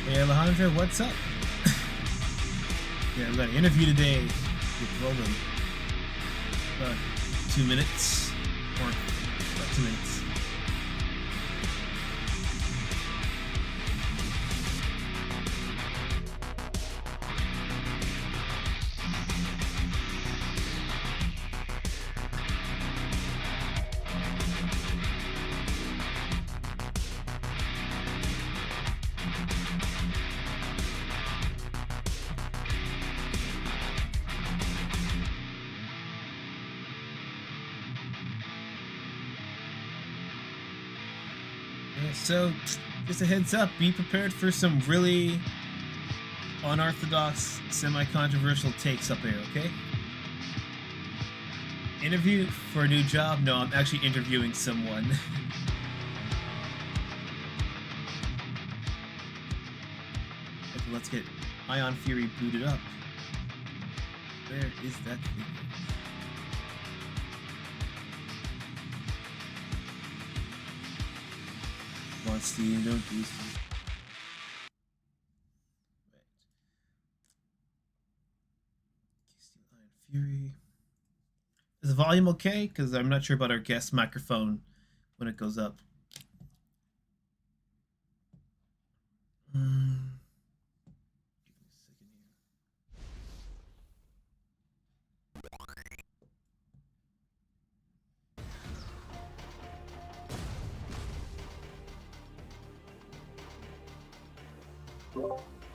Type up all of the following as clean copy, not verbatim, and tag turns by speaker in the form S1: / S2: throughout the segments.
S1: Hey Alejandro, what's up? Yeah, we got an interview today with Roman. About 2 minutes. Or about 2 minutes. So, just a heads up, be prepared for some really unorthodox, semi-controversial takes up here, okay? Interview for a new job? No, I'm actually interviewing someone. Okay, let's get Ion Fury booted up. Where is that thing? Come on, Steve, don't do this. Right. Ion Fury. Is the volume okay? Because I'm not sure about our guest microphone when it goes up.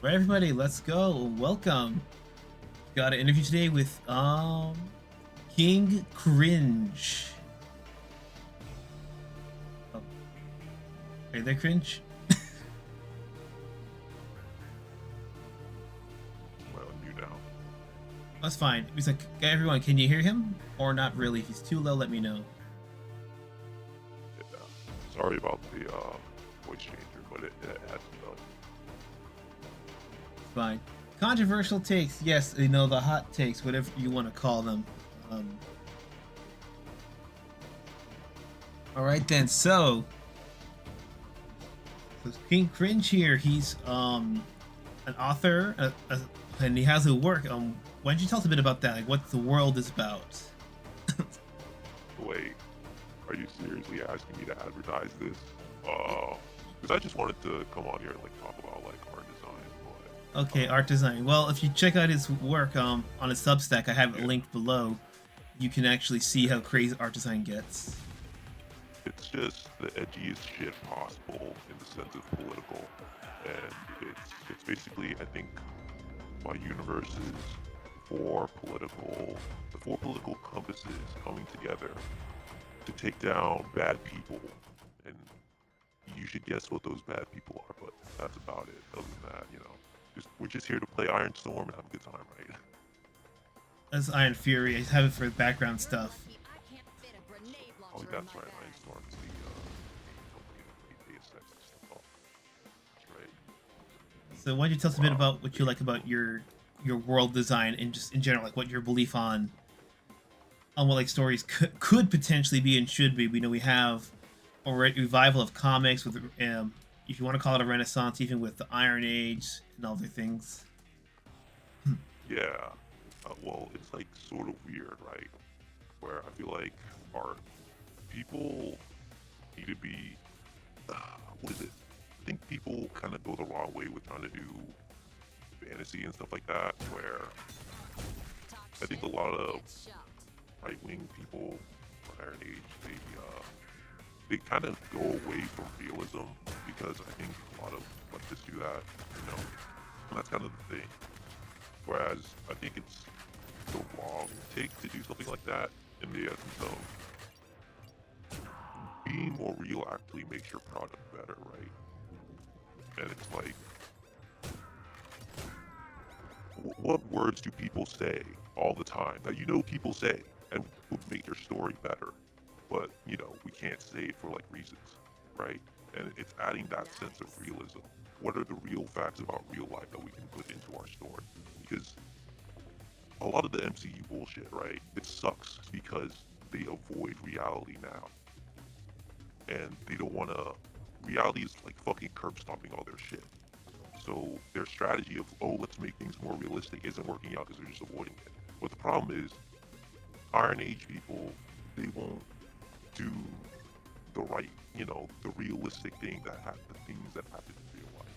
S1: Right, everybody, let's go. Welcome. Got an interview today with King Cringe. Oh. Are you there, Cringe?
S2: Well, you know.
S1: That's fine. He's like, everyone, can you hear him? Or not really? If he's too low, let me know.
S2: Yeah. Sorry about the voice changer, but it had to go.
S1: Fine. Controversial takes, yes, you know, the hot takes, whatever you want to call them. All right then, so King Cringe here, he's an author, and he has a work. Why don't you tell us a bit about that, like what the world is about?
S2: Wait, are you seriously asking me to advertise this? Because I just wanted to come on here and like talk about like art design.
S1: Okay, art design. Well, if you check out his work on his Substack, I have it linked below. You can actually see how crazy art design gets.
S2: It's just the edgiest shit possible in the sense of political, and it's basically, I think, my universe is the four political compasses coming together to take down bad people, and you should guess what those bad people are, but that's about it. Other than that, you know. We're just here to play Iron Storm and have a good time, right?
S1: That's Iron Fury. I have it for background stuff.
S2: Oh, that's right. Iron Storm is the stuff. That's right.
S1: So why don't you tell us a bit about what you like about your world design and just in general, like what your belief on what like stories could potentially be and should be. We know we have a revival of comics with if you want to call it a renaissance, even with the Iron Age and other things.
S2: Yeah. Well, it's like sort of weird, right? Where I feel like people need to be, what is it? I think people kind of go the wrong way with trying to do fantasy and stuff like that, where I think a lot of right-wing people from Iron Age, they kind of go away from realism, because I think a lot of leftists do that, you know, and that's kind of the thing. Whereas I think it's the wrong take to do something like that in the essence of being more real actually makes your product better, right? And it's like, what words do people say all the time that you know people say and would make your story better? But, you know, we can't say it for, like, reasons, right? And it's adding that sense of realism. What are the real facts about real life that we can put into our story? Because a lot of the MCU bullshit, right? It sucks because they avoid reality now. And they don't want to... Reality is, like, fucking curb stomping all their shit. So their strategy of, oh, let's make things more realistic isn't working out because they're just avoiding it. But the problem is, Iron Age people, they won't do the right, the realistic thing the things that happen in real life.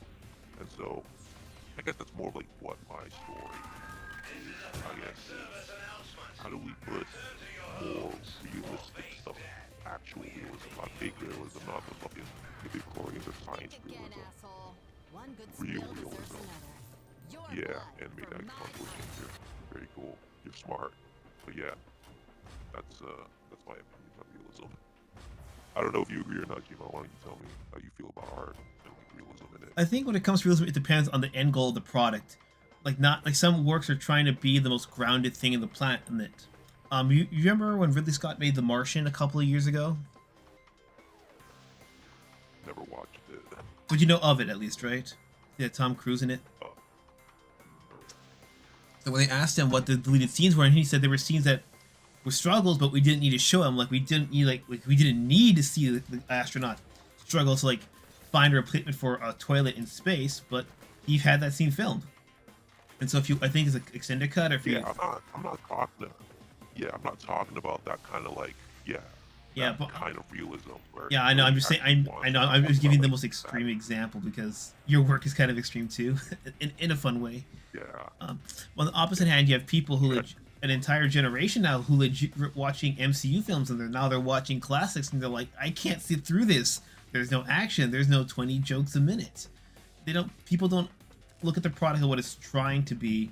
S2: And so, I guess that's more of like what my story is, I guess, is how do we put more realistic stuff, actual realism, not fake realism, not the fucking Victorians or science realism, real realism. Yeah, animated exploitation here. Very cool. You're smart. But yeah, that's my opinion on realism. I don't know if you agree or not, Shimo. Why don't you tell me how you feel about art and realism in it?
S1: I think when it comes to realism, it depends on the end goal of the product. Like not like some works are trying to be the most grounded thing in the planet. You remember when Ridley Scott made The Martian a couple of years ago?
S2: Never watched it.
S1: But you know of it at least, right? Yeah, Tom Cruise in it. So when they asked him what the deleted scenes were, and he said there were scenes that were struggles, but we didn't need to show them. Like we didn't need to see the astronaut struggle to like find a replacement for a toilet in space, but he had that scene filmed. And so I think it's an extended cut, or if you,
S2: I'm not talking about that kind of like, but kind of realism. Where
S1: I know. I'm just saying. I know. I'm just giving the most extreme example because your work is kind of extreme too, in a fun way.
S2: Yeah.
S1: On the opposite hand, you have people who an entire generation now who legit watching MCU films, and they're watching classics, and they're like, I can't sit through this. There's no action. There's no 20 jokes a minute. People don't look at the product of what it's trying to be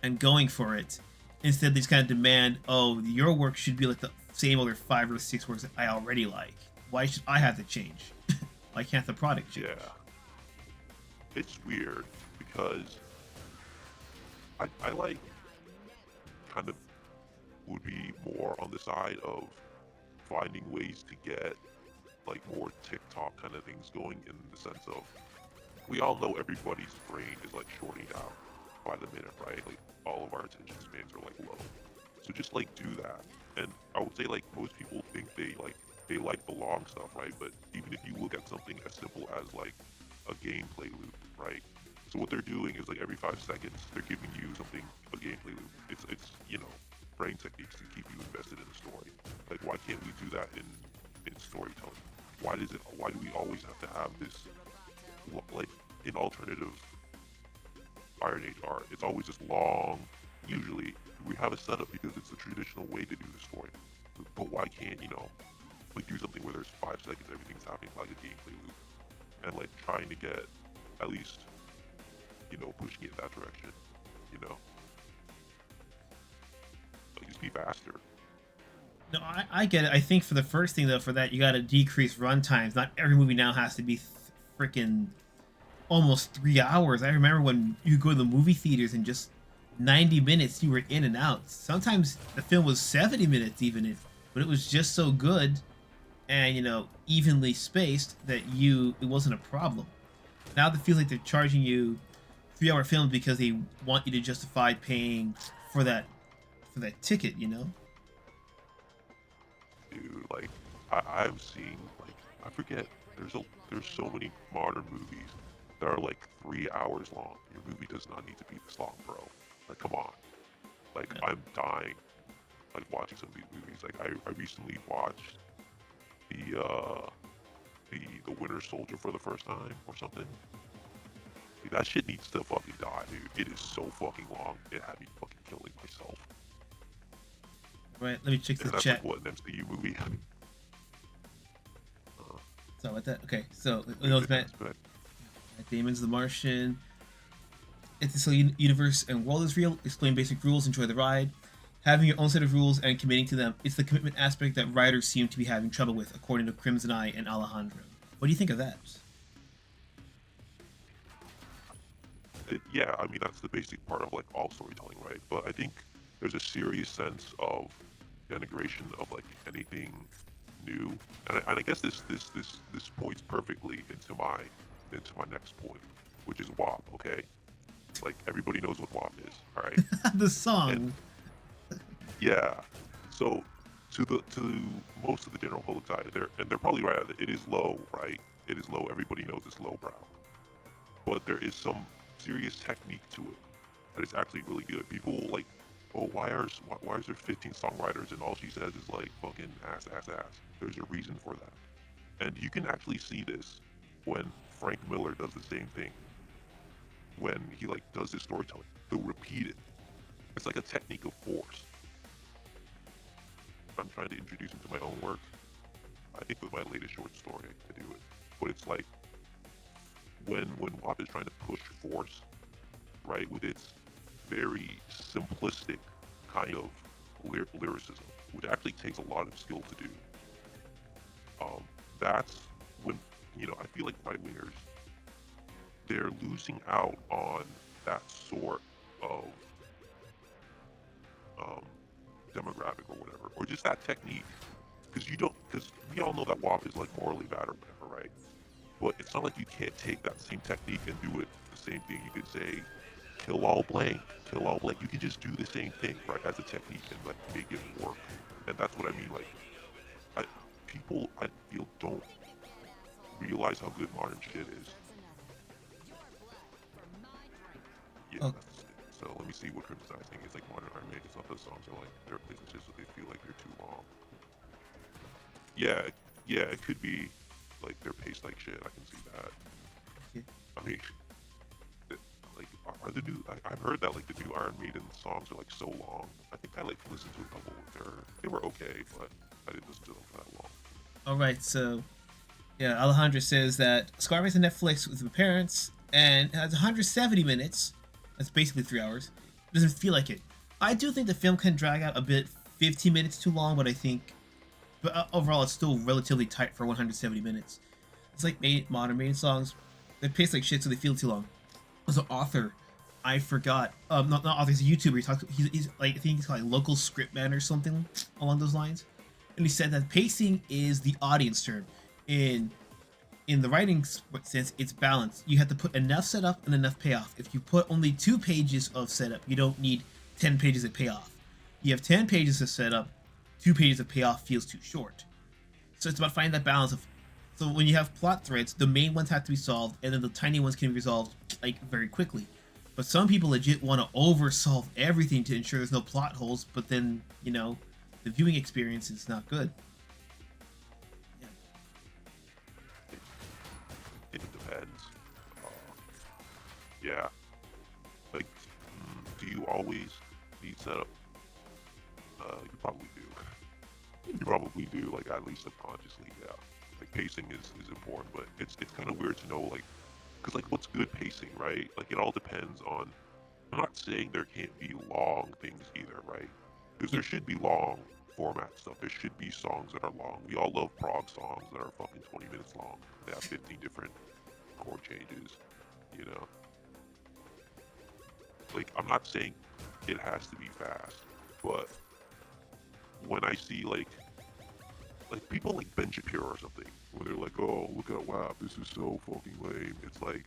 S1: and going for it. Instead, they just kind of demand, oh, your work should be like the same other 5 or 6 works that I already like. Why should I have to change? Why can't the product change?
S2: Yeah. It's weird because I like kind of would be more on the side of finding ways to get like more TikTok kind of things going, in the sense of, we all know everybody's brain is like shorting out by the minute, right? Like all of our attention spans are like low. So just like do that. And I would say like most people think they like the long stuff, right? But even if you look at something as simple as like a gameplay loop, right? So what they're doing is like every 5 seconds they're giving you a gameplay loop. It's brain techniques to keep you invested in the story. Like why can't we do that in storytelling? Why do we always have to have this, like in alternative Iron Age art, it's always just long. Usually we have a setup because it's the traditional way to do the story. But why can't, like do something where there's 5 seconds, everything's happening like a gameplay loop, and like trying to get at least, pushing it that direction, like just be faster.
S1: No, I get it. I think for the first thing though, for that you got to decrease run times. Not every movie now has to be freaking almost 3 hours. I remember when you go to the movie theaters and just 90 minutes you were in and out. Sometimes the film was 70 minutes even, but it was just so good and evenly spaced that it wasn't a problem. Now it feels like they're charging you 3-hour films because they want you to justify paying for that ticket,
S2: Dude, like I've seen, like, I forget, there's so many modern movies that are like 3 hours long. Your movie does not need to be this long, bro. Like, come on. Like, I'm dying, like, watching some of these movies. Like, I recently watched the Winter Soldier for the first time or something. Like, that shit needs to fucking die, dude. It is so fucking long. It had me fucking killing myself.
S1: Right, let me check the
S2: that's
S1: chat.
S2: Like, what, an MCU movie?
S1: So what that? Okay, so Matt Damon's The Martian. If the silly universe and world is real, explain basic rules, enjoy the ride. Having your own set of rules and committing to them, it's the commitment aspect that writers seem to be having trouble with, according to Crimson Eye and Alejandro. What do you think of that?
S2: Yeah, I mean, that's the basic part of like all storytelling, right? But I think there's a serious sense of denigration of like anything new, and I guess this points perfectly into my next point, which is WAP. Okay, like everybody knows what WAP is, all right?
S1: The song.
S2: And, yeah. So to most of the general public side, they're probably right. It is low, right? It is low. Everybody knows it's lowbrow. but there is some serious technique to it that is actually really good. People like, oh, why is there 15 songwriters and all she says is like fucking ass. There's a reason for that, and you can actually see this when Frank Miller does the same thing. When he like does his storytelling, he'll repeat it. It's like a technique of force. I'm trying to introduce him to my own work. I think with my latest short story I do it, but it's like when WAP is trying to push force, right, with its very simplistic kind of lyricism, which actually takes a lot of skill to do. That's when, you know, I feel like right-wingers, they're losing out on that sort of demographic or whatever, or just that technique, because we all know that WAP is like morally bad or whatever, right? But it's not like you can't take that same technique and do it the same thing. You could say, kill all blank. You can just do the same thing, right, as a technique and like make it work. And that's what I mean. Like, people I feel don't realize how good modern shit is. Yeah.
S1: Oh.
S2: So let me see what Crimson I think is like modern R&B. Some of the songs are like they're just they feel like they're too long. Yeah, it could be like they're paced like shit. I can see that.
S1: Yeah.
S2: I mean, like are the new? I've heard that like the new Iron Maiden songs are like so long. I think I like listened to a couple. They were okay, but I didn't listen to them for that long.
S1: All right, so yeah, Alejandro says that Scarface on Netflix with my parents and it has 170 minutes. That's basically 3 hours. Doesn't feel like it. I do think the film can drag out a bit, 15 minutes too long, but I think, overall it's still relatively tight for 170 minutes. It's like modern Maiden songs. They pace like shit, so they feel too long. As an author, I forgot. Not author. He's a YouTuber. He's like, I think he's called like Local Script Man or something along those lines. And he said that pacing is the audience term. In the writing sense, it's balanced. You have to put enough setup and enough payoff. If you put only 2 pages of setup, you don't need 10 pages of payoff. You have 10 pages of setup, 2 pages of payoff feels too short. So it's about finding that balance of. So when you have plot threads, the main ones have to be solved, and then the tiny ones can be resolved like very quickly. But some people legit want to oversolve everything to ensure there's no plot holes. But then, you know, the viewing experience is not good.
S2: It depends. Yeah. Like, do you always need setup? You probably do. You probably do, like, at least subconsciously, yeah. Like, pacing is important, but it's kind of weird to know, like, because, like, what's good pacing, right? Like, it all depends on, I'm not saying there can't be long things either, right? Because there should be long format stuff. There should be songs that are long. We all love prog songs that are fucking 20 minutes long. They have 15 different chord changes, you know? Like, I'm not saying it has to be fast, but when I see, like people like Ben Shapiro or something, where they're like, oh, look at WAP, this is so fucking lame. It's like,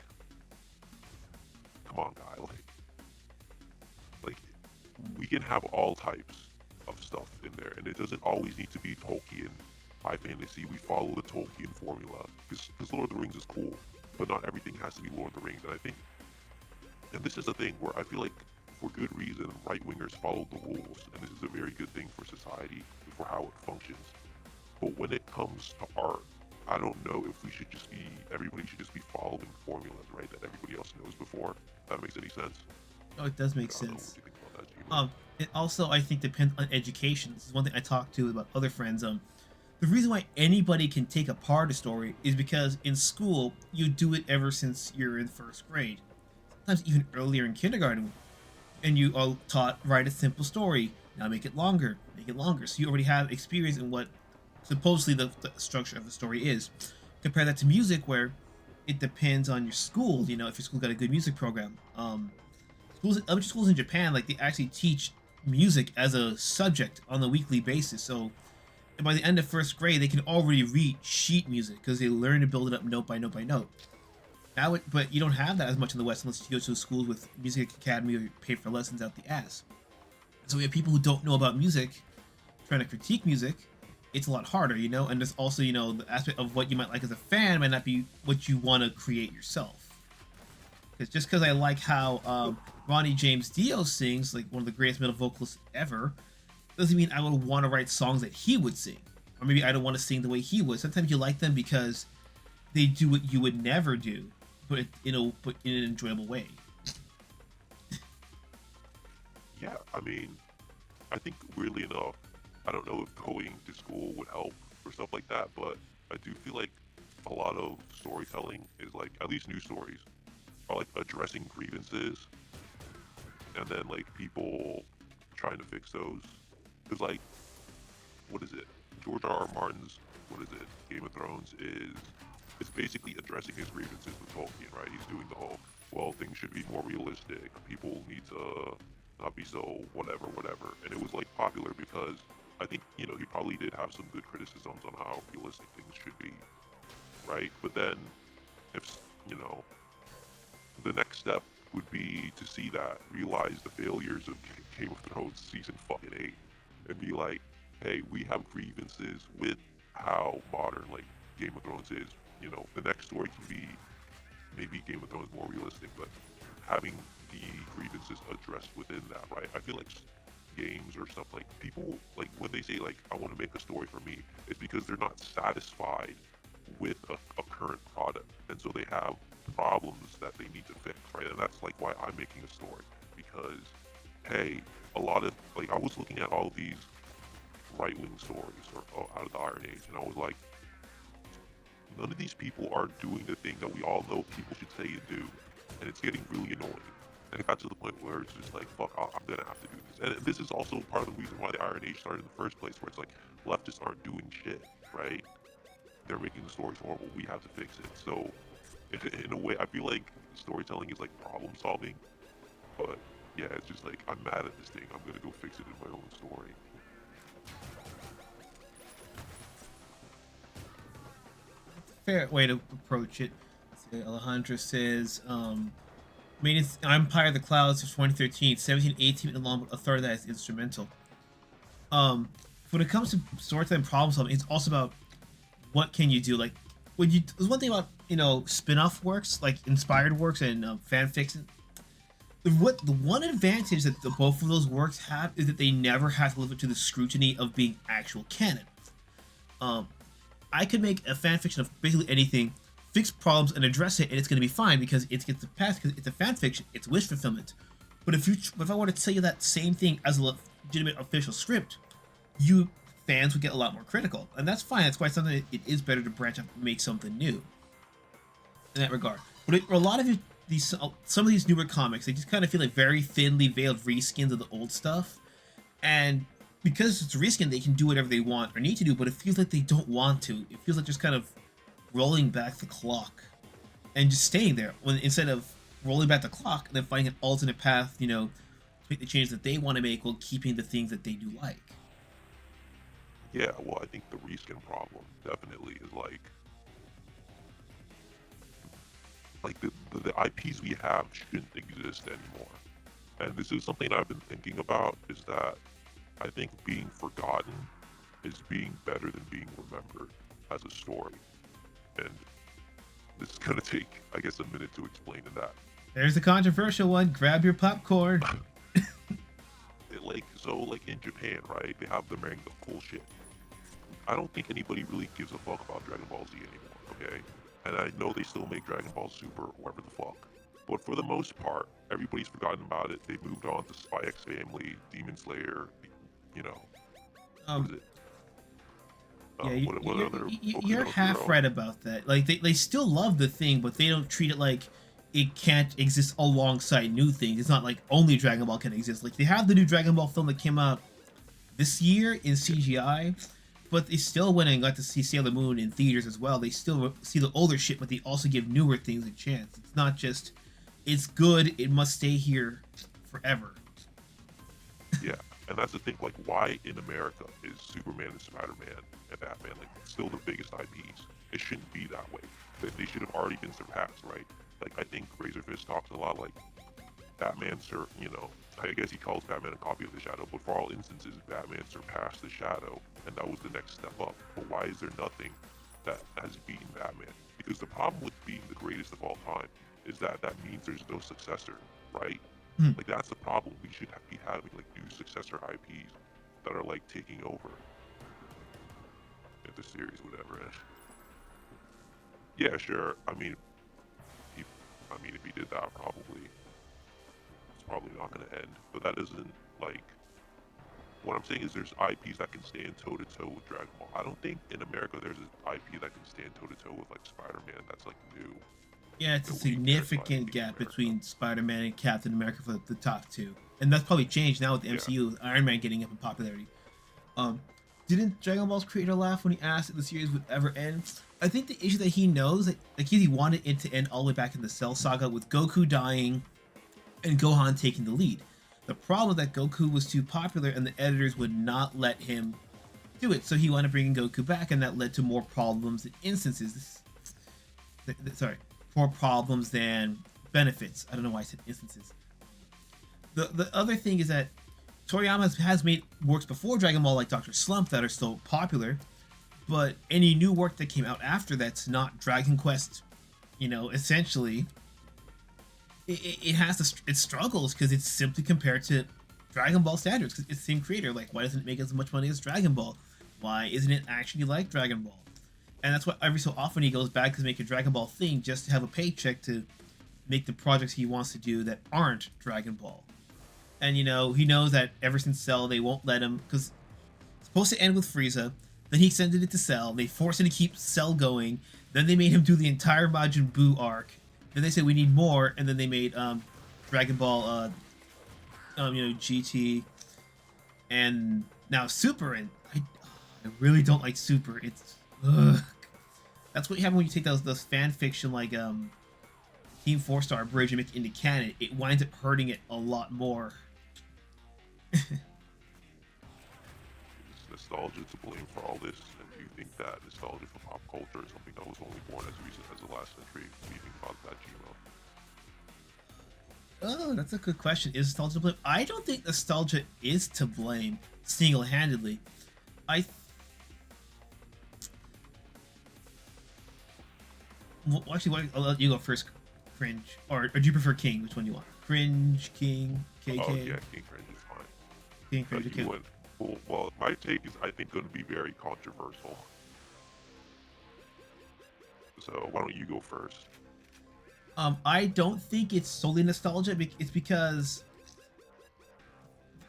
S2: come on, guy, like, we can have all types of stuff in there, and it doesn't always need to be Tolkien, high fantasy. We follow the Tolkien formula, because Lord of the Rings is cool, but not everything has to be Lord of the Rings. And I think, and this is a thing where I feel like, for good reason, right-wingers follow the rules, and this is a very good thing for society, for how it functions. But when it comes to art, I don't know if everybody should just be following formulas, right, that everybody else knows before. If that makes any sense.
S1: Oh, it does make sense.
S2: What do you think about that, Shimo?
S1: It also, I think, depends on education. This is one thing I talked to about other friends. The reason why anybody can take apart a story is because in school, you do it ever since you're in 1st grade. Sometimes even earlier in kindergarten. And you are taught, write a simple story. Now make it longer. So you already have experience in what supposedly the structure of the story is. Compare that to music, where it depends on your school. You know, if your school got a good music program. Elementary schools in Japan, like, they actually teach music as a subject on a weekly basis. So by the end of 1st grade, they can already read sheet music because they learn to build it up note by note by note. But you don't have that as much in the West unless you go to schools with music academy or you pay for lessons out the ass. So we have people who don't know about music trying to critique music. It's a lot harder, you know. And there's also, you know, the aspect of what you might like as a fan might not be what you want to create yourself. Because just because I like how Ronnie James Dio sings, like one of the greatest metal vocalists ever, doesn't mean I would want to write songs that he would sing. Or maybe I don't want to sing the way he would. Sometimes you like them because they do what you would never do, but in an enjoyable way.
S2: Yeah, I mean, I think weirdly enough, I don't know if going to school would help or stuff like that, but I do feel like a lot of storytelling is like, at least news stories, are like addressing grievances and then like people trying to fix those. Because like, what is it? George R. R. Martin's, what is it? Game of Thrones is it's basically addressing his grievances with Tolkien, right? He's doing the whole, well, things should be more realistic. People need to not be so whatever. And it was like popular because I think, you know, he probably did have some good criticisms on how realistic things should be, right? But then, if, you know, the next step would be to see that, realize the failures of Game of Thrones season fucking 8, and be like, hey, we have grievances with how modern, like, Game of Thrones is. You know, the next story can be maybe Game of Thrones more realistic, but having the grievances addressed within that, right? I feel like games or stuff like people, like when they say like, I want to make a story for me, it's because they're not satisfied with a current product. And so they have problems that they need to fix, right? And that's like why I'm making a story, because, hey, a lot of, like, I was looking at all these right-wing stories or out of the Iron Age, and I was like, none of these people are doing the thing that we all know people should say and do, and it's getting really annoying. And it got to the point where it's just like, fuck, I'm gonna have to do this. And this is also part of the reason why the Iron Age started in the first place, where it's like, leftists aren't doing shit, right? They're making the stories horrible, we have to fix it. So, in a way, I feel like storytelling is like problem solving, but yeah, it's just like, I'm mad at this thing, I'm gonna go fix it in my own story.
S1: Fair way to approach it. Alejandro says, made it Empire of the Clouds of 2013, 17-18 along with authority that is instrumental. When it comes to storytelling problem solving, it's also about what can you do. Like, when you, there's one thing about, you know, spin-off works, like inspired works and fan fiction. The one advantage that both of those works have is that they never have to live up to the scrutiny of being actual canon. I could make a fan fiction of basically anything, fix problems and address it, and it's going to be fine because it gets the pass because it's a fan fiction, it's wish fulfillment. But if I were to tell you that same thing as a legitimate official script, you fans would get a lot more critical, and that's fine. That's why sometimes it is better to branch out and make something new in that regard. But a lot of some of these newer comics, they just kind of feel like very thinly veiled reskins of the old stuff, and because it's a reskin, they can do whatever they want or need to do, but it feels like they don't want to. It feels like just kind of rolling back the clock and just staying there, when instead of rolling back the clock and then finding an alternate path, you know, to make the changes that they want to make while keeping the things that they do like.
S2: Yeah, well, I think the reskin problem definitely is like the IPs we have shouldn't exist anymore. And this is something I've been thinking about, is that I think being forgotten is being better than being remembered as a story. And this is gonna take, I guess, a minute to explain to that.
S1: There's the controversial one. Grab your popcorn.
S2: Like in Japan, right? They have the manga bullshit. I don't think anybody really gives a fuck about Dragon Ball Z anymore, okay? And I know they still make Dragon Ball Super or whatever the fuck. But for the most part, everybody's forgotten about it. They moved on to Spy X Family, Demon Slayer, you know. What is it?
S1: You're half right about that. Like, they still love the thing, but they don't treat it like it can't exist alongside new things. It's not like only Dragon Ball can exist. Like, they have the new Dragon Ball film that came out this year in CGI, but they still went and got to see Sailor Moon in theaters as well. They still see the older shit, but they also give newer things a chance. It's not just, it's good, it must stay here forever.
S2: Yeah, and that's the thing, like, why in America is Superman and Spider-Man and Batman, like, still the biggest IPs? It shouldn't be that way. They should have already been surpassed, right? Like, I think Razorfist talks a lot like Batman, you know, I guess he calls Batman a copy of the Shadow, but for all instances, Batman surpassed the Shadow, and that was the next step up. But why is there nothing that has beaten Batman? Because the problem with being the greatest of all time is that means there's no successor, right?
S1: Hmm.
S2: Like that's the problem. We should be having like new successor IPs that are like taking over if the series would ever end. Yeah, sure. I mean, if he did that, it's probably not going to end. But that isn't like. What I'm saying is there's IPs that can stand toe to toe with Dragon Ball. I don't think in America there's an IP that can stand toe to toe with like Spider-Man. That's like new.
S1: Yeah, it's a
S2: that we
S1: significant
S2: verify in
S1: gap
S2: America.
S1: between Spider-Man and Captain America for the top two, and that's probably changed now with the
S2: Yeah.
S1: MCU, with Iron Man getting up in popularity. Didn't Dragon Ball's creator laugh when he asked if the series would ever end? I think the issue that he knows, like he wanted it to end all the way back in the Cell Saga with Goku dying and Gohan taking the lead. The problem is that Goku was too popular and the editors would not let him do it, so he wanted to bring Goku back, and that led to more problems and instances. Sorry, more problems than benefits. I don't know why I said instances. The other thing is that Toriyama has made works before Dragon Ball like Dr. Slump that are still popular, but any new work that came out after that's not Dragon Quest, essentially, it has its struggles because it's simply compared to Dragon Ball standards because it's the same creator. Like, why doesn't it make as much money as Dragon Ball? Why isn't it actually like Dragon Ball? And that's why every so often he goes back to make a Dragon Ball thing just to have a paycheck to make the projects he wants to do that aren't Dragon Ball. And he knows that ever since Cell, they won't let him, because it's supposed to end with Frieza. Then he extended it to Cell. They forced him to keep Cell going. Then they made him do the entire Majin Buu arc. Then they said we need more, and then they made Dragon Ball, GT, and now Super. And I really don't like Super. It's that's what happens when you take those fan fiction like Team 4-Star Bridge and make it into canon. It winds up hurting it a lot more.
S2: Is nostalgia to blame for all this? And do you think that nostalgia for pop culture is something that was only born as recent as the last century? What do you think about that, Shimo?
S1: Oh, that's a good question. Is nostalgia to blame? I don't think nostalgia is to blame single-handedly. Actually, I'll let you go first, Cringe. Or do you prefer King? Which one do you want? Cringe, King, KK?
S2: Oh yeah, King Cringe is fine.
S1: King, Cringe, okay.
S2: Well, my take is I think going to be very controversial. So why don't you go first?
S1: I don't think it's solely nostalgia. It's because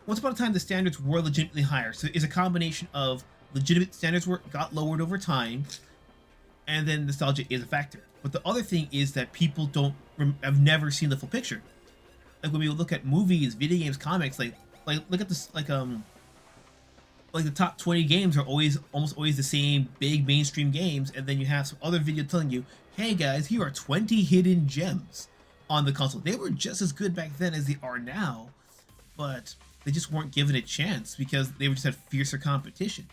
S1: once upon a time the standards were legitimately higher. So it's a combination of legitimate standards got lowered over time, and then nostalgia is a factor. But the other thing is that people have never seen the full picture. Like when we look at movies, video games, comics, like look at this, like the top 20 games are almost always the same big mainstream games, and then you have some other video telling you, hey guys, here are 20 hidden gems on the console. They were just as good back then as they are now, but they just weren't given a chance because they just had fiercer competition.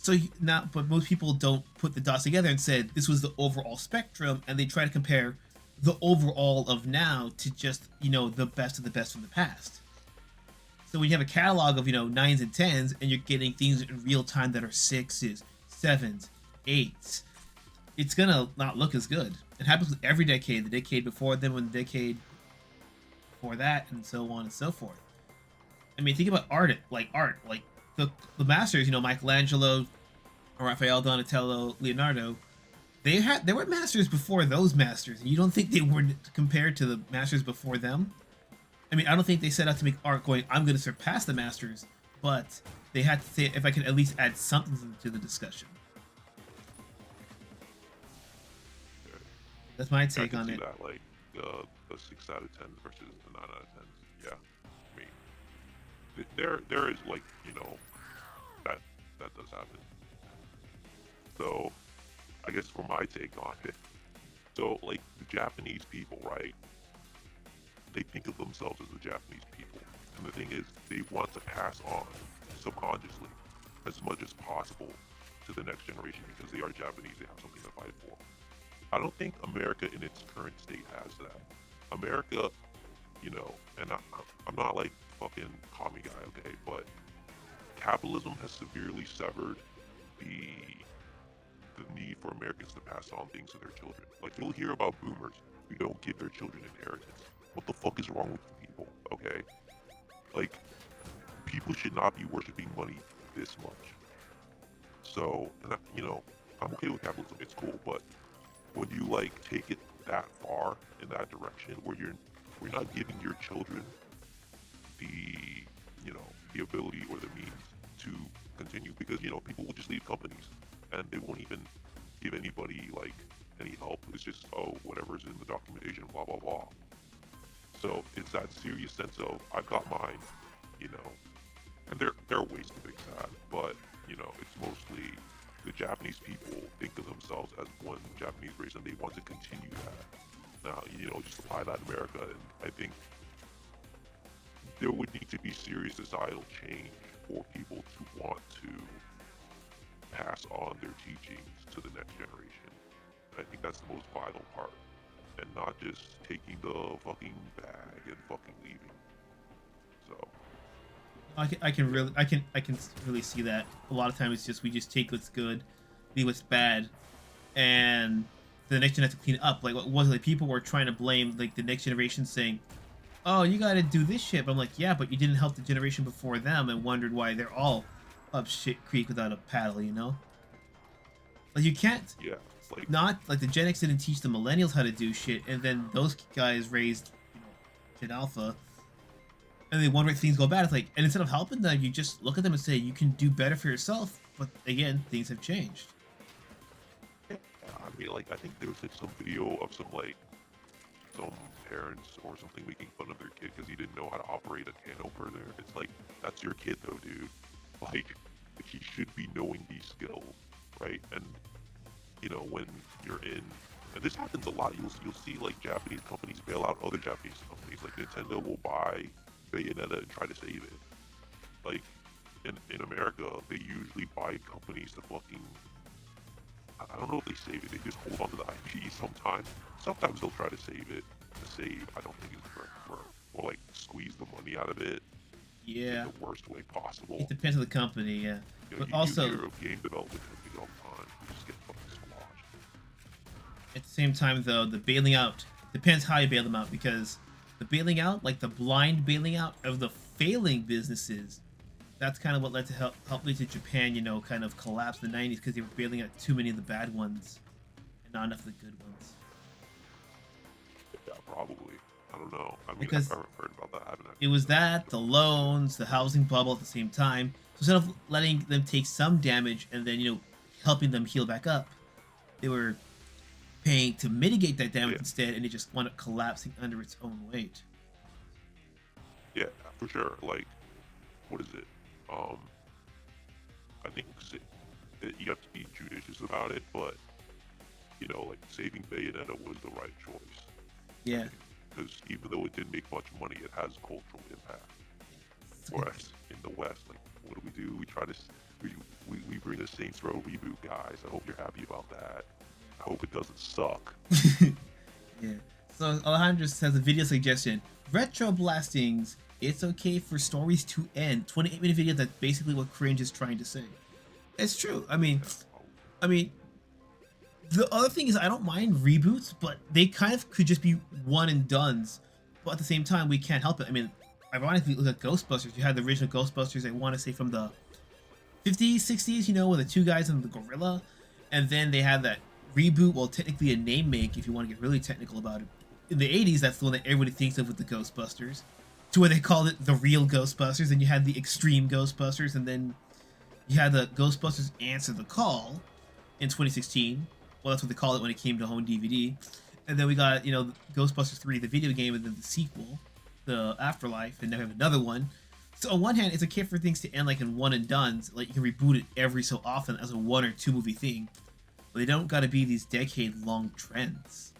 S1: But most people don't put the dots together and said this was the overall spectrum, and they try to compare the overall of now to just, the best of the best from the past. So when you have a catalog of, 9s and 10s, and you're getting things in real time that are 6s, 7s, 8s, it's gonna not look as good. It happens with every decade, the decade before them, and the decade before that, and so on and so forth. I mean, think about art, like the masters, Michelangelo, Raphael, Donatello, Leonardo. They were masters before those masters, and you don't think they were compared to the masters before them? I mean, I don't think they set out to make art going, I'm going to surpass the masters, but they had to say if I could at least add something to the discussion. That's my take on it.
S2: That, like the 6 out of 10 versus the 9 out of 10. Yeah, I mean, there is like that does happen. So, I guess for my take on it, so like the Japanese people, right? They think of themselves as the Japanese people, and the thing is, they want to pass on subconsciously as much as possible to the next generation because they are Japanese. They have something to fight for. I don't think America in its current state has that. America, and I'm not like fucking commie guy, okay, but capitalism has severely severed the need for Americans to pass on things to their children. Like you'll hear about boomers who don't give their children inheritance. What the fuck is wrong with you people? Okay, like people should not be worshiping money this much. So, and I'm okay with capitalism. It's cool, but when you like take it that far in that direction, where we're not giving your children the the ability or the means to continue, because people will just leave companies and they won't even give anybody like any help. It's just whatever's in the documentation, blah blah blah. So it's that serious sense of I've got mine, and there are ways to fix that, but it's mostly the Japanese people think of themselves as one Japanese race and they want to continue that. Now, just apply that in America, and I think there would need to be serious societal change for people to want to pass on their teachings to the next generation. I think that's the most vital part, and not just taking the fucking bag and fucking leaving. So
S1: I can really see that. A lot of times it's just we just take what's good, leave what's bad, and the next gen has to clean up. Like what was it? Like people were trying to blame like the next generation, saying, "Oh, you got to do this shit." But I'm like, yeah, but you didn't help the generation before them, and wondered why they're all up shit creek without a paddle. Like you can't.
S2: yeah, like
S1: Not like the Gen X didn't teach the millennials how to do shit, and then those guys raised Gen Alpha, and then wonder if things go bad. It's like, and instead of helping them, you just look at them and say you can do better for yourself. But again, things have changed.
S2: yeah, I mean, like I think there was like some video of some parents or something making fun of their kid because he didn't know how to operate a can opener. It's like, that's your kid though, dude. Like he should be knowing these skills, right? And when you're in, and this happens a lot, you'll see like Japanese companies bail out other Japanese companies. Like Nintendo will buy Bayonetta and try to save it. Like in America, they usually buy companies to fucking, I don't know if they save it, they just hold on to the IP sometimes. Sometimes they'll try to save it. To save, I don't think is the correct word. Or like squeeze the money out of it
S1: Yeah,
S2: in the worst way possible.
S1: it depends on the company. Yeah, but
S2: You
S1: also
S2: hear of game development companies all the time. You just get fucking squashed.
S1: at the same time, though, the bailing out depends how you bail them out, because the bailing out, like the blind bailing out of the failing businesses, that's kind of what led to help lead to Japan, kind of collapse in the 90s, because they were bailing out too many of the bad ones and not enough of the good ones.
S2: Yeah, probably. I don't know. I mean,
S1: Because
S2: I've never heard about that. I haven't.
S1: it was that, the loans, the housing bubble at the same time. So instead of letting them take some damage and then, helping them heal back up, they were paying to mitigate that damage instead, and it just wound up collapsing under its own weight.
S2: Yeah, for sure. Like, what is it? I think you have to be judicious about it, but like saving Bayonetta was the right choice.
S1: Yeah.
S2: Because even though it didn't make much money, it has cultural impact. Whereas in the West, like, what do? We try to we bring the Saints Row reboot, guys. I hope you're happy about that. I hope it doesn't suck.
S1: Yeah. So Alejandro has a video suggestion: retro blastings. It's okay for stories to end. 28-minute video. That's basically what Cringe is trying to say. It's true. I mean, the other thing is I don't mind reboots, but they kind of could just be one and dones. But at the same time, we can't help it. I mean, ironically, look at Ghostbusters. You had the original Ghostbusters, I want to say from the 50s, 60s, with the two guys and the gorilla. And then they had that reboot, well, technically a name make, if you want to get really technical about it. In the 80s, that's the one that everybody thinks of with the Ghostbusters. To where they called it the real Ghostbusters, and you had the extreme Ghostbusters, and then you had the Ghostbusters Answer the Call in 2016. Well, that's what they called it when it came to home DVD. And then we got, Ghostbusters 3, the video game, and then the sequel, the Afterlife, and now we have another one. So on one hand, it's okay for things to end like in one and dones, like you can reboot it every so often as a 1 or 2 movie thing. But they don't gotta be these decade-long trends.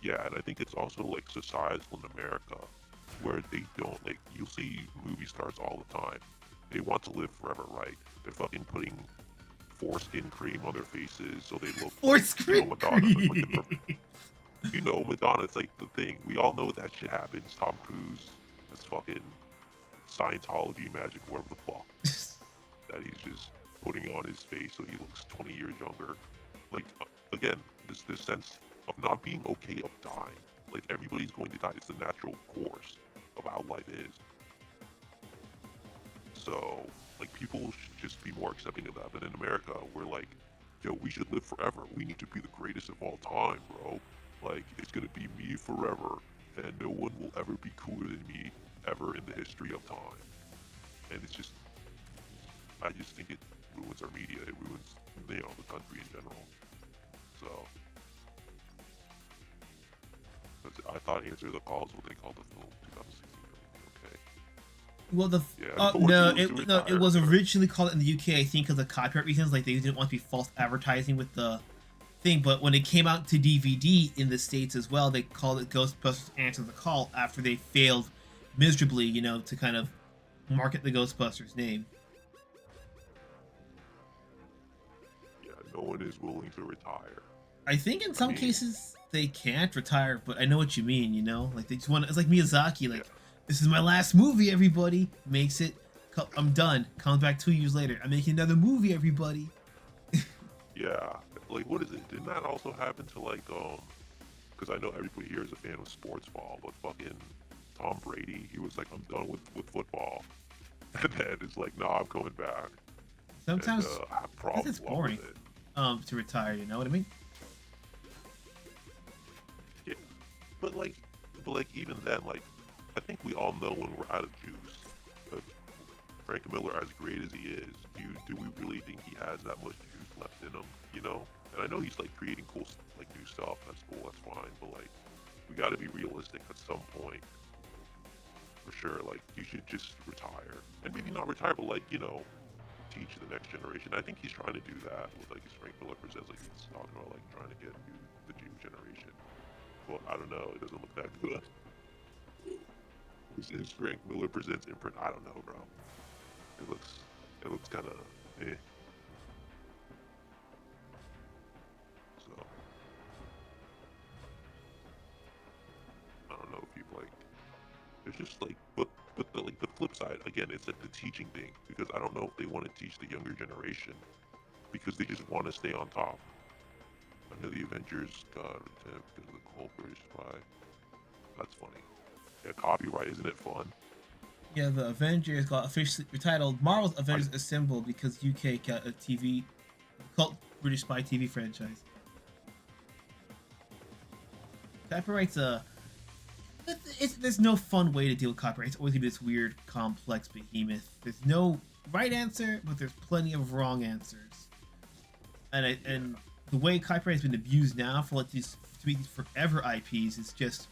S2: Yeah, and I think it's also like societal in America, where they don't, like, you'll see movie stars all the time. They want to live forever, right? They're fucking putting foreskin cream on their faces so they look
S1: Foreskin cream.
S2: Madonna, it's like the thing. We all know that shit happens. Tom Cruise, that's fucking Scientology magic, whatever the fuck, that he's just putting on his face so he looks 20 years younger. Like, again, the this sense of not being okay of dying. Like everybody's going to die. It's the natural course of how life is. So like people should just be more accepting of that. But in America, we're like, yo, we should live forever. We need to be the greatest of all time, bro. Like it's gonna be me forever, and no one will ever be cooler than me ever in the history of time. And it's just, I just think it ruins our media. It ruins, the country in general. So, I thought Answer the Call is what they called the film 2016. Okay.
S1: Well, it was originally called in the UK, I think, because of copyright reasons. Like they didn't want to be false advertising with the thing. But when it came out to DVD in the States as well, they called it Ghostbusters Answer the Call after they failed miserably, to kind of market the Ghostbusters name.
S2: Yeah, no one is willing to retire.
S1: I think in some cases they can't retire, but I know what you mean, Like they just want, it's like Miyazaki, like, this is my last movie, everybody. Makes it, I'm done. Comes back 2 years later. I'm making another movie, everybody.
S2: Yeah, like what is it? Didn't that also happen to like, because I know everybody here is a fan of sports ball, but fucking Tom Brady, he was like, I'm done with football. And then it's like, nah, I'm coming back.
S1: Sometimes
S2: and,
S1: it's boring to retire, you know what I mean?
S2: Yeah, but like even then, like I think we all know when we're out of juice. Frank Miller, as great as he is, do we really think he has that much juice left in him? And I know he's like creating cool, like new stuff. That's cool. That's fine. But like, we got to be realistic at some point. For sure, like you should just retire, and maybe not retire, but like teach the next generation. I think he's trying to do that with like his Frank Miller presents, like he's talking about like trying to get the new generation. Well, I don't know. It doesn't look that good. His Frank Miller presents imprint. I don't know, bro. It looks kind of eh. So I don't know if you like. It's just like, but the flip side again, it's like the teaching thing, because I don't know if they want to teach the younger generation because they just want to stay on top. I know the Avengers got attacked because of the cold British spy. That's funny. Yeah, copyright, isn't it fun?
S1: Yeah, the Avengers got officially retitled Marvel's Avengers Assemble because UK got a TV cult British spy TV franchise. Copyright's there's no fun way to deal with copyright. It's always gonna be this weird, complex behemoth. There's no right answer, but there's plenty of wrong answers. And the way copyright's been abused now for like these forever IPs is just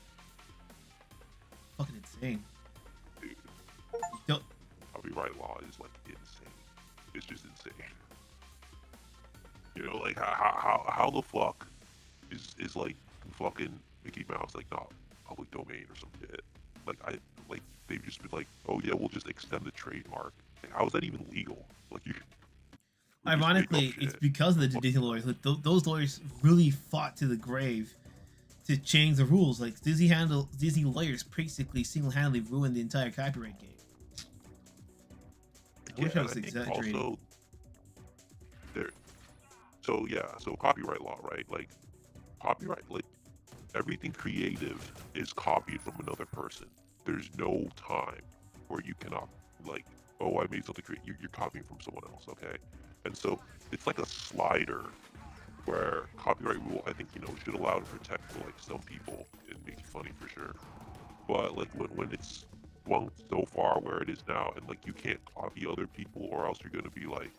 S1: fucking insane.
S2: Dude, copyright law is like insane. It's just insane. Like how the fuck is like fucking Mickey Mouse like not public domain or some shit? Like they've just been like, oh yeah, we'll just extend the trademark. Like, how is that even legal? Like you.
S1: Ironically, it's because of the Disney lawyers. Like, those lawyers really fought to the grave to change the rules. Like Disney lawyers basically single-handedly ruined the entire copyright game. I wish I was exaggerating.
S2: Also, so copyright law, right? Like copyright, like everything creative is copied from another person. There's no time where you cannot like, oh, I made something creative. You're copying from someone else, okay? And so it's like a slider where copyright rule, I think, should allow to protect for like some people. It makes it funny for sure. But like when it's swung so far where it is now, and like you can't copy other people, or else you're gonna be like,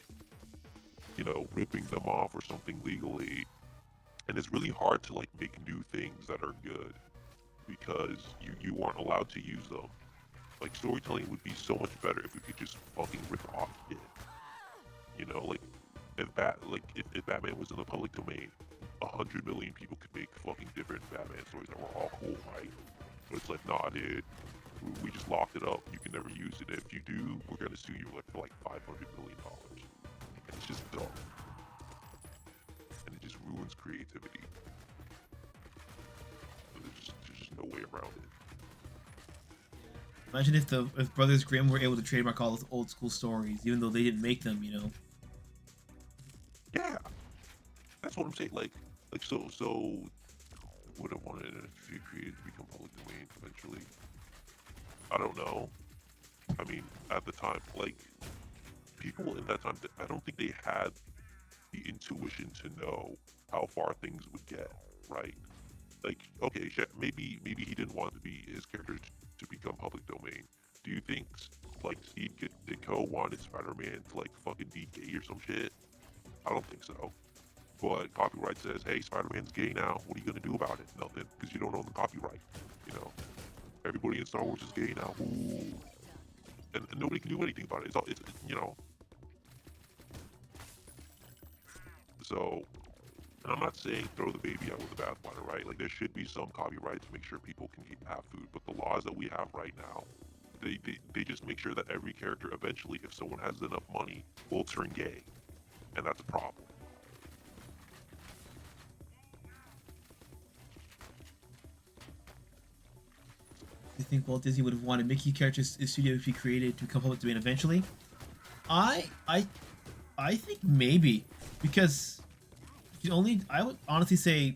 S2: ripping them off or something legally. And it's really hard to like make new things that are good because you aren't allowed to use them. Like storytelling would be so much better if we could just fucking rip off it. Like if Batman was in the public domain, 100 million people could make fucking different Batman stories that were all cool, right? But it's like, nah, dude, we just locked it up. You can never use it. If you do, we're gonna sue you for like $500 million. And it's just dumb, and it just ruins creativity. There's just no way around it.
S1: Imagine if Brothers Grimm were able to trademark all those old school stories, even though they didn't make them,
S2: Yeah, that's what I'm saying. Like Like, so would have wanted it to be created to become public domain eventually. I don't know. I mean, at the time, like, people in that time, I don't think they had the intuition to know how far things would get, right? Like, okay, maybe he didn't want to be his character to become public domain. Do you think, like, Steve Ditko wanted Spider-Man to, like, fucking be gay or some shit? I don't think so. But copyright says, hey, Spider-Man's gay now. What are you gonna do about it? Nothing, because you don't own the copyright. You know, everybody in Star Wars is gay now. Ooh. And nobody can do anything about it. It's you know. So, and I'm not saying throw the baby out with the bathwater, right? Like, there should be some copyright to make sure people can have food. But the laws that we have right now, they just make sure that every character eventually, if someone has enough money, will turn gay, and that's a problem.
S1: You think Walt Disney would have wanted Mickey characters in studio to be created to become public domain eventually? I think maybe, because I would honestly say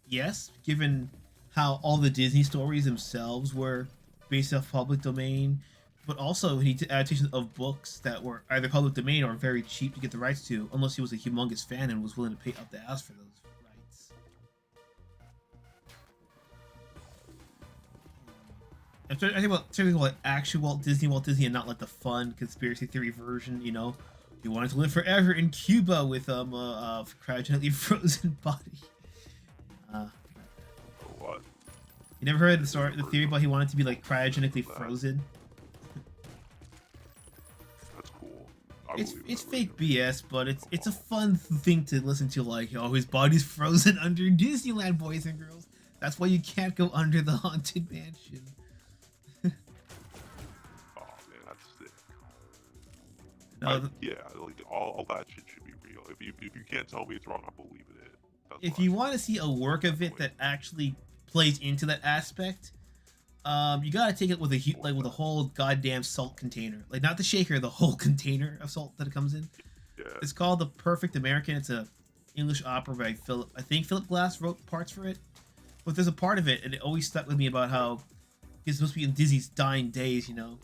S1: yes, given how all the Disney stories themselves were based off public domain, but also he did adaptations of books that were either public domain or very cheap to get the rights to, unless he was a humongous fan and was willing to pay up the ass for those rights. I think about like actual Walt Disney, and not like the fun conspiracy theory version. You know, he wanted to live forever in Cuba with cryogenically frozen body.
S2: What?
S1: You never heard the theory about he wanted to be like cryogenically frozen?
S2: That's cool.
S1: It's fake BS, but it's a fun thing to listen to. Like, oh, his body's frozen under Disneyland, boys and girls. That's why you can't go under the haunted mansion.
S2: Yeah, like all that shit should be real. If you can't tell me it's wrong, I'm believing it.
S1: If you want to see a work of it that actually plays into that aspect, you gotta take it with a whole goddamn salt container, like not the shaker, the whole container of salt that it comes in.
S2: Yeah.
S1: It's called The Perfect American. It's a English opera by Philip Glass wrote parts for it, but there's a part of it, and it always stuck with me about how he's supposed to be in Disney's dying days, you know.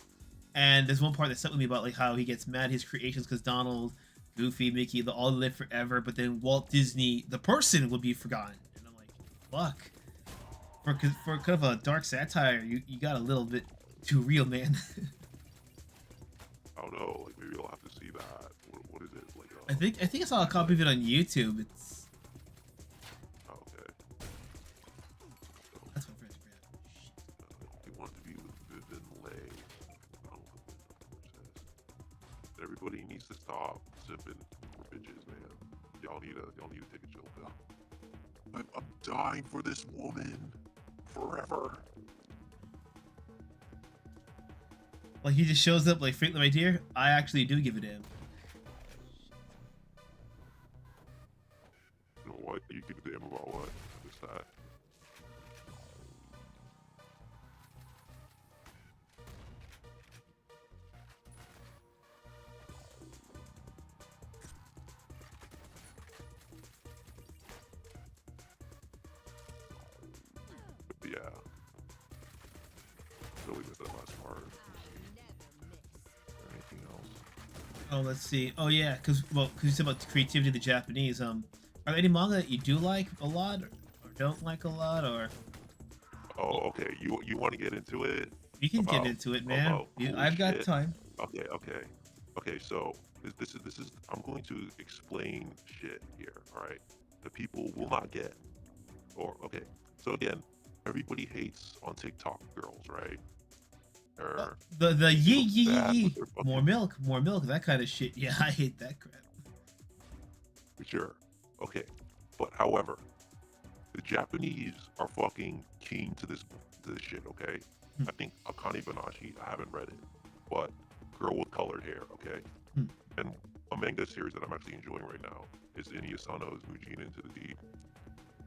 S1: And there's one part that stuck with me about like how he gets mad at his creations because Donald, Goofy, Mickey, they all live forever, but then Walt Disney, the person, would be forgotten. And I'm like, fuck. For kind of a dark satire, you got a little bit too real, man.
S2: I don't know. Like, maybe I'll have to see that. What is it like?
S1: I think I saw a copy of it on YouTube. It's
S2: okay.
S1: That's my friend's grab.
S2: They want to be with Vivian Leigh. Everybody needs to stop sipping for bitches, man. Y'all need to take a chill pill. I'm dying for this woman forever.
S1: Like, he just shows up like, Faintly My Dear, I actually do give a damn.
S2: You know what? You give a damn about what? What's that? Yeah. Really missed that last part. Anything else?
S1: Oh, let's see. Oh yeah, because you said about the creativity of the Japanese. Are there any manga that you do like a lot, or don't like a lot, or?
S2: Oh, okay. You want to get into it?
S1: You can get into it, man. I've got time.
S2: Okay. So this is. I'm going to explain shit here. All right. The people will not get. Or okay. So again, everybody hates on TikTok girls, right?
S1: The yee. More milk, that kind of shit. Yeah, I hate that crap.
S2: Sure. Okay. But however, the Japanese are fucking keen to this shit, okay? I think Akane Banashi, I haven't read it, but Girl with Colored Hair, okay? And a manga series that I'm actually enjoying right now is Ini Asano's Mujin Into the Deep.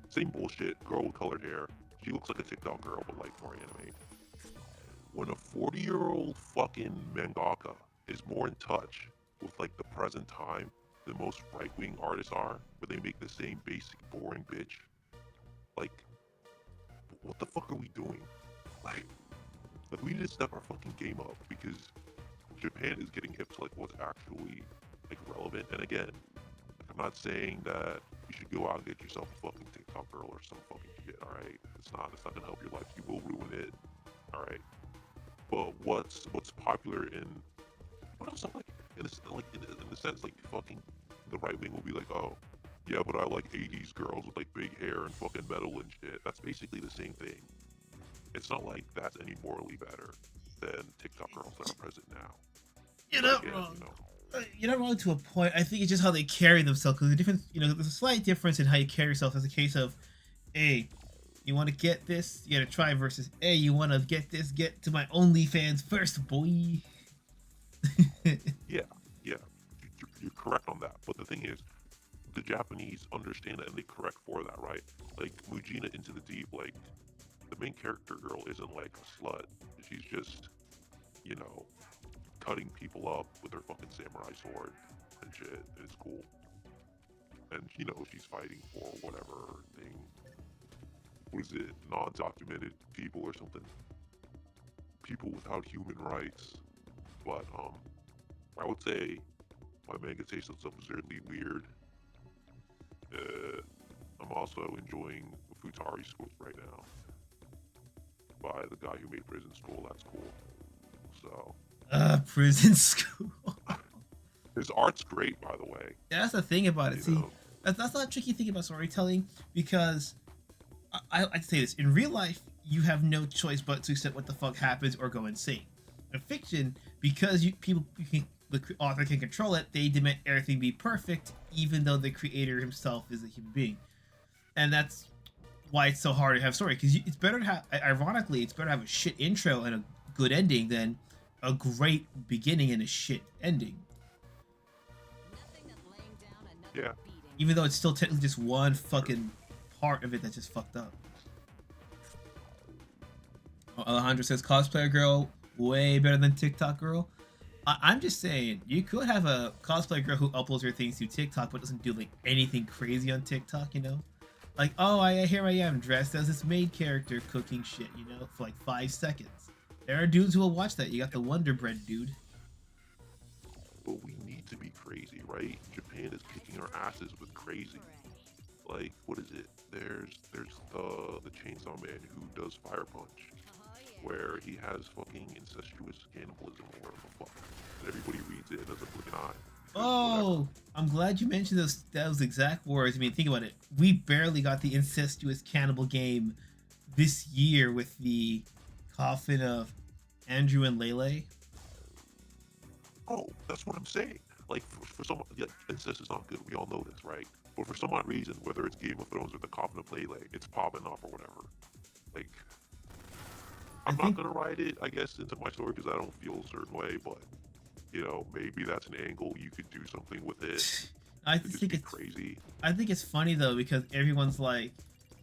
S2: Same bullshit, girl with colored hair. She looks like a TikTok girl, but like more anime. When a 40-year-old fucking mangaka is more in touch with like the present time than most right-wing artists are, where they make the same basic boring bitch Like, what the fuck are we doing? Like we need to step our fucking game up because Japan is getting hip to like what's actually like relevant. And again, like, I'm not saying that you should go out and get yourself a fucking TikTok girl or some fucking shit. All right, it's not gonna help your life. You will ruin it. All right, but what's popular in what else? Like in this like in the sense like fucking the right wing will be like, oh yeah, but I like 80s girls with like big hair and fucking metal and shit. That's basically the same thing. It's not like that's any morally better than TikTok girls that are present now.
S1: You're not wrong. You're not wrong to a point. I think it's just how they carry themselves. Because the difference, there's a slight difference in how you carry yourself. As a case of, hey, you want to get this, you gotta try. Versus, hey, you want to get this, get to my OnlyFans first, boy.
S2: Yeah, you're correct on that. But the thing is, the Japanese understand that and they correct for that, right? Like Mujina Into the Deep, like the main character girl isn't like a slut. She's just, cutting people up with her fucking samurai sword and shit. And it's cool. And she's fighting for whatever thing. What is it? Non-documented people or something? People without human rights. But I would say my manga taste is absurdly weird. I'm also enjoying Futari School right now by the guy who made Prison School. That's cool. So
S1: Prison School.
S2: His art's great, by the way.
S1: Yeah, that's the thing about it. See, that's not a tricky thing about storytelling because I like to say this: in real life, you have no choice but to accept what the fuck happens or go insane. In fiction, because the author can control it, they demand everything be perfect, even though the creator himself is a human being, and that's why it's so hard to have story. Because it's better to have, ironically, it's better to have a shit intro and a good ending than a great beginning and a shit ending.
S2: Yeah.
S1: Even though it's still technically just one fucking part of it that's just fucked up. Alejandro says cosplayer girl way better than TikTok girl. I'm just saying, you could have a cosplay girl who uploads her things to TikTok but doesn't do like anything crazy on TikTok, Like, oh, here I am dressed as this maid character cooking shit, for like 5 seconds. There are dudes who will watch that. You got the Wonder Bread dude.
S2: But we need to be crazy, right? Japan is kicking our asses with crazy. Like, what is it? There's the Chainsaw Man who does Fire Punch, where he has fucking incestuous cannibalism or whatever the fuck. And everybody reads it and doesn't blink an eye.
S1: Oh,
S2: Whatever.
S1: I'm glad you mentioned those exact words. I mean, think about it. We barely got the incestuous cannibal game this year with the coffin of Andrew and Lele.
S2: Oh, that's what I'm saying. Like, for some, incest is not good. We all know this, right? But for some odd reason, whether it's Game of Thrones or the coffin of Lele, it's popping off or whatever. Like, I'm not gonna write it, I guess, into my story because I don't feel a certain way, but maybe that's an angle you could do something with it.
S1: I think it's
S2: crazy.
S1: I think it's funny though because everyone's like,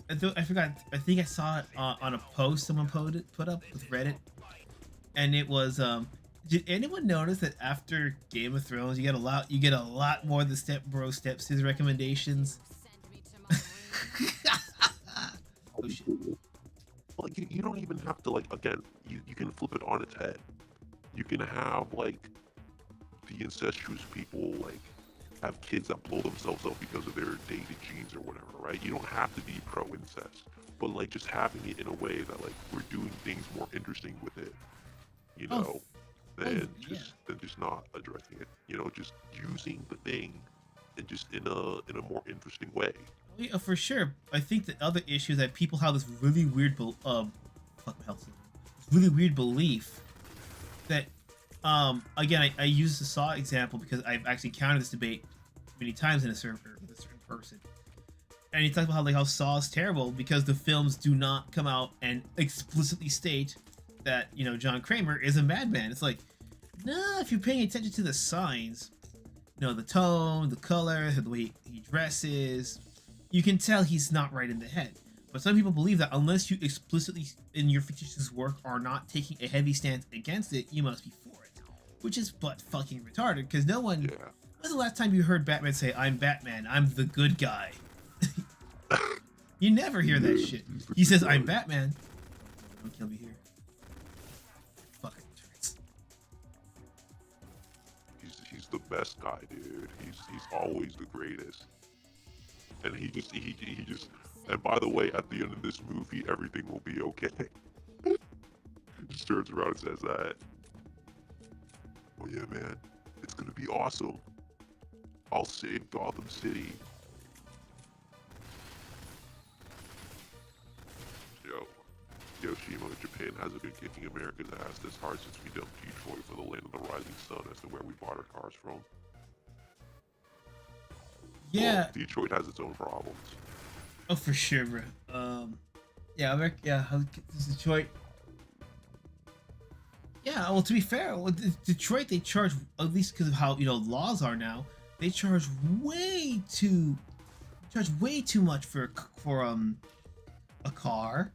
S1: I think I saw it on a post someone put up with Reddit, and it was did anyone notice that after Game of Thrones you get a lot more of the stepsis recommendations? Oh shit.
S2: Like you don't even have to again you can flip it on its head. You can have the incestuous people have kids that blow themselves up because of their dated genes or whatever, right? You don't have to be pro incest, but just having it in a way that we're doing things more interesting with it, than just not addressing it, just using the thing and just in a more interesting way.
S1: Yeah, for sure. I think the other issue is that people have this really weird really weird belief that again I use the Saw example because I've actually encountered this debate many times in a server with a certain person, and he talks about how Saw is terrible because the films do not come out and explicitly state that John Kramer is a madman. It's like, no, if you're paying attention to the signs, the tone, the color, the way he dresses, you can tell he's not right in the head. But some people believe that unless you explicitly in your fictitious work are not taking a heavy stance against it, you must be for it. Which is butt fucking retarded, because no one...
S2: Yeah.
S1: When's the last time you heard Batman say, I'm Batman, I'm the good guy? You never hear that shit. He says, "I'm Batman." Don't kill me here. Fucking turds.
S2: He's the best guy, dude. He's always the greatest. And he just and by the way, at the end of this movie, everything will be okay. He just turns around and says that. Oh yeah, man, it's gonna be awesome. I'll save Gotham City. Yo, Shimo, Japan hasn't been kicking America's ass this hard since we dumped Detroit for the land of the rising sun as to where we bought our cars from.
S1: Yeah.
S2: Well, Detroit has its own problems.
S1: Oh, for sure, bro. Yeah, America, yeah, Detroit. Yeah, well, to be fair, Detroit, they charge, at least because of how, laws are now, they charge way too much for a car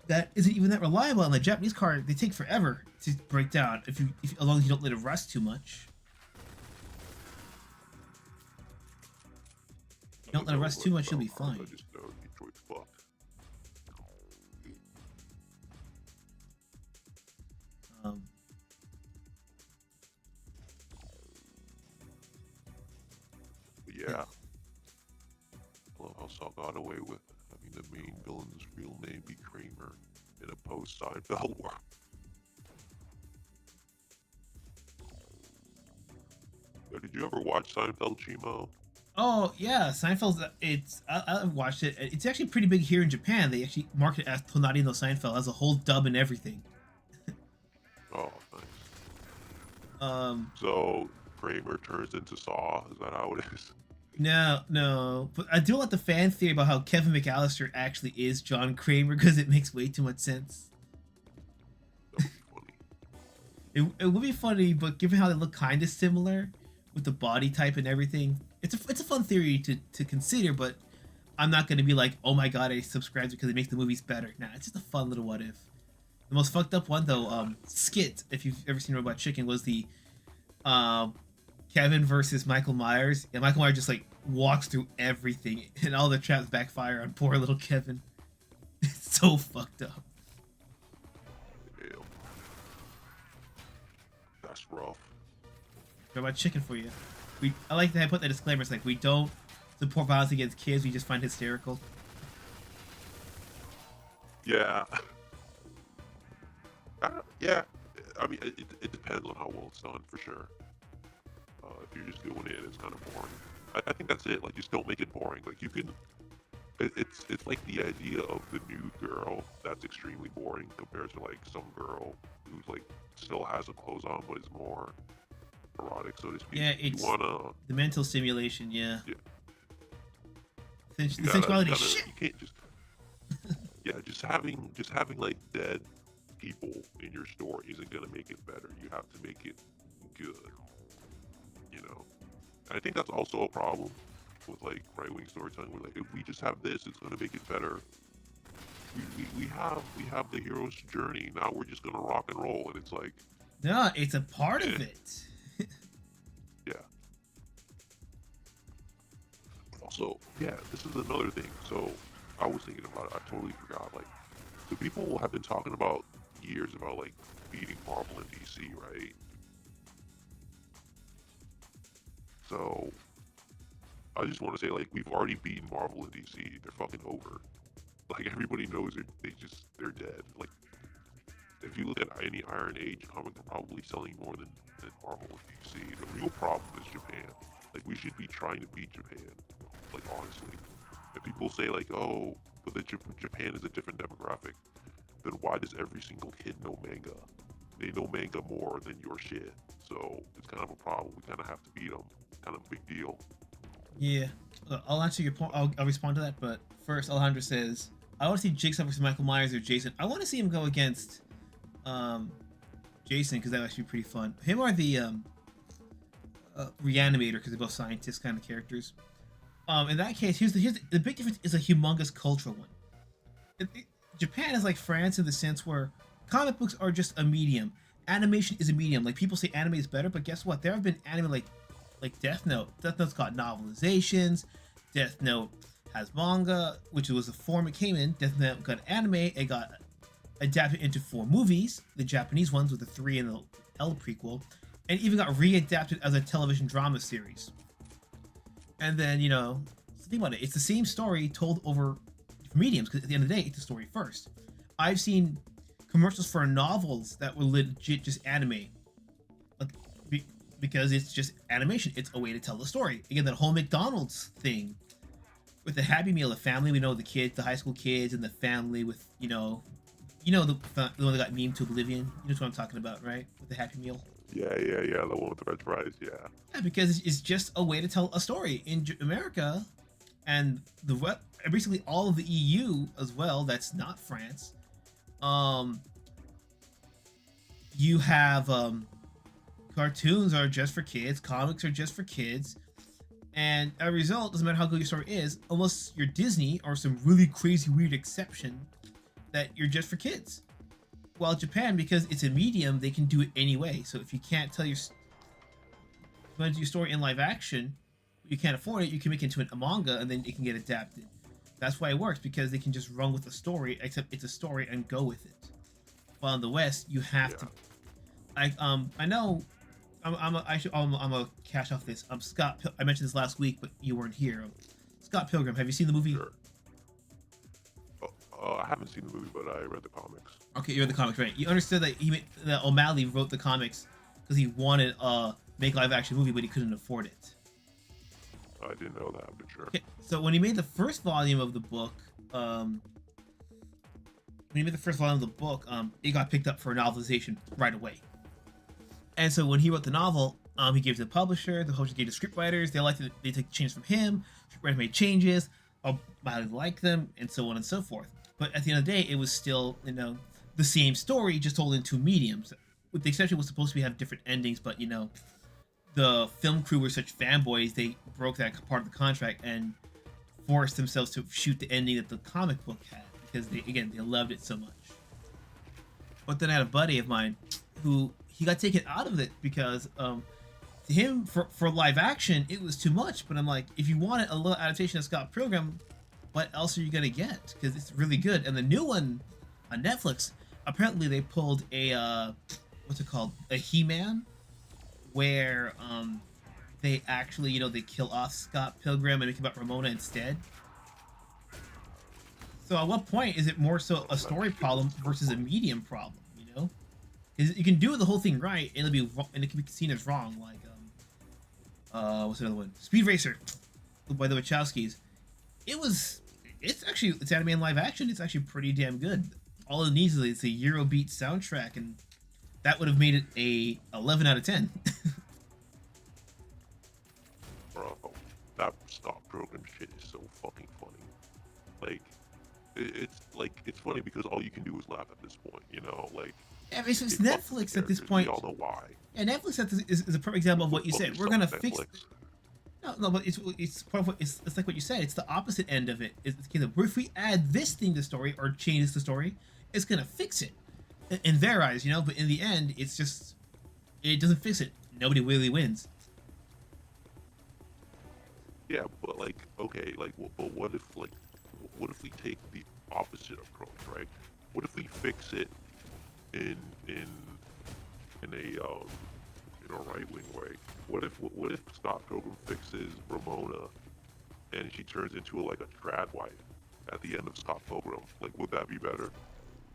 S1: that isn't even that reliable. And the Japanese car, they take forever to break down if as long as you don't let it rust too much. You don't let it rust too much, you'll be fine.
S2: I just know Detroit's fucked. Yeah. I love how Saul got away with having the main villain's real name be Kramer in a post-Seinfeld world. Did you ever watch Seinfeld, Shimo?
S1: Oh yeah, Seinfeld. I've watched it. It's actually pretty big here in Japan. They actually market it as Tonari no Seinfeld, as a whole dub and everything.
S2: Oh, nice. So Kramer turns into Saw. Is that how it is?
S1: No, but I do like the fan theory about how Kevin McAllister actually is John Kramer because it makes way too much sense.
S2: That would be funny.
S1: It would be funny, but given how they look kind of similar with the body type and everything, it's a fun theory to consider. But I'm not going to be like, oh my god, I subscribed because it makes the movies better. Nah, it's just a fun little what if. The most fucked up one though, skit, if you've ever seen Robot Chicken, was the Kevin versus Michael Myers. And Michael Myers just like walks through everything, and all the traps backfire on poor little Kevin. It's so fucked up.
S2: Damn. That's rough.
S1: Robot Chicken for you. I like that I put that disclaimer. It's like, we don't support violence against kids. We just find it hysterical.
S2: Yeah. Yeah. I mean, it depends on how well it's done, for sure. If you're just doing it, it's kind of boring. I think that's it. Like, just don't make it boring. Like, you can. It's like the idea of the nude girl that's extremely boring compared to like some girl who's like still has her clothes on but is more erotic, so to speak.
S1: Yeah, it's the mental stimulation. Yeah. The sensuality. Shit.
S2: You can't just. Yeah, just having like dead people in your story isn't gonna make it better. You have to make it good. I think that's also a problem with like right-wing storytelling. Where like, if we just have this, it's gonna make it better. We have the hero's journey. Now we're just gonna rock and roll, and it's like,
S1: no, it's a part of it.
S2: Yeah. Also, yeah, this is another thing. So I was thinking about it. I totally forgot. Like, so people have been talking about years about like beating Marvel and DC, right? So I just want to say, like, we've already beaten Marvel and DC. They're fucking over. Like, everybody knows they're dead. Like, if you look at any Iron Age comic, they're probably selling more than Marvel and DC. The real problem is Japan. Like, we should be trying to beat Japan. Like, honestly. If people say, like, oh, but Japan is a different demographic, then why does every single kid know manga? They know manga more than your shit. So it's kind of a problem. We kind of have to beat them. Kind of a big deal.
S1: Yeah, I'll answer your point. I'll respond to that. But first, Alejandro says, I want to see Jigsaw versus Michael Myers or Jason. I want to see him go against Jason, because that would actually be pretty fun. Him or the Reanimator, because they're both scientist kind of characters. In that case, here's the big difference is a humongous cultural one. Japan is like France in the sense where comic books are just a medium. Animation is a medium. Like, people say anime is better, but guess what? There have been anime like Death Note. Death Note's got novelizations. Death Note has manga, which was the form it came in. Death Note got anime. It got adapted into 4 movies. The Japanese ones with the 3 and the L prequel, and even got readapted as a television drama series. And then, you know, think about it. It's the same story told over mediums, because at the end of the day, it's a story first. I've seen commercials for novels that were legit just anime, because it's just animation. It's a way to tell the story. Again, that whole McDonald's thing with the Happy Meal, the family, we know the kids, the high school kids, and the family with, you know the one that got memed to oblivion. You know what I'm talking about, right? With the Happy Meal.
S2: Yeah, the one with the red fries, yeah.
S1: Yeah, because it's just a way to tell a story. In America, and basically all of the EU as well, that's not France, you have cartoons are just for kids, comics are just for kids, and as a result, doesn't matter how good your story is, unless you're Disney or some really crazy weird exception, that you're just for kids. While Japan, because it's a medium, they can do it anyway. So if you can't tell your story in live action, you can't afford it, you can make it into a manga, and then it can get adapted. That's why it works, because they can just run with the story, except it's a story, and go with it. While in the West, you have to. I know. I'm gonna cash off this. Scott. I mentioned this last week, but you weren't here. Scott Pilgrim. Have you seen the movie?
S2: Sure. I haven't seen the movie, but I read the comics.
S1: Okay, you read the comics, right? You understood that that O'Malley wrote the comics because he wanted make live action movie, but he couldn't afford it.
S2: I didn't know that, but sure.
S1: Okay, so when he made the first volume of the book, it got picked up for a novelization right away. And so when he wrote the novel, he gave it to the publisher. The publisher gave it to scriptwriters. They liked it. They took changes from him. Scriptwriters made changes. O'Malley liked them, and so on and so forth. But at the end of the day, it was still, the same story, just told in 2 mediums. With the exception, it was supposed to have different endings, but the film crew were such fanboys, they broke that part of the contract and forced themselves to shoot the ending that the comic book had, because they loved it so much. But then I had a buddy of mine who he got taken out of it because to him, for live action, it was too much. But I'm like, if you wanted a little adaptation of Scott Pilgrim, what else are you gonna get? Because it's really good. And the new one on Netflix, apparently they pulled a what's it called, a He-Man, where they actually they kill off Scott Pilgrim and make about Ramona instead. So at what point is it more so a story problem versus a medium problem? Because you can do the whole thing right, and it can be seen as wrong. Like what's another one? Speed Racer by the Wachowskis. It's anime and live action. It's actually pretty damn good. All it needs is a Eurobeat soundtrack, and that would have made it a 11 out of 10.
S2: Bro, that Scott Pilgrim shit is so fucking funny. Like, it's funny because all you can do is laugh at this point, like.
S1: Yeah, it's Netflix at this point.
S2: We all know why.
S1: Yeah, Netflix is a perfect example of what you said. We're gonna fix. No, but it's part of it's like what you said. It's the opposite end of it. It's if we add this thing to the story or change the story, it's gonna fix it in their eyes, But in the end, it doesn't fix it. Nobody really wins.
S2: Yeah, but but what if we take the opposite approach, right? What if we fix it in a right-wing way? What if Scott Pilgrim fixes Ramona and she turns into a trad wife at the end of Scott Pilgrim? Would that be better?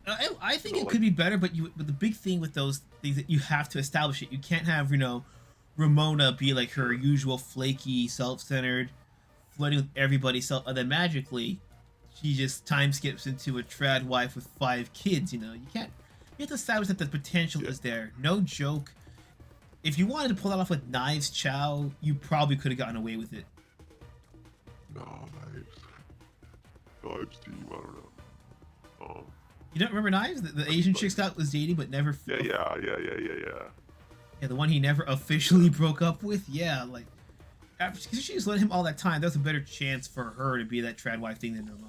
S1: I think it could be better, but the big thing with those things that you have to establish it. You can't have Ramona be like her usual flaky, self-centered, flirting with everybody, and then magically she just time skips into a trad wife with 5 kids. You can't. You have to establish that the potential is there. No joke. If you wanted to pull that off with Knives Chow, you probably could have gotten away with it.
S2: Knives team, I don't know.
S1: You don't remember Knives? The Asian chick Scott was dating but never.
S2: Yeah.
S1: Yeah, the one he never officially broke up with. Yeah, because she just let him all that time. There was a better chance for her to be that trad wife thing than Ramona.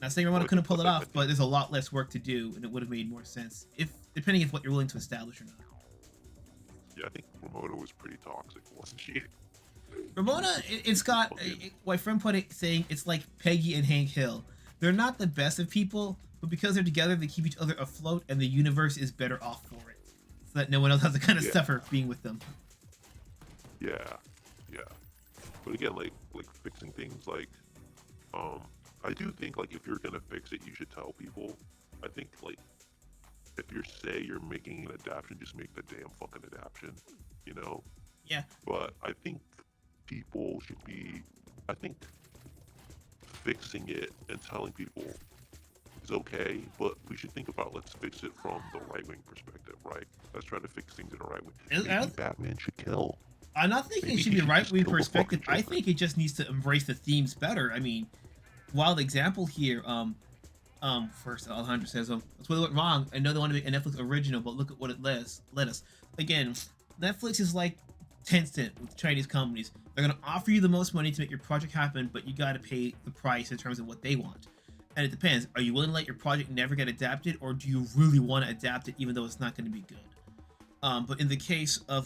S1: Not saying Ramona couldn't pull it off, but there's a lot less work to do, and it would have made more sense depending on what you're willing to establish or not.
S2: Yeah, I think Ramona was pretty toxic, wasn't she?
S1: Ramona, it's got my friend put it saying it's like Peggy and Hank Hill. They're not the best of people, but because they're together, they keep each other afloat, and the universe is better off for it, so that no one else has to kind of suffer being with them.
S2: Yeah, yeah. But again, like fixing things, like, I do think like if you're gonna fix it, you should tell people. I think like if you're making an adaptation, just make the damn fucking adaptation, you know?
S1: Yeah.
S2: But I think people should be, I think fixing it and telling people is okay, but we should think about, let's fix it from the right-wing perspective, right? Let's try to fix things in the right way. Maybe Batman should kill.
S1: I'm not thinking it should be right-wing perspective. I think it just needs to embrace the themes better. I mean, wild example here, first Alejandro says, that's where they went wrong. I know they want to make a Netflix original, but look at what it led us. Again, Netflix is like Tencent with Chinese companies. They're going to offer you the most money to make your project happen, but you got to pay the price in terms of what they want. And it depends. Are you willing to let your project never get adapted, or do you really want to adapt it even though it's not going to be good? But in the case of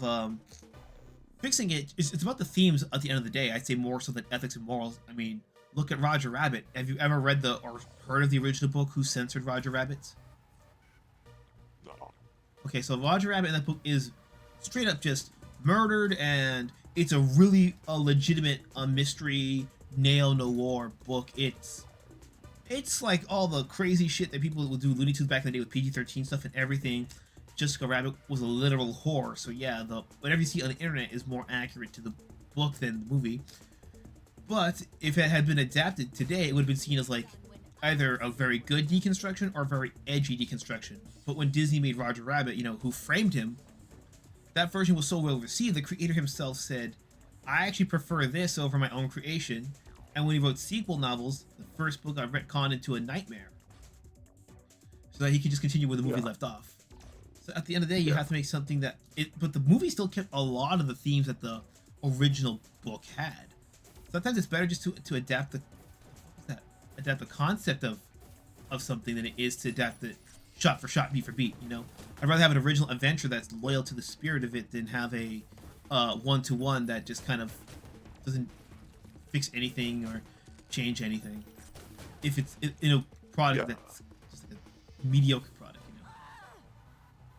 S1: fixing it, it's about the themes at the end of the day. I'd say more so than ethics and morals. I mean, look at Roger Rabbit. Have you ever read or heard of the original book, Who Censored Roger Rabbit?
S2: No.
S1: Okay, so Roger Rabbit in that book is straight up just murdered, and it's a really legitimate mystery neo-noir book. It's like all the crazy shit that people would do Looney Tunes back in the day with PG-13 stuff and everything. Jessica Rabbit was a literal horror, so yeah, whatever you see on the internet is more accurate to the book than the movie. But if it had been adapted today, it would have been seen as like either a very good deconstruction or a very edgy deconstruction. But when Disney made Roger Rabbit, Who Framed Him, that version was so well received, the creator himself said, I actually prefer this over my own creation. And when he wrote sequel novels, the first book got retconned into a nightmare, so that he could just continue where the movie left off. So at the end of the day, you have to make something but the movie still kept a lot of the themes that the original book had. Sometimes it's better just to adapt the concept of something than it is to adapt it shot for shot, beat for beat. I'd rather have an original adventure that's loyal to the spirit of it than have a one-to-one that just kind of doesn't fix anything or change anything. If it's in a product that's just like a mediocre product,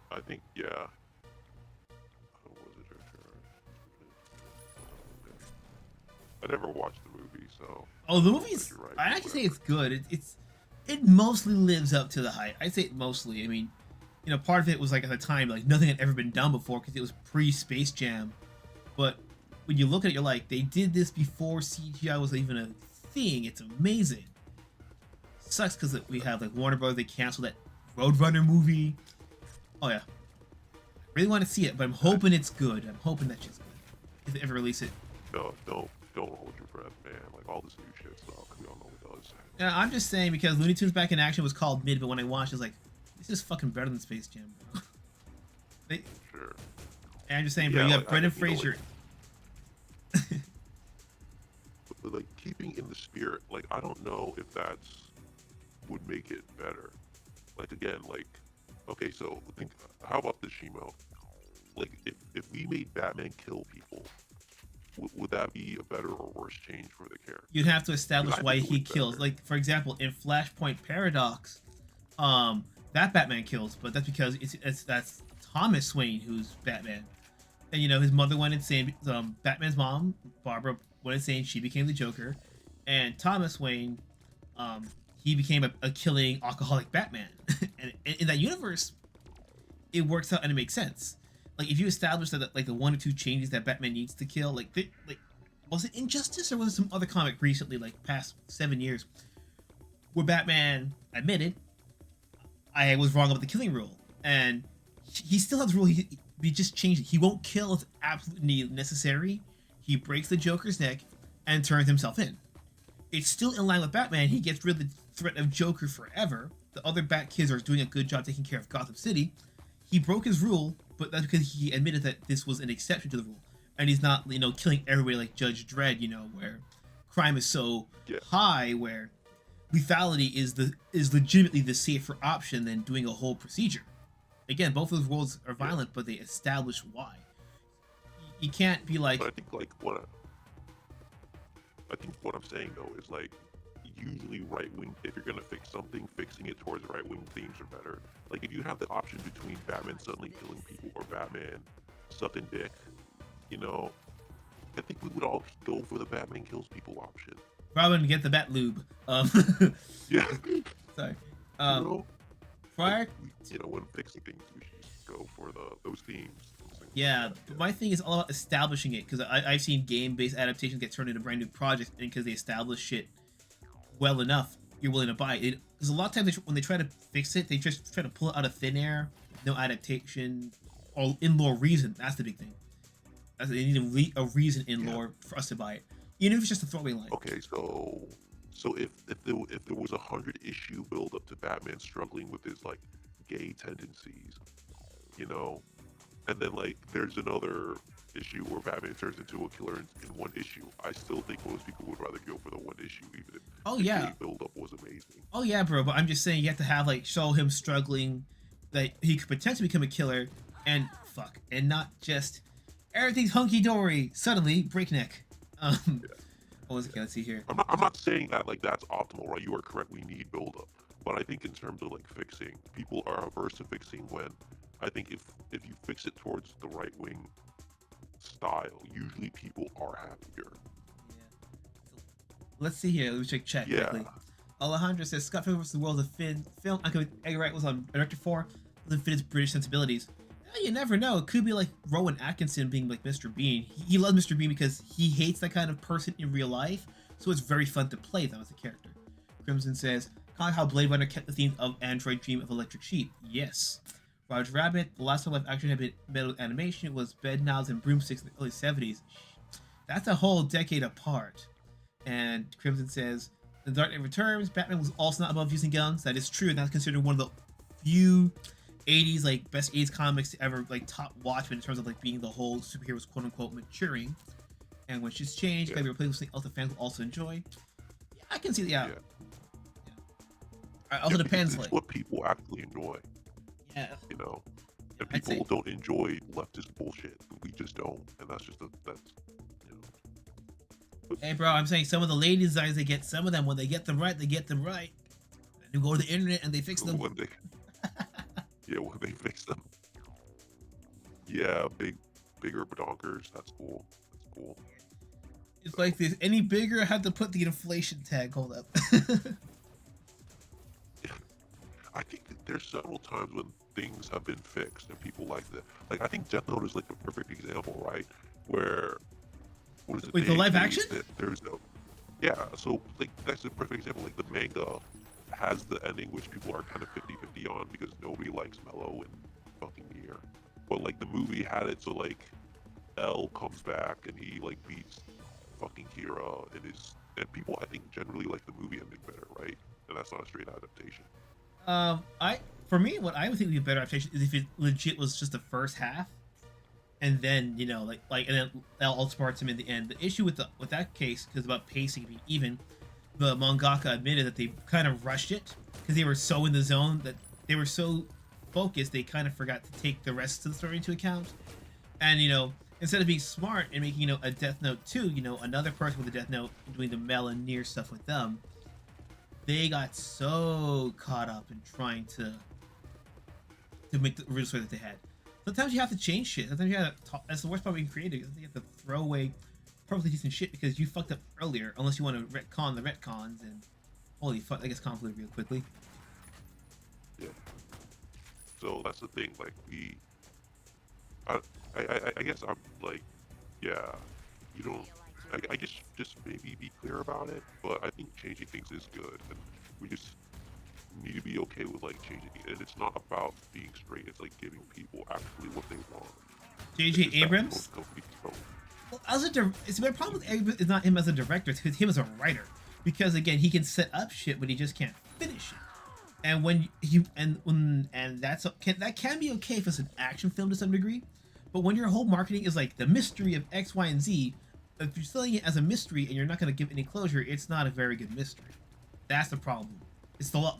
S2: I think, yeah. I never watched the movie, so.
S1: Oh, the movie's.
S2: Right,
S1: I actually say it's good. It mostly lives up to the hype. I'd say it mostly. I mean, part of it was like at the time, like nothing had ever been done before because it was pre-Space Jam. But when you look at it, you're like, they did this before CGI was even a thing. It's amazing. Sucks because we have like Warner Bros. They canceled that Roadrunner movie. Oh yeah, I really want to see it, but I'm hoping it's good. I'm hoping that shit's good if they ever release it.
S2: No, don't hold your breath, man. Like all this new shit stuff, we don't know what it does.
S1: Yeah, I'm just saying because Looney Tunes Back in Action was called mid, but when I watched, I was like, this is fucking better than Space Jam, bro.
S2: Sure.
S1: And I'm just saying, bro, you got Brendan Fraser.
S2: But like keeping in the spirit, like I don't know if that's would make it better. Like again, like okay, so think how about this, Shimo? Like if we made Batman kill people, would that be a better or worse change for the character?
S1: You'd have to establish why he kills. Better. Like for example, in Flashpoint Paradox, that Batman kills, but that's because that's Thomas Wayne who's Batman, and his mother went insane. Batman's mom, Barbara, went insane. She became the Joker, and Thomas Wayne, he became a killing alcoholic Batman. And in that universe, it works out and it makes sense. Like if you establish that like the one or two changes that Batman needs to kill, like was it Injustice or was it some other comic recently, like past 7 years, where Batman admitted I was wrong about the killing rule, and he still has the rule. He just changed it. He won't kill if absolutely necessary. He breaks the Joker's neck and turns himself in. It's still in line with Batman. He gets rid of the threat of Joker forever. The other Bat kids are doing a good job taking care of Gotham City. He broke his rule, but that's because he admitted that this was an exception to the rule, and he's not, killing everybody like Judge Dredd, where crime is so high, where lethality is legitimately the safer option than doing a whole procedure. Again, both of those worlds are violent, but they establish why. You can't be like.
S2: But I think like what I think what I'm saying though is like usually right wing. If you're gonna fix something, fixing it towards right wing themes are better. Like if you have the option between Batman suddenly killing people or Batman sucking dick, you know, I think we would all go for the Batman kills people option.
S1: Rather than get the Bat Lube.
S2: Yeah.
S1: Sorry.
S2: You know,
S1: Prior.
S2: you know, when fixing things, we should just go for those themes.
S1: Yeah, my thing is all about establishing it, because I've seen game-based adaptations get turned into brand new projects, and because they establish shit well enough, you're willing to buy it. Because a lot of times when they try to fix it, they just try to pull it out of thin air, no adaptation or in-lore reason. That's the big thing. They need a reason in lore for us to buy it, even if it's just a throwaway line.
S2: Okay, so if there was 100-issue build up to Batman struggling with his like gay tendencies, you know, and then like there's another issue where Batman turns into a killer in one issue, I still think most people would rather go for the one issue, even if the gay build up was amazing.
S1: Oh yeah, bro. But I'm just saying you have to have like show him struggling, that he could potentially become a killer, and not just everything's hunky dory suddenly breakneck. What was it? Let's see here.
S2: I'm not saying that like that's optimal, right? You are correct. We need build up, but I think in terms of like fixing, people are averse to fixing when I think if you fix it towards the right wing style, usually people are happier.
S1: Yeah. Let's see here. Let me check quickly. Alejandro says Scott Pilgrim vs. the World of film. Edgar Wright was on director 4. Doesn't fit his British sensibilities. You never know. It could be like Rowan Atkinson being like Mr. Bean. He loves Mr. Bean because he hates that kind of person in real life, so it's very fun to play them as a character. Crimson says, kind of how Blade Runner kept the theme of Android Dream of Electric Sheep. Yes. Roger Rabbit, the last time live action had been metal animation was Bedknobs and Broomsticks in the early 70s. That's a whole decade apart. And Crimson says, The Dark Knight Returns, Batman was also not above using guns. That is true, and that's considered one of the few 80s like best 80s comics to ever like top Watchmen in terms of like being the whole superheroes quote unquote maturing. And when she's changed, gotta be replaced with something else the fans will also enjoy. Yeah, I can see that. Yeah. It also depends.
S2: It's
S1: like
S2: what people actually enjoy.
S1: Yeah.
S2: You know, and people don't enjoy leftist bullshit. We just don't, and that's just that's you know.
S1: Hey, bro, I'm saying some of the lady designs, they get some of them when they get them right, they get them right. And you go to the internet and they fix them.
S2: When they fix them. Yeah, bigger badonkers. That's cool. That's cool.
S1: It's like this. Any bigger, I had to put the inflation tag. Hold up.
S2: I think that there's several times when things have been fixed and people like that. Like I think Death Note is like a perfect example, right? Where what is it?
S1: Wait, the live action?
S2: There's no. Yeah, so like that's a perfect example. Like the manga has the ending which people are kind of 50-50 on because nobody likes Mello and fucking Nier. But like the movie had it so like L comes back and he like beats fucking Kira and people I think generally like the movie ending better, right? And that's not a straight adaptation.
S1: For me, what I would think would be a better adaptation is if it legit was just the first half, and then you know and then L outsmarts him in the end. The issue with that case, because about pacing being even, the mangaka admitted that they kind of rushed it because they were so in the zone that they were so focused they kind of forgot to take the rest of the story into account. And you know, instead of being smart and making a Death Note 2, another person with a Death Note doing the Mel and Nier stuff with them, they got so caught up in trying to make the original story that they had. Sometimes you have to change shit. Sometimes you have to. That's the worst part being creative. You have to throw away perfectly decent shit because you fucked up earlier. Unless you want to retcon the retcons and holy fuck, that gets convoluted real quickly.
S2: Yeah. So that's the thing. Like I guess I'm like, yeah, you don't. I guess just maybe be clear about it. But I think changing things is good, and we just need to be okay with like changing it. And it's not about being straight. It's like giving people actually what they want.
S1: J.J. Abrams. Well, it's my problem with Abrams is not him as a director. It's him as a writer. Because again, he can set up shit, but he just can't finish it. And that can be okay if it's an action film to some degree. But when your whole marketing is like the mystery of X, Y, and Z, if you're selling it as a mystery and you're not going to give any closure, it's not a very good mystery. That's the problem. It's the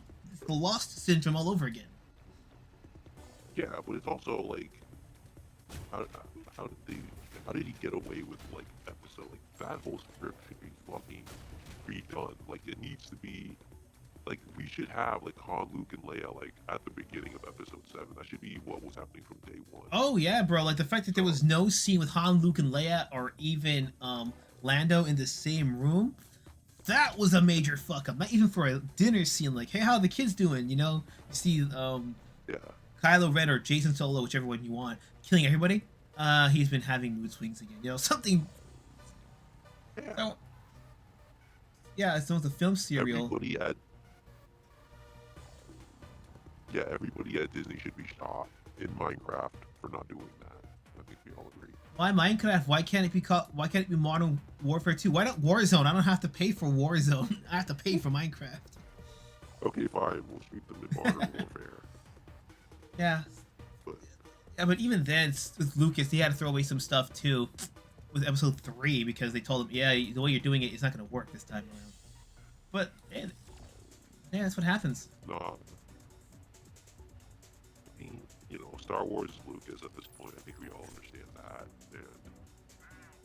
S1: Lost syndrome all over again.
S2: Yeah, but it's also like, how did he get away with like episode So like that whole script should be fucking redone. Like it needs to be like we should have like Han, Luke, and Leia like at the beginning of episode 7. That should be what was happening from day 1.
S1: Oh yeah, bro. Like the fact that there was no scene with Han, Luke, and Leia, or even Lando in the same room. That was a major fuck up. Not even for a dinner scene. Like, hey, how are the kids doing? You know, you see
S2: Yeah.
S1: Kylo Ren or Jason Solo, whichever one you want, killing everybody. He's been having mood swings again. You know, something.
S2: Yeah.
S1: Yeah, it's almost a film serial.
S2: Everybody at Disney should be shot in Minecraft for not doing that. I think we all agree.
S1: Why Minecraft? Why can't it be called? Why can't it be Modern Warfare 2? Why not Warzone? I don't have to pay for Warzone. I have to pay for Minecraft.
S2: Okay, fine. We'll treat them in Modern Warfare.
S1: Yeah. But even then, with Lucas, he had to throw away some stuff too, with episode 3 because they told him, yeah, the way you're doing it's not going to work this time around. But yeah, that's what happens.
S2: Nah. I mean, you know, Star Wars is Lucas at this point. I think we all understand that. And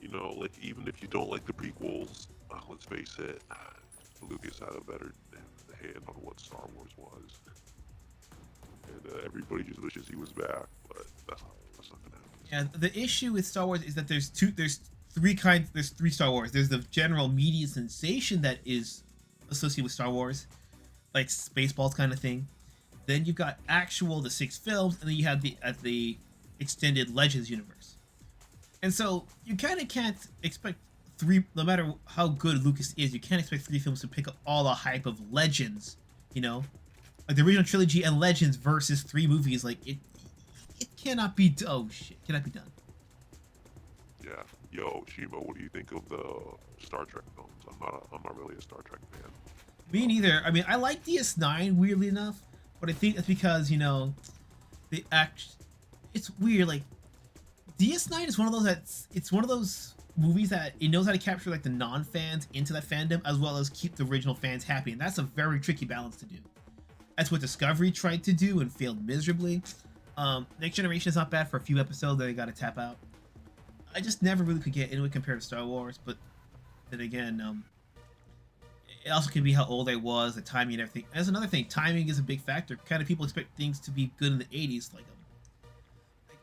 S2: you know, like even if you don't like the prequels, let's face it, Lucas had a better hand on what Star Wars was. And everybody just wishes he was back, but that's not gonna happen.
S1: Yeah, the issue with Star Wars is that there's three Star Wars. There's the general media sensation that is associated with Star Wars, like Spaceballs kind of thing. Then you've got the 6 films, and then you have the extended Legends universe. And so you kind of can't expect no matter how good Lucas is, you can't expect 3 films to pick up all the hype of Legends, you know? Like the original trilogy and Legends versus 3 movies, like it cannot be cannot be done.
S2: Yeah. Yo, Shimo, what do you think of the Star Trek films? I'm not really a Star Trek fan.
S1: Me neither. I mean, I like DS9 weirdly enough, but I think that's because, you know, it's weird. Like DS9 is one of those movies that it knows how to capture like the non-fans into that fandom as well as keep the original fans happy, and that's a very tricky balance to do. That's what Discovery tried to do and failed miserably. Next Generation is not bad for a few episodes that they got to tap out. I just never really could get into it compared to Star Wars, but then again, it also can be how old I was, the timing and everything. That's another thing. Timing is a big factor. Kind of people expect things to be good in the 80s, like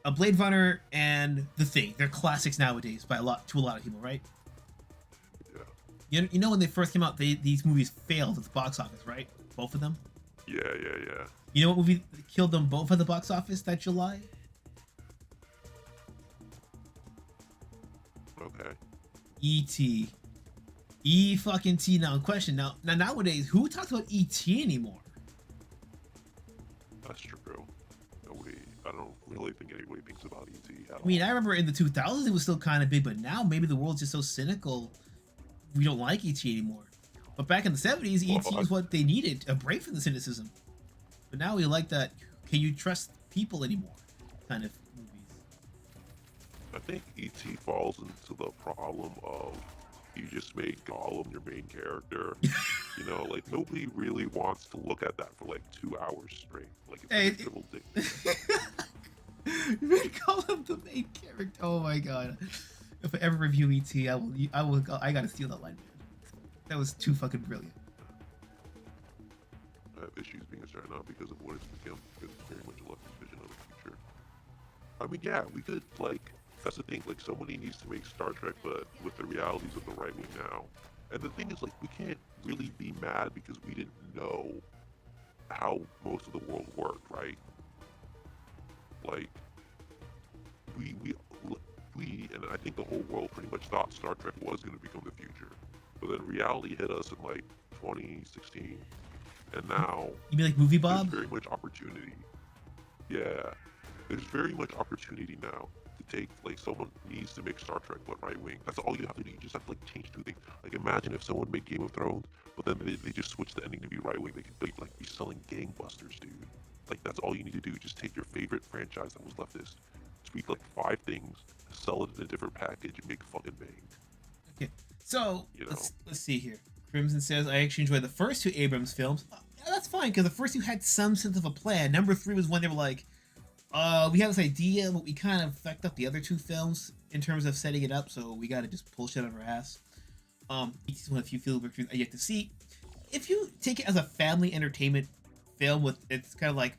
S1: a Blade Runner and The Thing. They're classics nowadays to a lot of people, right?
S2: Yeah.
S1: You know when they first came out, these movies failed at the box office, right? Both of them.
S2: Yeah.
S1: You know what movie killed them both at the box office that July?
S2: Okay.
S1: E.T. Fucking T. Now, question. Now nowadays, who talks about E.T. anymore?
S2: That's true. I don't really think anybody thinks about E.T. at all.
S1: I mean, I remember in the 2000s it was still kind of big, but now maybe the world's just so cynical, we don't like E.T. anymore. But back in the 70s, E.T. was what they needed, a break from the cynicism. But now we like that, can you trust people anymore kind of movies.
S2: I think E.T. falls into the problem of you just made Gollum your main character. You know, like nobody really wants to look at that for like 2 hours straight. Like it's triple dick.
S1: You made Gollum the main character. Oh my god! If I ever review E.T., I gotta steal that line, man. That was too fucking brilliant.
S2: I have issues being a certain now because of what it's become. Because it's very much a left vision of the future. I mean, yeah, we could like. That's the thing, like somebody needs to make Star Trek, but with the realities of the right wing now. And the thing is, like, we can't really be mad because we didn't know how most of the world worked, right? Like, we and I think the whole world pretty much thought Star Trek was going to become the future. But then reality hit us in like 2016, and now
S1: you mean like Movie Bob?
S2: There's very much opportunity. Yeah, there's very much opportunity now. Take like someone needs to make Star Trek but right wing. That's all you have to do. You just have to like change 2 things. Like imagine if someone made Game of Thrones, but then they just switched the ending to be right wing. They could like be selling gangbusters, dude. Like that's all you need to do. Just take your favorite franchise that was leftist, tweak like 5 things, sell it in a different package, and make fucking bank.
S1: Okay, so
S2: you know?
S1: let's see here. Crimson says I actually enjoyed the first 2 Abrams films. Yeah, that's fine because the first 2 had some sense of a plan. Number 3 was when they were like, We have this idea, but we kind of fucked up the other two films in terms of setting it up, so we gotta just pull shit out of our ass. It's one of the few film I yet to see. If you take it as a family entertainment film, with it's kind of like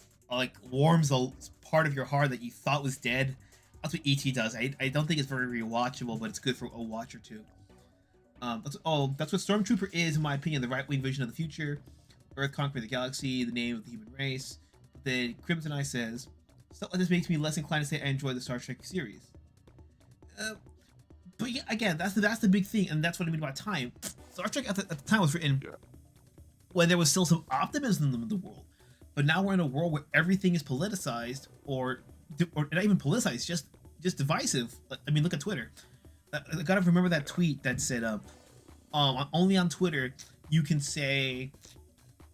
S1: warms a part of your heart that you thought was dead. That's what ET does. I don't think it's very rewatchable, but it's good for a watch or two. That's what Stormtrooper is, in my opinion, the right-wing vision of the future. Earth conquering the galaxy, the name of the human race. Then Crimson Eye says, stuff like this makes me less inclined to say I enjoy the Star Trek series. But yeah, again, that's the big thing, and that's what I mean by time. Star Trek at the time was written when there was still some optimism in the world. But now we're in a world where everything is politicized, or not even politicized, just divisive. I mean, look at Twitter. I gotta remember that tweet that said, only on Twitter you can say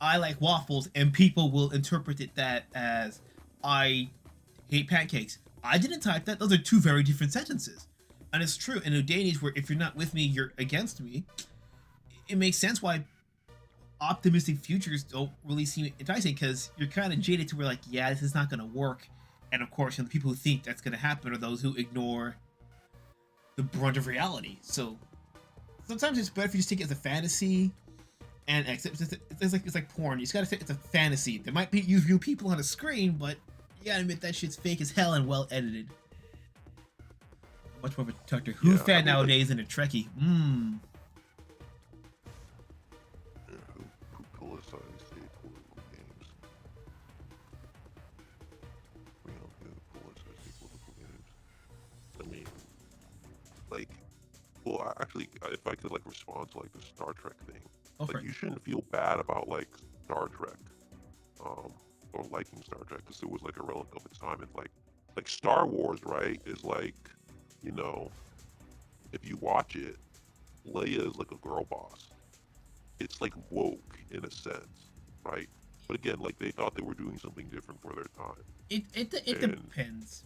S1: I like waffles, and people will interpret that as I hate pancakes. I didn't type that. Those are two very different sentences. And it's true. In a day and age where if you're not with me, you're against me, it makes sense why optimistic futures don't really seem enticing, because you're kind of jaded to where, like, yeah, this is not going to work. And of course, the people who think that's going to happen are those who ignore the brunt of reality. Sometimes it's better if you just take it as a fantasy and accept it's like porn. You just gotta say it's a fantasy. There might be real people on a screen, but you gotta admit that shit's fake as hell and well edited. Much more of a Doctor Who fan nowadays than a Trekkie.
S2: Who politicize the political games? We don't do politicize the political games. I mean, like, well, actually, if I could like respond to like the Star Trek thing, like you shouldn't feel bad about like Star Trek, or liking Star Trek, because it was like a relic of its time. And like Star Wars, right, is like, you know, if you watch it, Leia is like a girl boss. It's like woke in a sense, right? But again, like they thought they were doing something different for their time.
S1: It depends.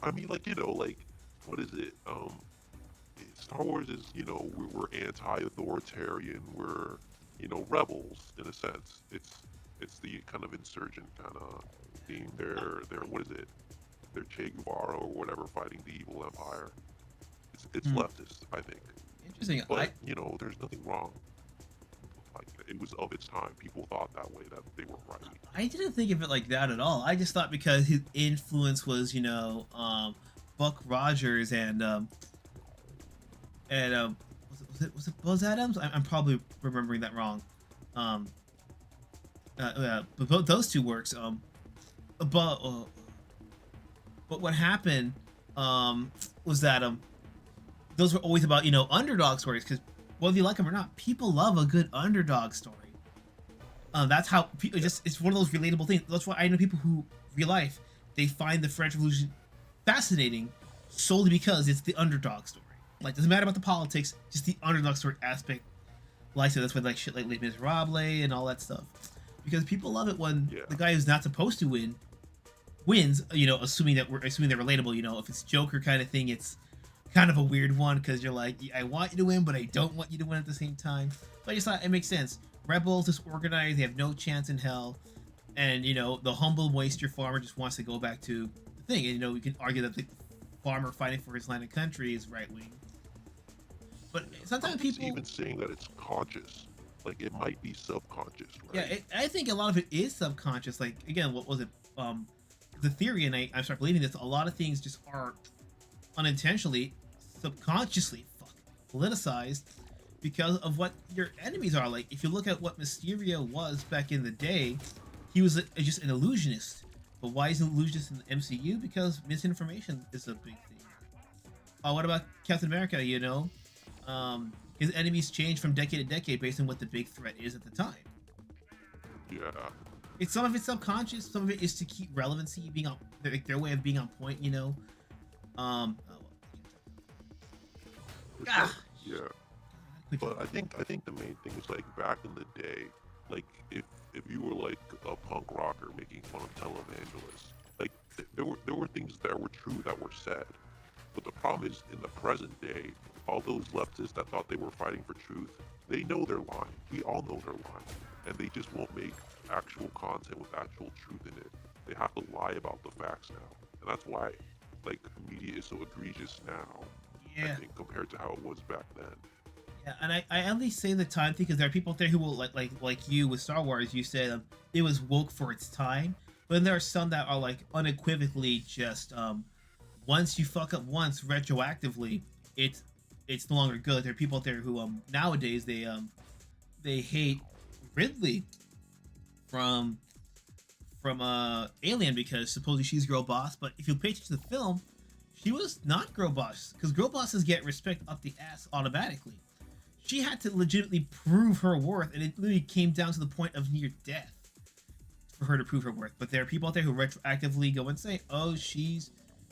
S2: I mean, like, you know, like, what is it? Star Wars is, you know, we're anti-authoritarian. We're, you know, rebels in a sense. It's the kind of insurgent kind of theme. They're what is it? They're Che Guevara or whatever, fighting the evil empire. It's leftist, I think.
S1: Interesting.
S2: But you know, there's nothing wrong. Like, it was of its time. People thought that way, that they were right.
S1: I didn't think of it like that at all. I just thought because his influence was, you know, Buck Rogers and was it Buzz Adams? I'm probably remembering that wrong. But both those two works. But what happened was that those were always about, you know, underdog stories, because whether you like them or not, people love a good underdog story. That's how people it's one of those relatable things. That's why I know people who real life they find the French Revolution fascinating solely because it's the underdog story. Like, doesn't matter about the politics, just the underdog story aspect. Like, so that's why like shit like Les Miserables and all that stuff, because people love it when the guy who's not supposed to win wins. You know, assuming they're relatable. You know, if it's Joker kind of thing, it's kind of a weird one, because you're like, I want you to win, but I don't want you to win at the same time. But I just thought it makes sense. Rebels, disorganized, they have no chance in hell, and you know, the humble moisture farmer just wants to go back to the thing. And you know, we can argue that the farmer fighting for his land and country is right wing, but sometimes people
S2: even saying that it's conscious, like it might be subconscious, right?
S1: Yeah, I think a lot of it is subconscious. Like, again, what was it? The theory, and I start believing this. A lot of things just are unintentionally, subconsciously, politicized because of what your enemies are. Like, if you look at what Mysterio was back in the day, he was just an illusionist. But why is an illusionist in the MCU? Because misinformation is a big thing. What about Captain America? You know, his enemies change from decade to decade based on what the big threat is at the time.
S2: Yeah.
S1: It's some of it's subconscious, some of it is to keep relevancy, being on their way of being on point. You know.
S2: Yeah. But I think the main thing is, like, back in the day, like if you were like a punk rocker making fun of televangelists, like there were things that were true that were said. But the problem is, in the present day, all those leftists that thought they were fighting for truth, they know they're lying. We all know they're lying, and they just won't make actual content with actual truth in it. they have to lie about the facts now, and that's why like media is so egregious now.
S1: Yeah.
S2: I think compared to how it was back then.
S1: Yeah, and I only say the time thing because there are people out there who will like you with Star Wars. You said it was woke for its time, but then there are some that are like unequivocally just once you fuck up once retroactively, it's no longer good. There are people out there who nowadays they hate Ridley from Alien because supposedly she's girl boss, but if you pay attention to the film, she was not girl boss because girl bosses get respect up the ass automatically. She had to legitimately prove her worth, and it literally came down to the point of near death for her to prove her worth. But there are people out there who retroactively go and say, "Oh, she's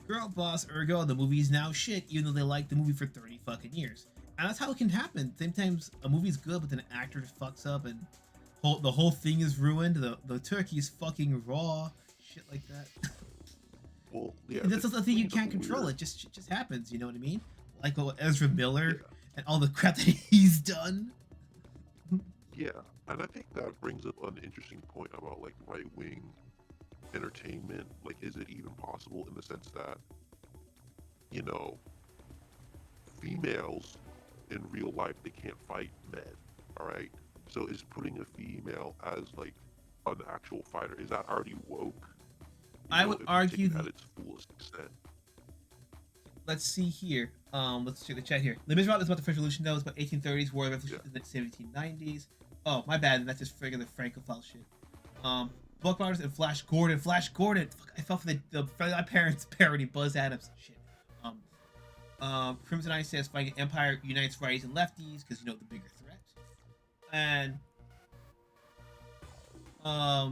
S1: girl boss, ergo the movie's now shit," even though they liked the movie for 30 fucking years. And that's how it can happen. Sometimes a movie's good, but then an actor fucks up, and the whole thing is ruined. The turkey is fucking raw, shit like that.
S2: Well, yeah,
S1: and that's the thing, you can't control. Weird. It just happens. You know what I mean? Like Ezra Miller and all the crap that he's done.
S2: Yeah, and I think that brings up an interesting point about like right-wing entertainment. Like, is it even possible in the sense that, you know, females in real life, they can't fight men, all right? So is putting a female as like an actual fighter, is that already woke?
S1: I would argue
S2: at its fullest extent.
S1: Let's see here. Let's check the chat here. Les Miserables is about the French Revolution, though. It's about 1830s, War Revolution in the 1790s. Oh, my bad. That's just freaking the Francophile shit. Buck Rogers and Flash Gordon. Flash Gordon. Fuck, I fell for my parents' parody. Buzz Adams shit. Crimson Eye says fighting Empire unites righties and lefties because you know the bigger threat. And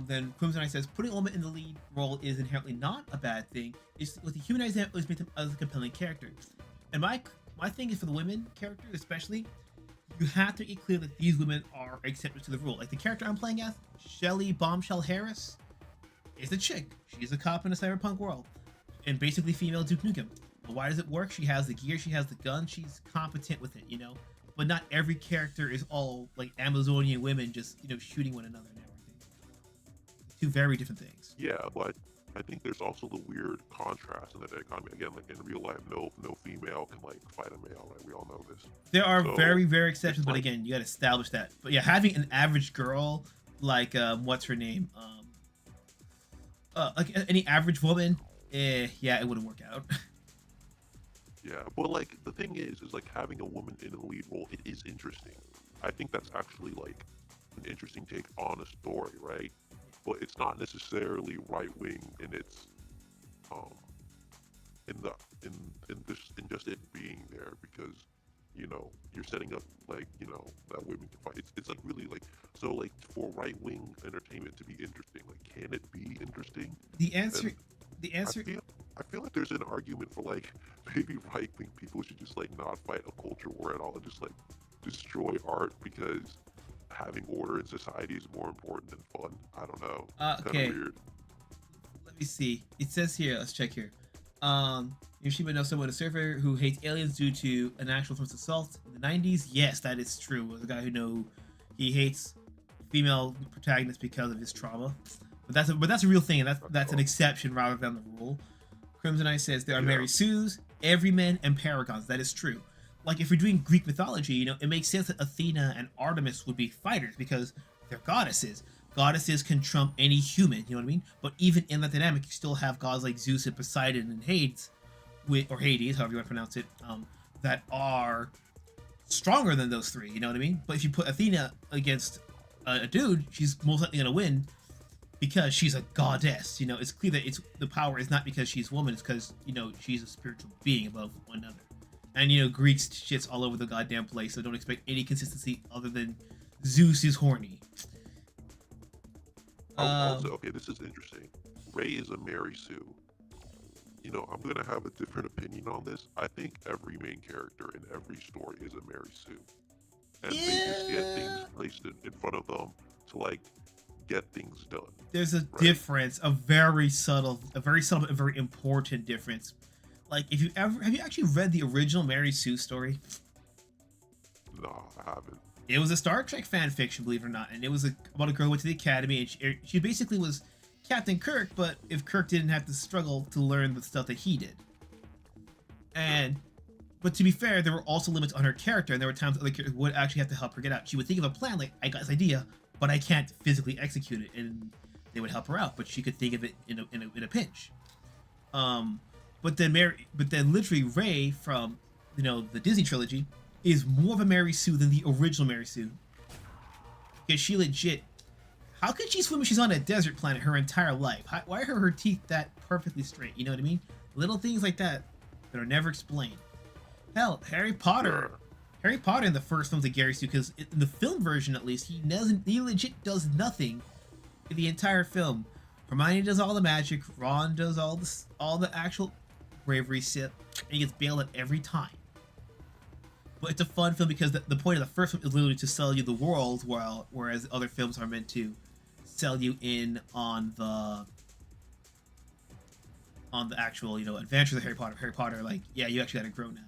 S1: then Crimson Eye says putting a woman in the lead role is inherently not a bad thing. It's with the humanized them, it's made them as a compelling character. And my thing is for the women characters especially, you have to make clear that these women are accepted to the rule. Like the character I'm playing as, Shelly Bombshell Harris, is a chick. She's a cop in a cyberpunk world, and basically female Duke Nukem. But why does it work? She has the gear, she has the gun, she's competent with it, you know. But not every character is all like Amazonian women just shooting one another and everything. Two very different things.
S2: Yeah, but I think there's also the weird contrast in the economy. Again, like in real life, no female can like fight a male, right? We all know this.
S1: There are very, very exceptions, but again, you got to establish that. But yeah, having an average girl like what's her name, like any average woman, yeah, it wouldn't work out.
S2: Yeah, but like the thing is like having a woman in a lead role, it is interesting. I think that's actually like an interesting take on a story, right? But it's not necessarily right wing in its in just it being there, because you're setting up like that women can fight. It's like really like, so like for right wing entertainment to be interesting, like can it be interesting?
S1: The answer.
S2: I feel like there's an argument for like maybe right wing people should just like not fight a culture war at all and just like destroy art, because having order in society is more important than fun. I don't know.
S1: Okay.
S2: Weird.
S1: Let me see. It says here. Let's check here. Yoshima knows someone, a surfer who hates aliens due to an actual forced assault in the 90s. Yes, that is true. The guy who he hates female protagonists because of his trauma. But that's a real thing, and that's an exception rather than the rule. Crimson Eye says there are Mary Sues, everymen, and paragons. That is true. Like if you're doing Greek mythology, it makes sense that Athena and Artemis would be fighters because they're goddesses. Goddesses can trump any human, you know what I mean? But even in that dynamic, you still have gods like Zeus and Poseidon and Hades, or Hades, however you want to pronounce it, that are stronger than those three, you know what I mean? But if you put Athena against a dude, she's most likely going to win because she's a goddess. It's clear that the power is not because she's a woman, it's because, she's a spiritual being above one another. And, Greeks shits all over the goddamn place, so don't expect any consistency other than Zeus is horny.
S2: Also, okay, this is interesting. Rey is a Mary Sue. I'm going to have a different opinion on this. I think every main character in every story is a Mary Sue. And they just get things placed in front of them to, like, get things done.
S1: There's a difference, a very subtle and very important difference. Like, have you actually read the original Mary Sue story?
S2: No, I haven't.
S1: It was a Star Trek fan fiction, believe it or not, and it was about a girl who went to the academy, and she basically was Captain Kirk, but if Kirk didn't have to struggle to learn the stuff that he did. But to be fair, there were also limits on her character, and there were times other characters would actually have to help her get out. She would think of a plan, like, I got this idea, but I can't physically execute it, and they would help her out, but she could think of it in a pinch. But then literally Rey from, the Disney trilogy is more of a Mary Sue than the original Mary Sue. Because she legit, how could she swim if she's on a desert planet her entire life? Why are her teeth that perfectly straight? You know what I mean? Little things like that are never explained. Hell, Harry Potter in the first film's a Gary Sue, because in the film version at least, he legit does nothing in the entire film. Hermione does all the magic, Ron does all the actual bravery shit, and he gets bailed at every time. But it's a fun film because the point of the first film is literally to sell you the world, whereas other films are meant to sell you in on the actual, adventures of Harry Potter. Harry Potter, like, yeah, you actually gotta grow now.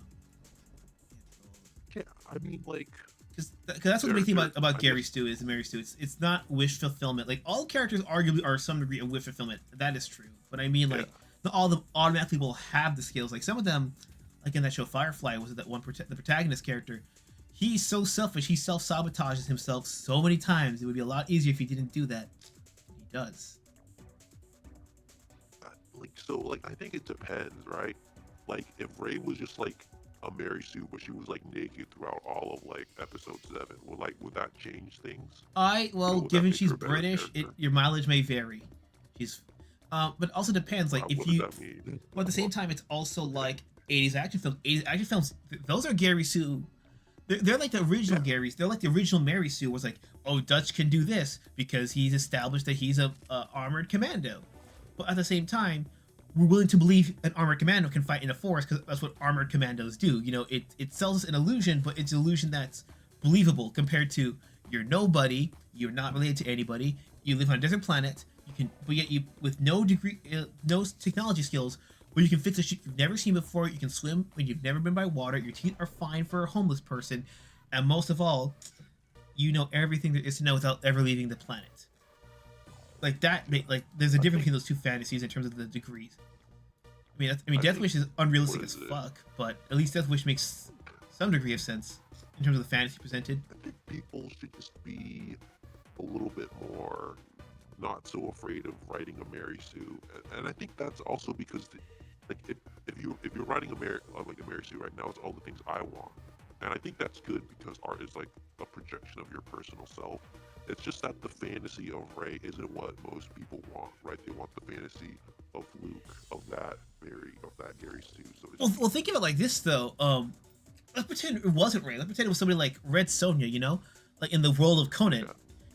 S2: Yeah, I mean, like,
S1: because that's what the big thing about Gary Stu is, and Mary Stu. It's not wish fulfillment. Like, all characters arguably are some degree of wish fulfillment. That is true. But I mean, like, not all of them automatically will have the skills. Like, some of them, like in that show Firefly, was that one the protagonist character. He's so selfish. He self-sabotages himself so many times. It would be a lot easier if he didn't do that. He does.
S2: Like, I think it depends, right? Like, if Rey was just like a Mary Sue, but she was like naked throughout all of like episode 7, would that change things?
S1: Given she's British, your mileage may vary. But also depends. Like, if you, but at the same time, it's also like 80s action films. 80s action films, those are Gary Sue. They're like the original Gary's. They're like the original Mary Sue was like, oh, Dutch can do this because he's established that he's a armored commando. But at the same time, we're willing to believe an armored commando can fight in a forest because that's what armored commandos do. It sells us an illusion, but it's an illusion that's believable compared to you're nobody, you're not related to anybody, you live on a desert planet, but yet you with no technology skills, but you can fix a shit you've never seen before, you can swim when you've never been by water, your teeth are fine for a homeless person, and most of all, you know everything there is to know without ever leaving the planet. Like that, there's a difference between those two fantasies in terms of the degrees. I mean, Death Wish is unrealistic as fuck, but at least Death Wish makes some degree of sense in terms of the fantasy presented.
S2: I think people should just be a little bit more not so afraid of writing a Mary Sue, and I think that's also because, if you're writing a Mary Sue right now, it's all the things I want, and I think that's good because art is like a projection of your personal self. It's just that the fantasy of Rey isn't what most people want, right? They want the fantasy of Luke, of that Gary Sue. So
S1: well, think of it like this though. Let's pretend it wasn't Rey. Let's pretend it was somebody like Red Sonja, like in the world of Conan. Yeah.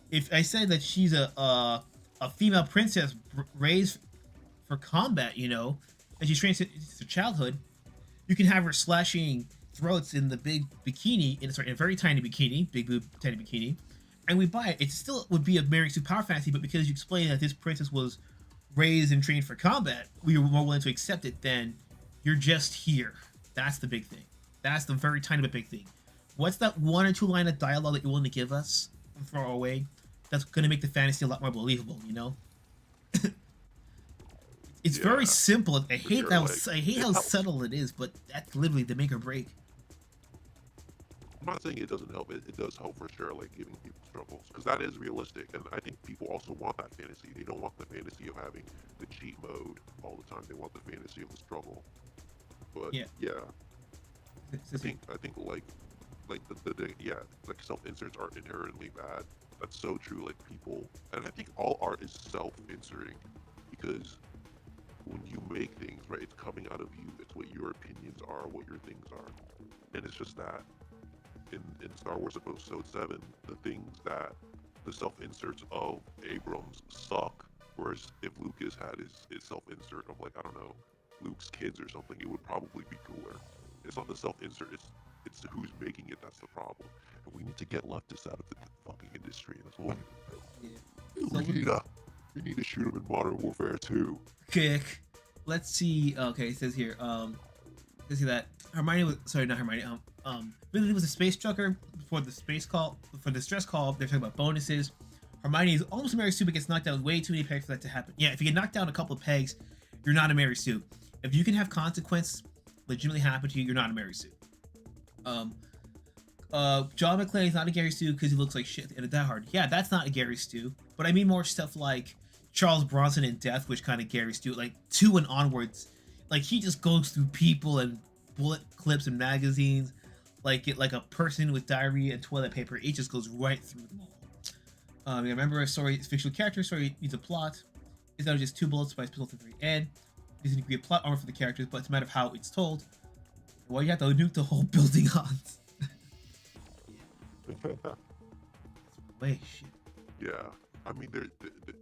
S1: If I said that she's a female princess raised for combat, and she's trained since her childhood, you can have her slashing throats in the big bikini, in a very tiny bikini, big boob, tiny bikini. And we buy it. It still would be a Mary Sue power fantasy, but because you explained that this princess was raised and trained for combat, we were more willing to accept it than you're just here. That's the big thing. That's the very tiny bit big thing. What's that 1 or 2 line of dialogue that you're willing to give us and throw away? That's going to make the fantasy a lot more believable, It's very simple. I hate how subtle it is, but that's literally the make or break.
S2: I'm not saying it doesn't help. It does help for sure, like giving people struggles, because that is realistic, and I think people also want that fantasy. They don't want the fantasy of having the cheat mode all the time. They want the fantasy of the struggle. But yeah. I think like self-inserts are inherently bad. That's so true. Like people, and I think all art is self-inserting, because when you make things, right, it's coming out of you. It's what your opinions are, what your things are, and it's just that. In Star Wars Episode 7, the things that the self-inserts of Abrams suck, whereas if Lucas had his self-insert of, like, I don't know, Luke's kids or something, it would probably be cooler. It's not the self-insert, it's who's making it that's the problem. And we need to get leftists out of the fucking industry. That's what we need to shoot them in Modern Warfare 2.
S1: Kick. Let's see. Okay, it says here. Let's see that Hermione was not Hermione. Billy was a space trucker for the space call, for the stress call. They're talking about bonuses. Hermione is almost a Mary Sue, but gets knocked down way too many pegs for that to happen. Yeah, if you get knocked down a couple of pegs, you're not a Mary Sue. If you can have consequence legitimately happen to you, you're not a Mary Sue. John McClane is not a Gary Stu because he looks like shit and that hard. Yeah, that's not a Gary Stu. But I mean more stuff like Charles Bronson in Death, which kind of Gary Stu, like 2 and onwards. Like he just goes through people and bullet clips and magazines, like a person with diarrhea and toilet paper. It just goes right through them all. Remember a story, fictional character story needs a plot. It's not just 2 bullets by pistol to the very end. There's an degree of plot armor for the characters, but it's a matter of how it's told. Why you have to nuke the whole building on? Way shit.
S2: Yeah, I mean,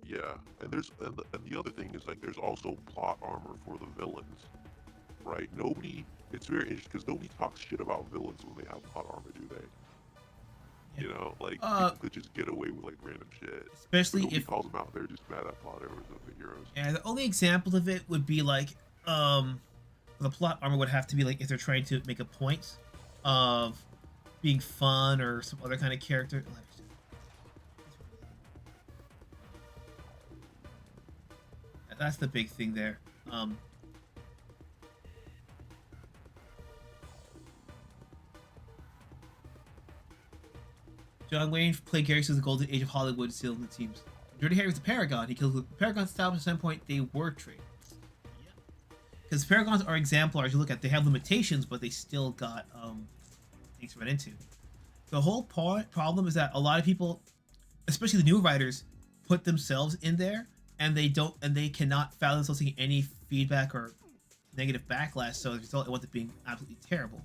S2: yeah, and the other thing is like there's also plot armor for the villains, right? It's very interesting because nobody talks shit about villains when they have plot armor, do they?
S1: Yeah.
S2: You know, like people could just get away with like random shit.
S1: Especially
S2: if
S1: if
S2: calls them out, they're just mad at plot armor of the heroes.
S1: Yeah, the only example of it would be like the plot armor would have to be like if they're trying to make a point of being fun or some other kind of character. That's the big thing there. John Wayne played Gary Stu's the golden age of Hollywood, still in the teams. Dirty Harry was the Paragon. He killed the Paragon established at some point they were trained. Because Paragons are exemplars. You look at, they have limitations, but they still got things to run into. The whole problem is that a lot of people, especially the new writers, put themselves in there, and they cannot fathom themselves taking any feedback or negative backlash. So as a result, it winds up being absolutely terrible.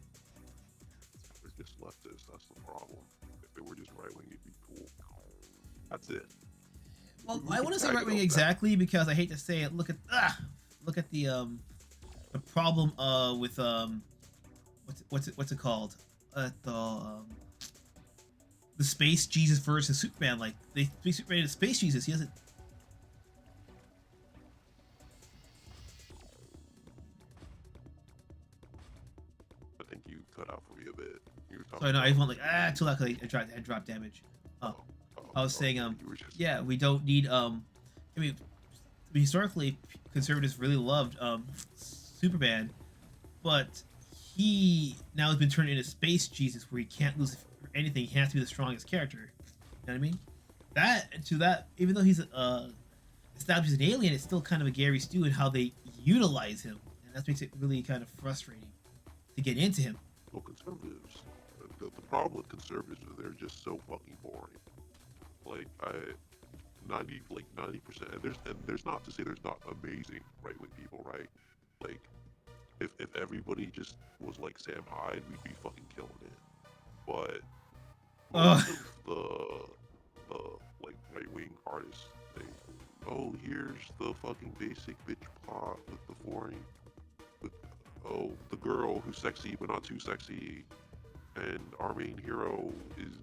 S2: They're just leftists. That's the problem. If they were just right wing, it'd be cool. That's it.
S1: Well, I wouldn't say right wing exactly because I hate to say it. Look at the problem with what's it called? The Space Jesus versus Superman. Like they Superman is Space Jesus. He doesn't.
S2: I think you cut out for me a bit.
S1: So I know I went like too loud because I dropped damage. I was saying yeah, we don't need I mean historically conservatives really loved Superman, but he now has been turned into Space Jesus where he can't lose for anything. He has to be the strongest character. You know what I mean? That even though he's established as an alien, it's still kind of a Gary Stu in how they utilize him, and that makes it really kind of frustrating to get into him.
S2: Well, conservatives, the problem with conservatives is they're just so fucking boring. Like 90%. And there's not to say there's not amazing right wing people, right? Like if everybody just was like Sam Hyde, we'd be fucking killing it. But most of the like right wing artists, here's the fucking basic bitch plot with the girl who's sexy but not too sexy, and our main hero is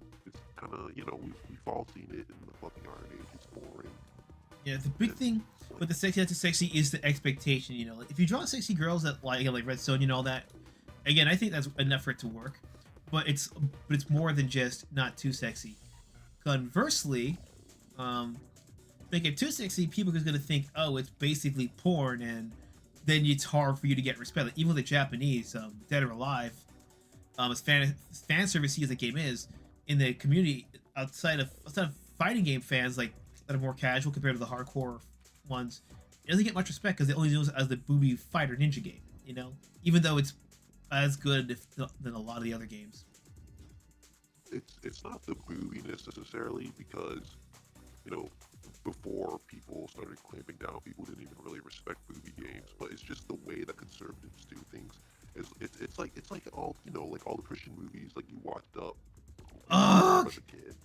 S2: kind of, we've all seen it in the fucking Iron Age. It's boring.
S1: Yeah, the big thing with the sexy not too sexy is the expectation. Like if you draw sexy girls that like Redstone and all that, again, I think that's enough for it to work. But it's more than just not too sexy. Conversely, make it too sexy, people are going to think, oh, it's basically porn, and then it's hard for you to get respect. Like, even with the Japanese, Dead or Alive, as fan servicey as the game is, in the community outside of fighting game fans like that are more casual compared to the hardcore ones, it doesn't get much respect because they only know it as the booby fighter ninja game. Even though it's as good than a lot of the other games.
S2: It's not the boobiness necessarily because before people started clamping down, people didn't even really respect booby games, but it's just the way that conservatives do things. It's like all like all the Christian movies like you watched up as a kid.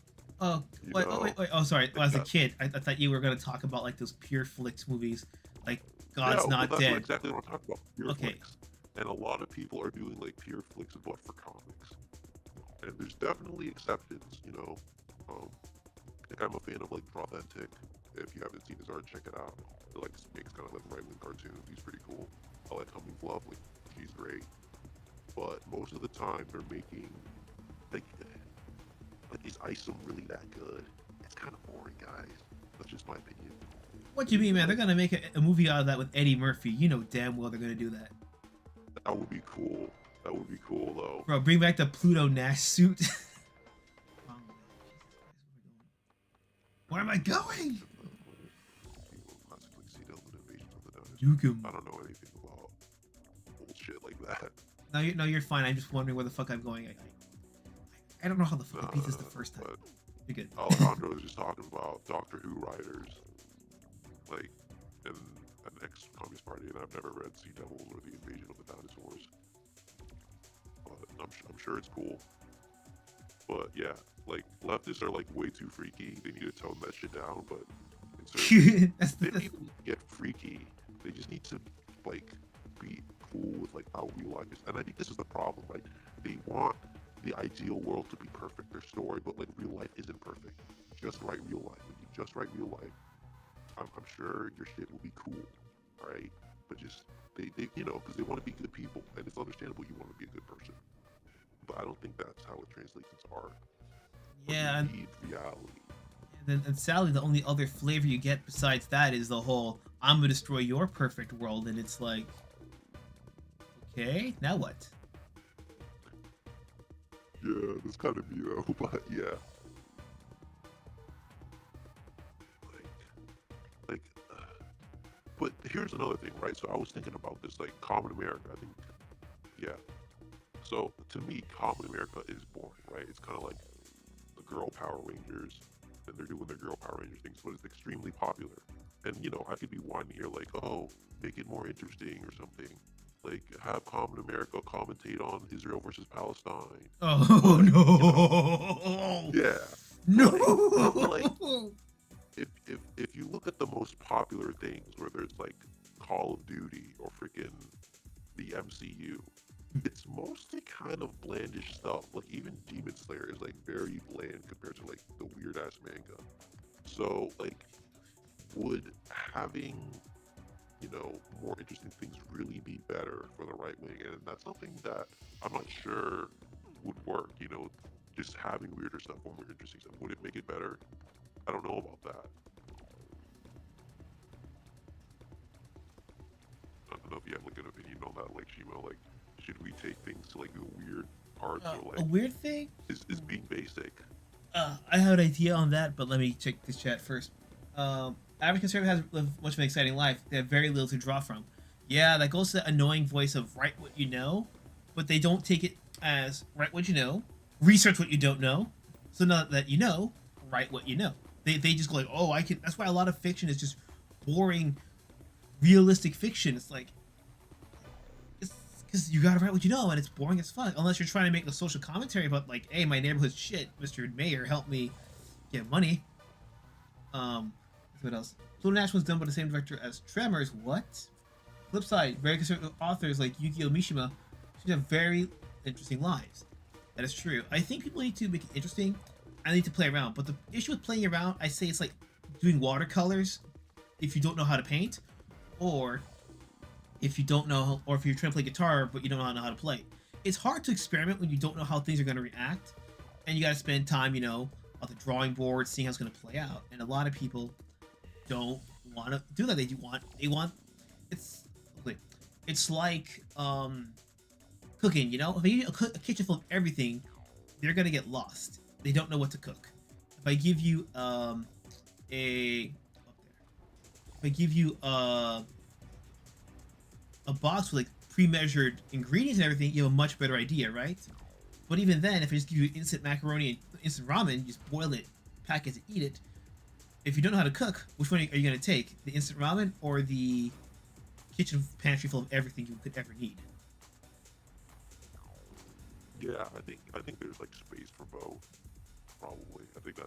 S1: Wait. Oh, sorry. Well, as a kid, I thought you were going to talk about like those pure flicks movies, like God's Not
S2: that's
S1: Dead.
S2: Exactly what I'm talking about. Pure flicks. And a lot of people are doing like pure flicks, but for comics. And there's definitely exceptions. I'm a fan of like Drawventic. If you haven't seen his art, check it out. He makes kind of like right-wing cartoons. He's pretty cool. I like Humming Fluff. She's great. But most of the time, they're making like is Isom really that good? It's kind of boring, guys. That's just my opinion.
S1: What do you mean, man? They're gonna make a movie out of that with Eddie Murphy. You know damn well they're gonna do that.
S2: That would be cool. That would be cool, though.
S1: Bro, bring back the Pluto Nash suit. Where am I going? Duke him.
S2: I don't know anything about bullshit like that.
S1: No, you're fine. I'm just wondering where the fuck I'm going. I don't know how the fuck I beat this the first time. You're good.
S2: Alejandro was just talking about Doctor Who writers, like, in an ex-communist party, and I've never read Sea Devils or The Invasion of the Dinosaurs. But I'm sure it's cool. But yeah, like, leftists are like way too freaky. They need to tone that shit down. But they need to get freaky. They just need to like be cool with like how real life is. And I think this is the problem. Like, they want the ideal world to be perfect, their story, but like real life isn't perfect. Just write real life. When you just write real life, I'm sure your shit will be cool, right? But just they you know, because they want to be good people, and it's understandable you want to be a good person. But I don't think that's how it translates into art.
S1: Yeah,
S2: you need reality.
S1: And sadly, the only other flavor you get besides that is the whole "I'm gonna destroy your perfect world," and it's like, okay, now what?
S2: Yeah, that's kind of me though, but yeah. But here's another thing, right? So I was thinking about this, like, Common America, I think, yeah. So to me, Common America is boring, right? It's kind of like the Girl Power Rangers, and they're doing their Girl Power Ranger things, but it's extremely popular. And, you know, I could be whining here like, oh, make it more interesting or something. Like, have Common America commentate on Israel versus Palestine.
S1: Oh,
S2: but,
S1: no!
S2: You know, yeah.
S1: No!
S2: Like, if you look at the most popular things, whether it's like Call of Duty or freaking the MCU, it's mostly kind of blandish stuff. Like, even Demon Slayer is like very bland compared to like the weird ass manga. So like, would having, you know, more interesting things really be better for the right wing? And that's something that I'm not sure would work. You know, just having weirder stuff or more interesting stuff, would it make it better? I don't know about that. I don't know if you have like an opinion on that, like, Shimo. Like, should we take things to like the weird parts, or like
S1: a weird thing?
S2: Is being basic?
S1: I have an idea on that, but let me check this chat first. Average conservative has much of an exciting life. They have very little to draw from. Yeah, that goes to that annoying voice of write what you know, but they don't take it as write what you know, research what you don't know. So now that you know, write what you know. They just go like, oh, I can. That's why a lot of fiction is just boring, realistic fiction. It's like, it's because you gotta write what you know, and it's boring as fuck. Unless you're trying to make a social commentary about like, hey, my neighborhood's shit, Mr. Mayor, help me get money. What else? Pluto Nash was done by the same director as Tremors. What? Flip side, very conservative authors like Yukio Mishima should have very interesting lives. That is true. I think people need to make it interesting. I need to play around, but the issue with playing around, I say it's like doing watercolors if you don't know how to paint, or if you don't know, or if you're trying to play guitar but you don't know how to play. It's hard to experiment when you don't know how things are going to react, and you got to spend time, you know, on the drawing board, seeing how it's going to play out. And a lot of people don't want to do that. They want. It's like cooking. You know, if you a kitchen full of everything, they're gonna get lost. They don't know what to cook. If I give you a box with like pre-measured ingredients and everything, you have a much better idea, right? But even then, if I just give you instant macaroni and instant ramen, you just boil it, pack it, and eat it. If you don't know how to cook, which one are you gonna take? The instant ramen or the kitchen pantry full of everything you could ever need?
S2: Yeah, I think there's like space for both. Probably. I think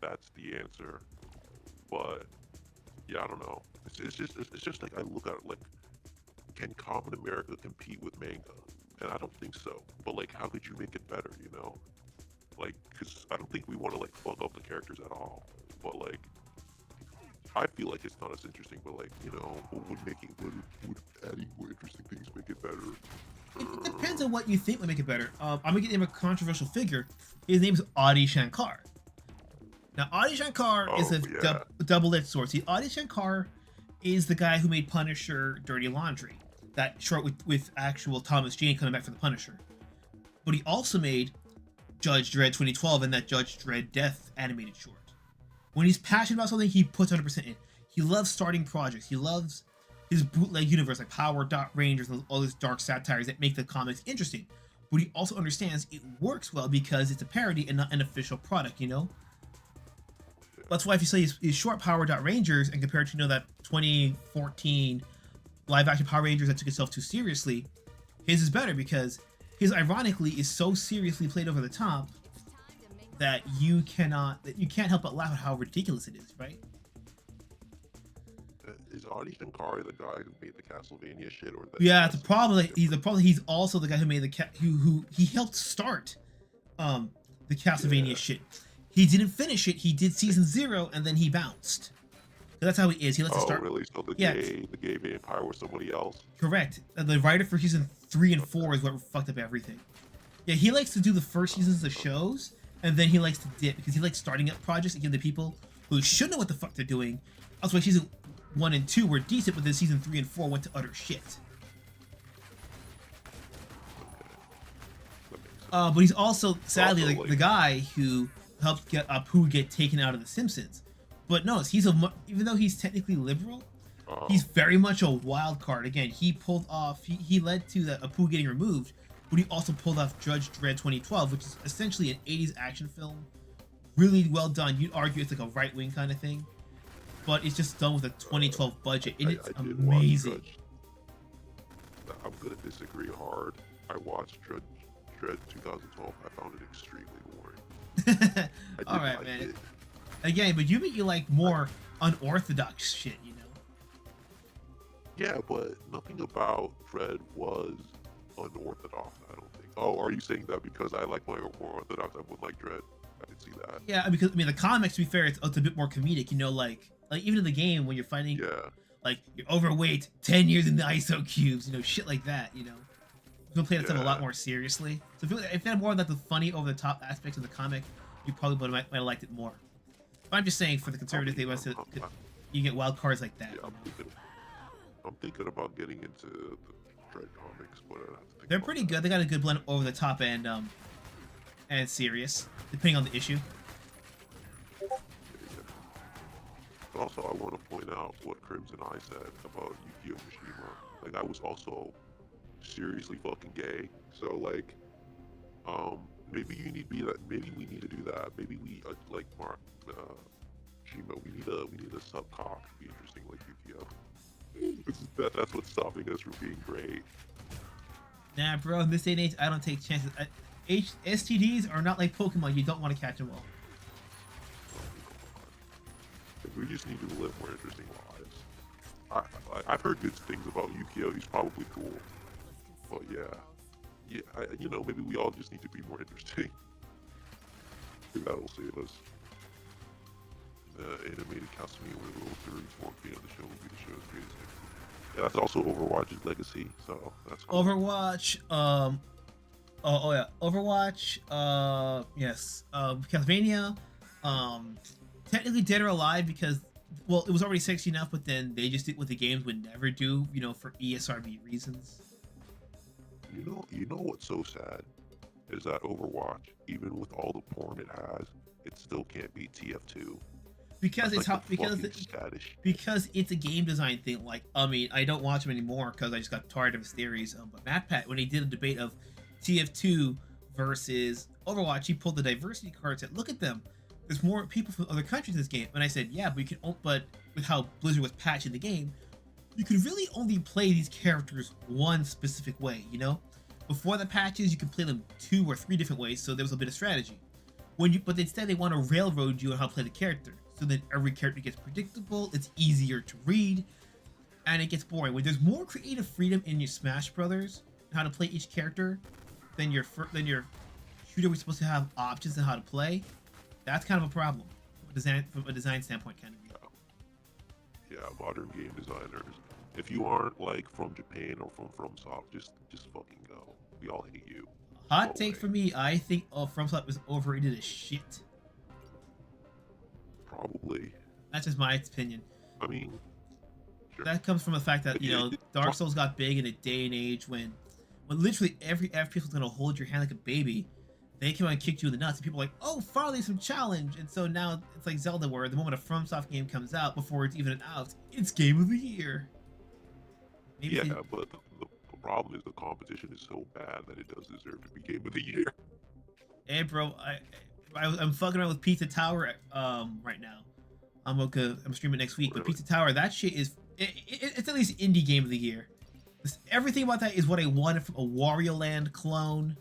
S2: that's the answer. But yeah, I don't know. It's just like I look at it like, can Common America compete with manga? And I don't think so. But like, how could you make it better? You know, like, because I don't think we want to like fuck up the characters at all. But like, I feel like it's not as interesting. But like, you know, would adding more interesting things make it better?
S1: It depends on what you think would make it better. I'm gonna give him a controversial figure. His name is Adi Shankar. Now, Adi Shankar is a double-edged sword. See, Adi Shankar is the guy who made Punisher Dirty Laundry, that short with actual Thomas Jane coming back for the Punisher. But he also made Judge Dredd 2012 and that Judge Dredd Death animated short. When he's passionate about something, he puts 100% in. He loves starting projects. He loves his bootleg universe, like Power Dot Rangers and all these dark satires that make the comics interesting. But he also understands it works well because it's a parody and not an official product, you know? That's why if you say his short Power Dot Rangers and compared to, you know, that 2014 live action Power Rangers that took itself too seriously, his is better because his ironically is so seriously played over the top that you can't help but laugh at how ridiculous it is, right?
S2: Is Adi Shankar the guy who made the Castlevania shit, or that?
S1: Yeah, the problem. He's also the guy who made who he helped start, the Castlevania shit. He didn't finish it. He did season 0 and then he bounced. So that's how he is. He lets it start.
S2: Oh, really? So the gay vampire was somebody else?
S1: Correct. The writer for season 3 and 4 is what fucked up everything. Yeah, he likes to do the first seasons of shows, and then he likes to dip because he likes starting up projects and giving the people who should know what the fuck they're doing. That's why season 1 and 2 were decent, but then season 3 and 4 went to utter shit. But he's also, sadly, the guy who helped get Apu get taken out of The Simpsons. But no, even though he's technically liberal, he's very much a wild card. Again, he pulled off, he led to the Apu getting removed, but he also pulled off Judge Dredd 2012, which is essentially an 80s action film. Really well done. You'd argue it's like a right-wing kind of thing, but it's just done with a 2012 budget, and it's amazing.
S2: I'm gonna disagree hard. I watched Dredd 2012. I found it extremely boring.
S1: All right, man. Again, but you like more unorthodox shit, you know?
S2: Yeah, but nothing about Dredd was unorthodox, I don't think. Oh, are you saying that because I like more orthodox, I would like Dredd? I didn't see that.
S1: Yeah, because the comics, to be fair, it's a bit more comedic, you know, like even in the game when you're fighting, like you're overweight, 10 years in the ISO cubes, you know, shit like that, you know. People play that stuff a lot more seriously. So if they had more of that, the funny, over the top aspects of the comic, you probably might have liked it more. But I'm just saying, for the conservatives, they want to you get wild cards like that.
S2: Yeah, I'm thinking about getting into the Dredd comics, but I have to think
S1: they're pretty good. They got a good blend of over the top and serious, depending on the issue.
S2: But also, I want to point out what Crimson Eye said about Yukio Mishima. Like, I was also seriously fucking gay. So like, maybe you need to be that. Maybe we need to do that. Maybe we like Mark, Shimo. We need a sub cock to be interesting like Yukio. That's what's stopping us from being great.
S1: Nah, bro. In this day and age, I don't take chances. STDs are not like Pokemon. You don't want to catch them all.
S2: We just need to live more interesting lives. I've heard good things about Yukio. He's probably cool. But yeah, you know, maybe we all just need to be more interesting. Maybe that'll save us. Animated Castlevania with a little 34 feet of the show will be the show's greatest hit. Yeah, that's also Overwatch's legacy, so that's cool.
S1: Overwatch, Overwatch, yes, Castlevania, technically Dead or Alive because, well, it was already sexy enough, but then they just did what the games would never do, you know, for ESRB reasons.
S2: You know what's so sad is that Overwatch, even with all the porn it has, it still can't beat TF2.
S1: Because
S2: That's
S1: because it's a game design thing. Like, I mean, I don't watch him anymore because I just got tired of his theories. But MatPat, when he did a debate of TF2 versus Overwatch, he pulled the diversity card and said, "Look at them. There's more people from other countries in this game." And I said, "Yeah, but you can. But with how Blizzard was patching the game, you could really only play these characters one specific way, you know? Before the patches, you could play them 2 or 3 different ways, so there was a bit of strategy. But instead they want to railroad you on how to play the character. So then every character gets predictable, it's easier to read, and it gets boring. When there's more creative freedom in your Smash Brothers, and how to play each character, than your shooter was supposed to have options on how to play, that's kind of a problem. From a design standpoint, kind of.
S2: Yeah, modern game designers. If you aren't like from Japan or from FromSoft, just fucking go. We all hate you.
S1: Hot take for me, I think FromSoft was overrated as shit.
S2: probably.
S1: That's just my opinion.
S2: I mean, sure.
S1: That comes from the fact that, you know, Dark Souls got big in a day and age when literally every FPS was gonna hold your hand like a baby. They came out and kicked you in the nuts, and people were like, oh, finally some challenge. And so now it's like Zelda, where the moment a FromSoft game comes out, before it's even out, it's Game of the Year.
S2: Maybe but the problem is the competition is so bad that it does deserve to be Game of the Year.
S1: Hey, bro, I'm fucking around with Pizza Tower right now. I'm streaming next week, but Pizza Tower, that shit is it's at least indie Game of the Year. Everything about that is what I wanted from a Wario Land clone.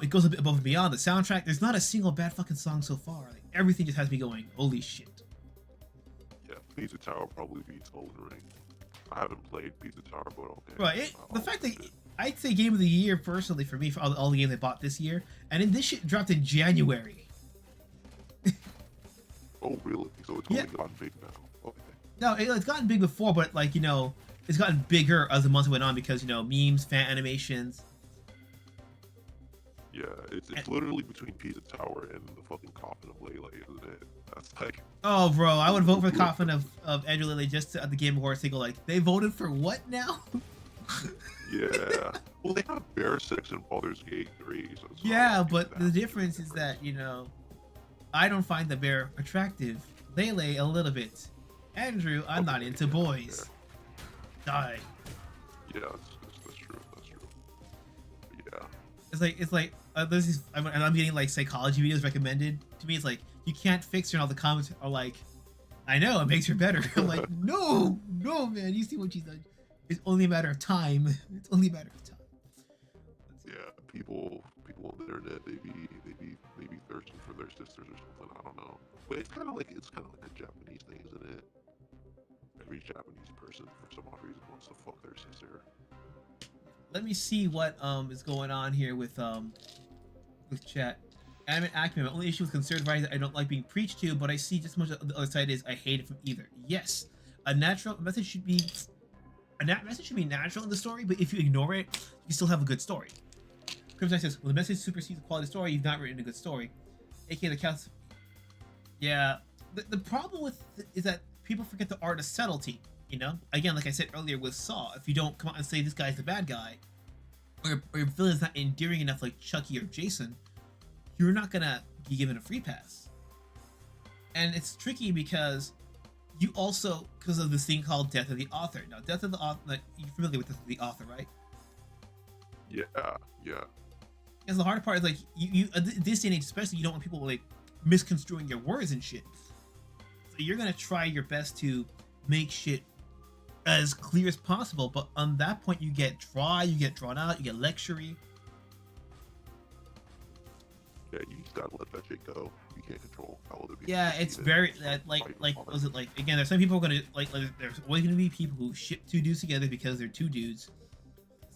S1: It goes a bit above and beyond. The soundtrack, there's not a single bad fucking song so far. Like, everything just has me going, holy shit.
S2: Yeah, Pizza Tower probably beats Elden Ring. I haven't played Pizza Tower, but okay.
S1: Right, the fact that I'd say Game of the Year personally for me for all the games I bought this year, and then this shit dropped in January.
S2: Oh really? So it's only gotten big now. Okay.
S1: No, it's gotten big before, but like, you know, it's gotten bigger as the months went on because, you know, memes, fan animations.
S2: Yeah, it's literally between Pizza Tower and the fucking Coffin of Lele, isn't it? That's like...
S1: Oh, bro, I would vote for the Coffin of Andrew Lele just at the Game Awards to go like, they voted for what now?
S2: Yeah. Well, they have Bear Sex and Baldur's Gate 3. So
S1: yeah, but the difference is that, you know, I don't find the bear attractive. Lele, a little bit. Andrew, I'm not into boys. Die.
S2: Yeah, that's true. That's true. But yeah.
S1: It's like this is, and I'm getting like psychology videos recommended to me. It's like, you can't fix her, and all the comments are like, I know, it makes her better. I'm like, no, man, you see what she's done. It's only a matter of time. It's only a matter of time.
S2: Yeah, people on the internet, they be thirsting for their sisters or something. I don't know. But it's kind of like a Japanese thing, isn't it? Every Japanese person, for some odd reason, wants to fuck their sister.
S1: Let me see what is going on here with chat. Anime Acumen, my only issue with conservative writing is that I don't like being preached to, but I see just as much of the other side is I hate it from either. Yes, a message should be natural in the story, but if you ignore it, you still have a good story. Crimson says, well, the message supersedes the quality of the story, you've not written a good story. AKA the cast. Yeah, the problem with is that people forget the art of subtlety, you know? Again, like I said earlier with Saw, if you don't come out and say this guy's the bad guy, or your villain's not endearing enough like Chucky or Jason, you're not gonna be given a free pass. And it's tricky because you also, because of this thing called Death of the Author. Now, Death of the Author, like, you're familiar with Death of the Author, right?
S2: Yeah.
S1: Because the hard part is, like, you this day and age especially, you don't want people, like, misconstruing your words and shit. So you're gonna try your best to make shit as clear as possible, but on that point you get dry, you get drawn out, you get lectury.
S2: Yeah, you just gotta let that shit go. You can't control how other people.
S1: Yeah, it's very was it like, again, there's some people gonna like there's always gonna be people who ship two dudes together because they're two dudes.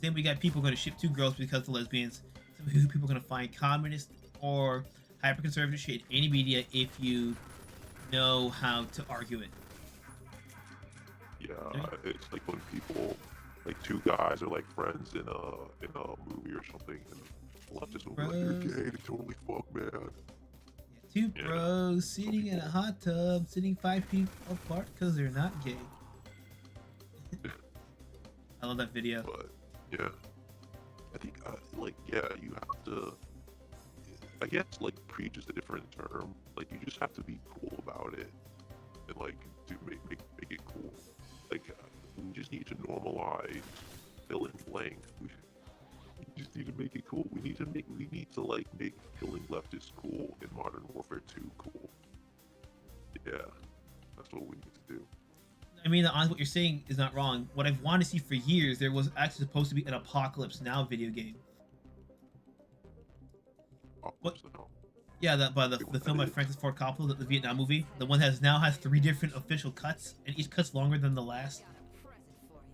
S1: Same, we got people gonna ship two girls because they're lesbians. Some people gonna find communist or hyper conservative shit in any media if you know how to argue it.
S2: Yeah, it's like when people, like two guys are like friends in a movie or something, and leftists will be like, you're gay, they totally fuck, man.
S1: Yeah, two bros sitting in a hot tub, sitting 5 feet apart because they're not gay. I love that video.
S2: But yeah, I think you have to. I guess like preach is a different term. Like you just have to be cool about it, and like to make it cool. Like we just need to normalize fill in blank. We just need to make it cool. We need to make killing leftists cool in Modern Warfare 2 cool. Yeah, that's what we need to do.
S1: I mean, honestly, what you're saying is not wrong. What I've wanted to see for years, there was actually supposed to be an Apocalypse Now video game. What? Yeah, the film by Francis Ford Coppola, the Vietnam movie, the one that now has 3 different official cuts, and each cut's longer than the last.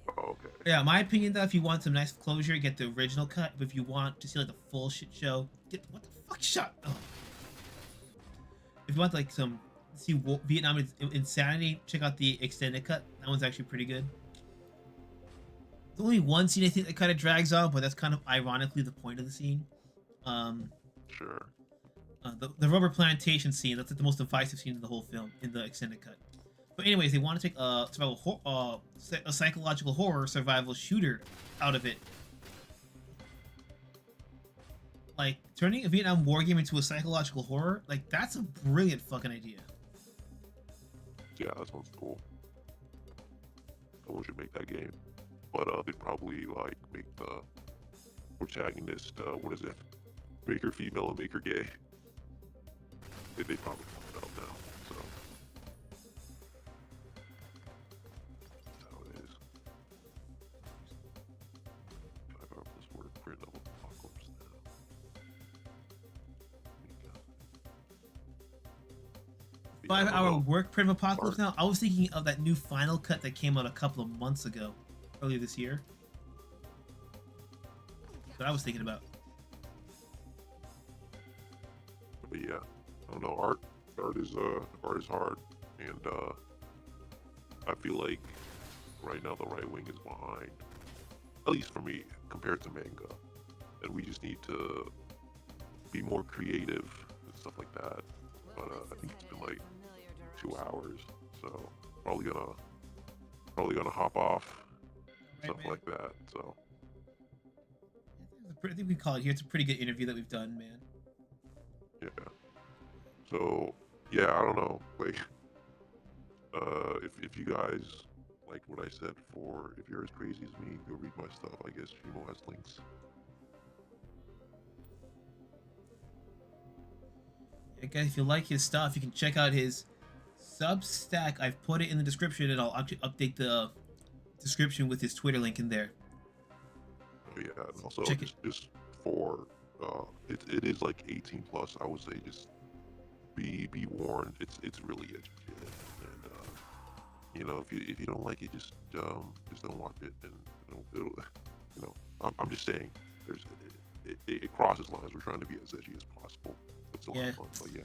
S2: Oh, okay.
S1: Yeah, my opinion though, if you want some nice closure, get the original cut. But if you want to see like the full shit show, get what the fuck shut. Oh. If you want like some Vietnam insanity, check out the extended cut. That one's actually pretty good. There's only one scene I think that kind of drags on, but that's kind of ironically the point of the scene.
S2: Sure.
S1: The rubber plantation scene. That's like the most divisive scene in the whole film in the extended cut. But anyways, they want to take a a psychological horror survival shooter out of it. Like turning a Vietnam War game into a psychological horror, like that's a brilliant fucking idea.
S2: Yeah, that sounds cool. Someone should make that game, but they'd probably like make the protagonist, what is it? Make her female and make her gay. They probably found out now, so that's how it is. 5 hours worth of print of Apocalypse Now.
S1: 5-hour work print of Apocalypse Now. I was thinking of that new Final Cut that came out a couple of months ago, earlier this year. That's what I was thinking about.
S2: But yeah, I don't know. Art is hard, and I feel like right now the right wing is behind, at least for me, compared to manga, and we just need to be more creative and stuff like that. But I think it's been like 2 hours, so probably gonna hop off, stuff like that. So
S1: I think we call it here. It's a pretty good interview that we've done, man.
S2: yeah. So yeah, I don't know. Like, if you guys like what I said before, if you're as crazy as me, go read my stuff. I guess Shimo has links.
S1: Yeah, guys, if you like his stuff, you can check out his Substack. I've put it in the description, and I'll actually update the description with his Twitter link in there.
S2: Oh yeah, and also
S1: Check it.
S2: just for it is like 18 plus. I would say just be warned. It's really educated, and you know, if you don't like it, just don't watch it, and I'm just saying it crosses lines. We're trying to be as edgy as possible. It's a lot of fun, but yeah.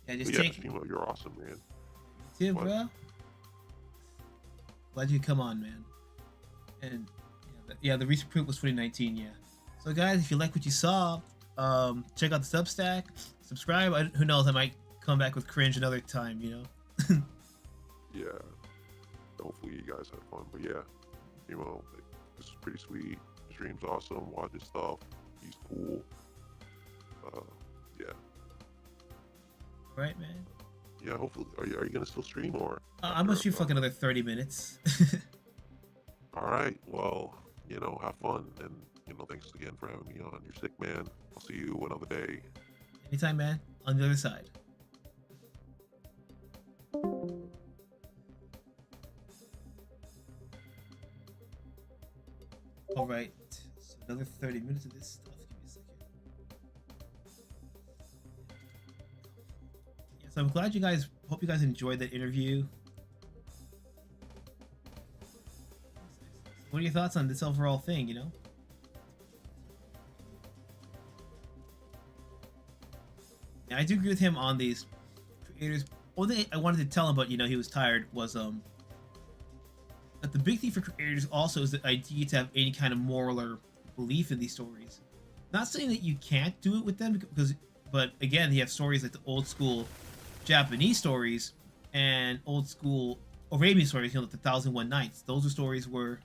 S1: Yeah, just
S2: But yeah,
S1: take
S2: Shimo, you're awesome, man.
S1: too,
S2: What?
S1: bro. Glad you could come on, man. And yeah, the recent print was 2019. Yeah. So guys, if you like what you saw, check out the Substack, subscribe. Who knows? I might come back with Cringe another time. You know.
S2: Yeah. Hopefully you guys had fun. But yeah, like, this is pretty sweet. The stream's awesome. Watch his stuff. He's cool. Yeah.
S1: All right, man.
S2: Yeah. Hopefully, are you gonna still stream or?
S1: I'm gonna shoot fucking another 30 minutes.
S2: All right. Well, have fun, and thanks again for having me on. You're sick, man. I'll see you another day.
S1: Anytime, man. On the other side. All right. So another 30 minutes of this stuff. Give me a second. Yeah, so I'm glad hope you guys enjoyed that interview. What are your thoughts on this overall thing, Yeah, I do agree with him on these creators. One thing I wanted to tell him, but he was tired, was that the big thing for creators also is the idea to have any kind of moral or belief in these stories. Not saying that you can't do it with them, but again, you have stories like the old school Japanese stories and old school Arabian stories, like the 1001 Nights. Those are stories where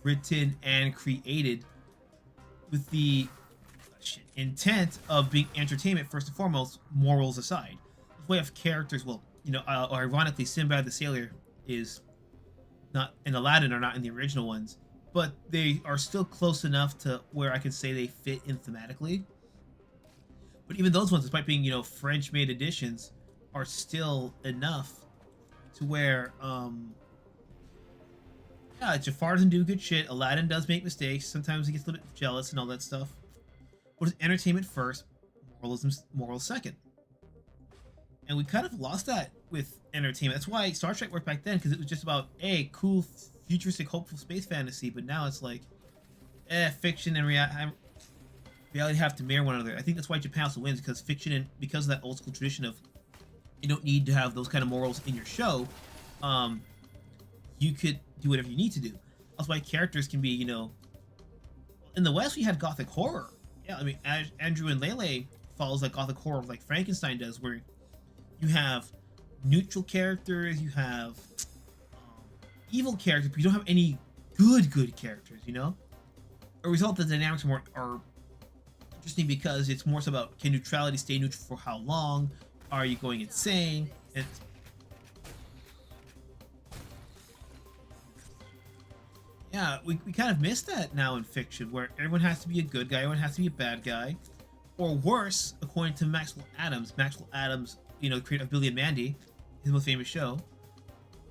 S1: written and created with the intent of being entertainment first and foremost, morals aside. We have characters, ironically, Sinbad the Sailor is not in Aladdin, or not in the original ones, but they are still close enough to where I can say they fit in thematically. But even those ones, despite being French-made editions, are still enough to where Jafar doesn't do good shit. Aladdin does make mistakes. Sometimes he gets a little bit jealous and all that stuff. But it's entertainment first, morals second. And we kind of lost that with entertainment. That's why Star Trek worked back then, because it was just about cool, futuristic, hopeful space fantasy. But now it's like, fiction and reality have to mirror one another. I think that's why Japan also wins, because fiction, and because of that old school tradition of you don't need to have those kind of morals in your show. You could do whatever you need to do. That's why characters can be, in the West we had gothic horror. Yeah, I mean, Andrew and Lele follows like gothic horror like Frankenstein does, where you have neutral characters, you have evil characters, but you don't have any good characters, you know? A result, the dynamics are interesting because it's more so about, can neutrality stay neutral for how long? Are you going insane? Yeah, we kind of miss that now in fiction, where everyone has to be a good guy, everyone has to be a bad guy, or worse, according to Maxwell Adams. Maxwell Adams, you know, the creator of Billy and Mandy, his most famous show.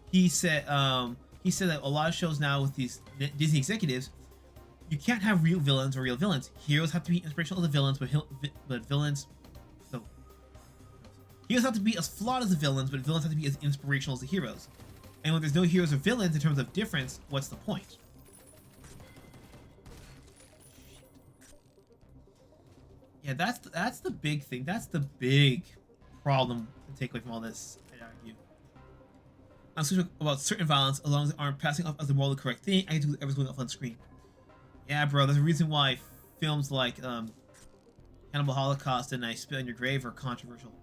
S1: He said that a lot of shows now with these Disney executives, you can't have real villains or real villains. Heroes have to be inspirational as the villains, but villains. So heroes have to be as flawed as the villains, but villains have to be as inspirational as the heroes. And when there's no heroes or villains in terms of difference, what's the point? Yeah, that's the big thing. That's the big problem to take away from all this, I'd argue. I'm speaking about certain violence, as long as they aren't passing off as the morally correct thing, I can do whatever's going off on screen. Yeah, bro, there's a reason why films like Cannibal Holocaust and I Spit on Your Grave are controversial.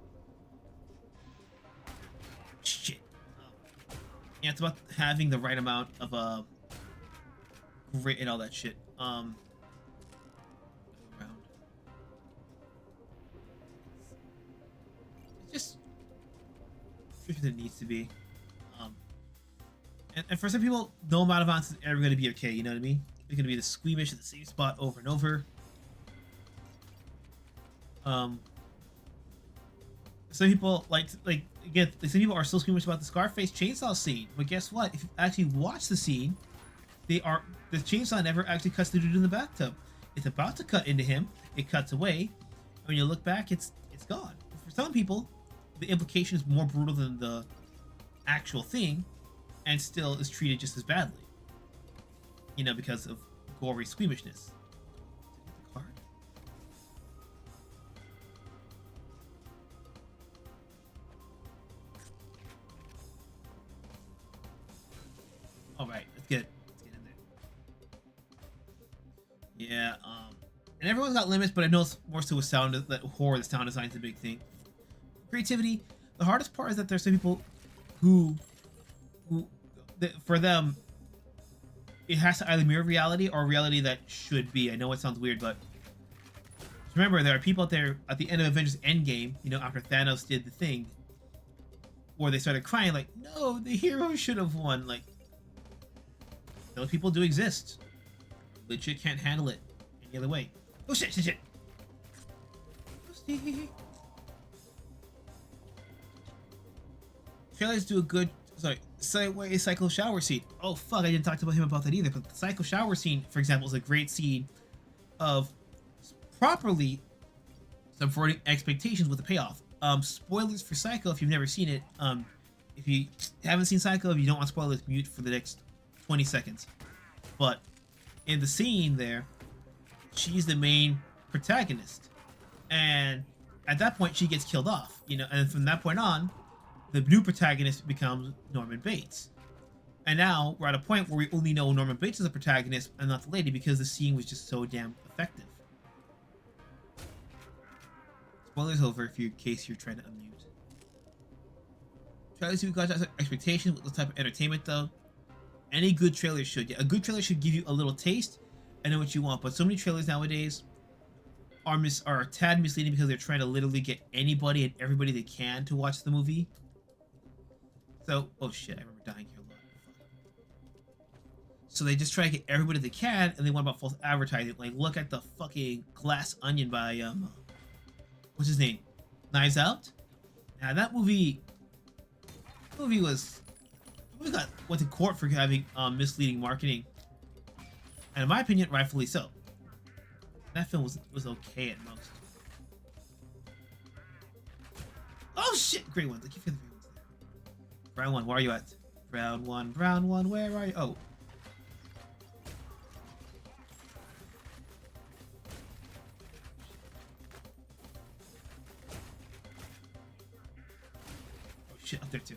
S1: Shit. Yeah, it's about having the right amount of grit and all that shit. Around. It's just it needs to be. And for some people, no amount of violence is ever going to be okay. You know what I mean? It's going to be the squeamish at the same spot over and over. Some people again, some people are still squeamish about the Scarface chainsaw scene, but guess what? If you actually watch the scene, the chainsaw never actually cuts the dude in the bathtub. It's about to cut into him. It cuts away. And when you look back, it's gone. For some people, the implication is more brutal than the actual thing, and still is treated just as badly. You know, because of gory squeamishness. Card? All right, let's get in there. Yeah, and everyone's got limits, but I know it's more so with sound, that horror, the sound design is a big thing. Creativity. The hardest part is that there's some people who for them, it has to either mirror reality or reality that should be. I know it sounds weird, but remember, there are people out there at the end of Avengers Endgame, you know, after Thanos did the thing, where they started crying like, no, the hero should have won. Like, those people do exist. Legit can't handle it any other way. Oh shit. Trailers do a good Psycho shower scene. Oh fuck, I didn't talk about him about that either. But the Psycho shower scene, for example, is a great scene of properly subverting expectations with the payoff. Spoilers for Psycho if you've never seen it. If you haven't seen Psycho, if you don't want spoilers, mute for the next 20 seconds. But in the scene there, she's the main protagonist, and at that point she gets killed off. You know, and from that point on, the new protagonist becomes Norman Bates. And now we're at a point where we only know Norman Bates is the protagonist and not the lady, because the scene was just so damn effective. Spoilers over in case you're trying to unmute. Trailers do got expectations with this type of entertainment though. Any good trailer should. Yeah, a good trailer should give you a little taste and know what you want. But so many trailers nowadays are a tad misleading because they're trying to literally get anybody and everybody they can to watch the movie. So, oh shit, I remember dying here a lot. So they just try to get everybody they can, and they want about false advertising. Like, look at the fucking Glass Onion by, what's his name? Knives Out? Now, that movie went to court for having misleading marketing. And in my opinion, rightfully so. That film was okay at most. Oh shit! Great ones. I keep forgetting the great ones there. Brown one, where are you at? Brown one, where are you? Oh. Oh shit, up there too.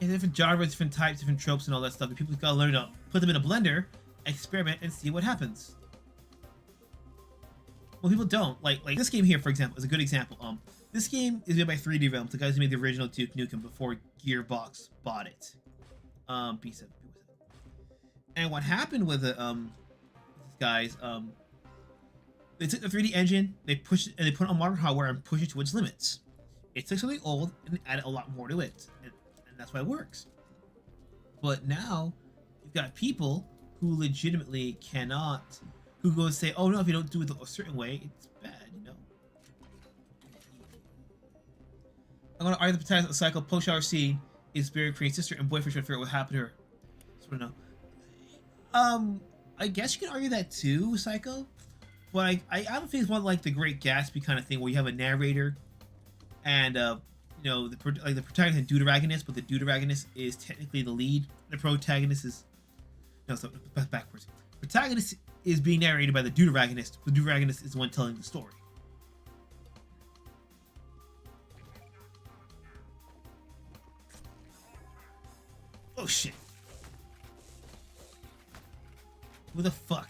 S1: And different genres, different types, different tropes, and all that stuff. And people gotta learn to put them in a blender, experiment, and see what happens. Well, people don't. Like this game here, for example, is a good example. This game is made by 3D Realms, the guys who made the original Duke Nukem before Gearbox bought it. B7. And what happened with it, these guys, they took the 3D engine, they pushed it, and they put it on modern hardware and pushed it to its limits. It took something old and added a lot more to it, and that's why it works. But now, you've got people who legitimately cannot, who go and say, oh no, if you don't do it a certain way, it's bad, you know? I'm gonna argue the protagonist of the cycle post-shower scene is Barry Crane's sister and boyfriend trying to figure out what happened to her. So I don't know. I guess you can argue that too, Psycho. But I don't think it's one like the Great Gatsby kind of thing where you have a narrator and you know, the protagonist and deuteragonist, but the deuteragonist is technically the lead. The protagonist is backwards. Protagonist is being narrated by the deuteragonist. The deuteragonist is the one telling the story. Oh shit. Who the fuck?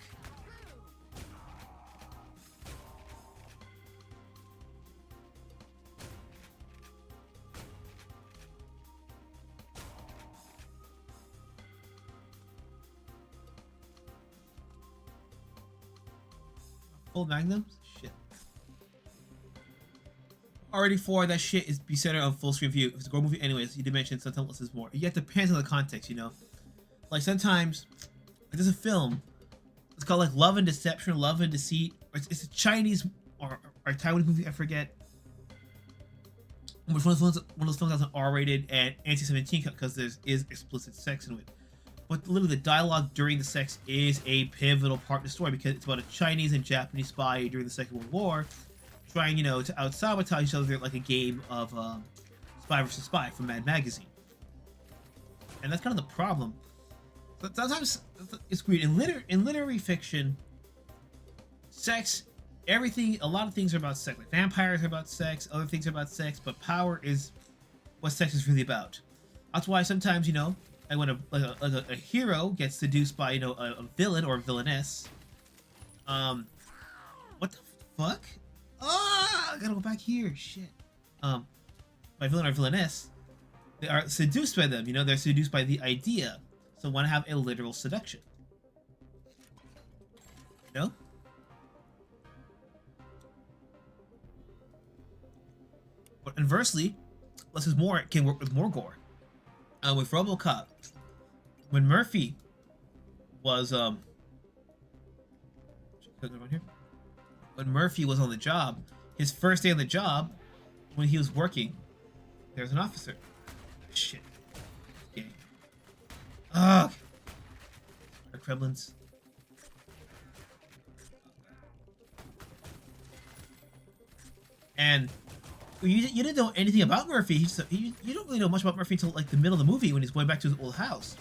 S1: Full magnums? Shit. Already for that shit is be centered on full screen view. If it's a girl movie anyways, you did mention sometimes less is more. It depends on the context, you know? Like sometimes, like there's a film, it's called like Love and Deception, Love and Deceit. Or it's a Chinese or Taiwanese movie, I forget. Which one of those films has an R-rated and anti-17 cut because there is explicit sex in it. But literally the dialogue during the sex is a pivotal part of the story because it's about a Chinese and Japanese spy during the Second World War trying, you know, to out-sabotage each other like a game of Spy vs. Spy from Mad Magazine. And that's kind of the problem. But sometimes it's weird. In literary fiction, sex, everything, a lot of things are about sex. Like vampires are about sex, other things are about sex, but power is what sex is really about. That's why sometimes, you know, and when a hero gets seduced by, you know, a villain or a villainess, what the fuck? Ah, I gotta go back here. Shit. By villain or villainess, they are seduced by them. You know, they're seduced by the idea, so want to have a literal seduction. You know? But inversely, less is more can work with more gore. With RoboCop, when Murphy was when Murphy was on the job, his first day on the job, when he was working, there was an officer. Shit. Okay. Ugh. Our Kremlins. And you didn't know anything about Murphy. You don't really know much about Murphy until like the middle of the movie when he's going back to his old house.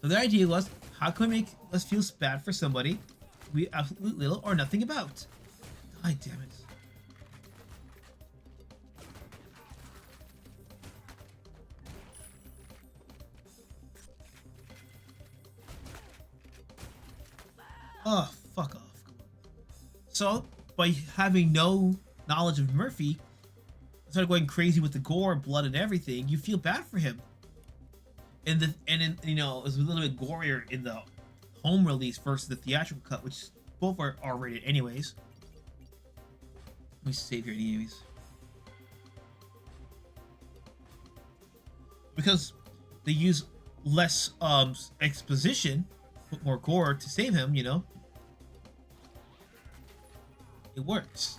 S1: So the idea was, how can we make us feel bad for somebody we absolutely little or nothing about? God damn it. Oh, fuck off. So, by having no knowledge of Murphy, started going crazy with the gore, blood, and everything, you feel bad for him. And you know, it was a little bit gorier in the home release versus the theatrical cut, which both are R-rated anyways. Let me save here anyways. Because they use less exposition, put more gore to save him, you know. It works.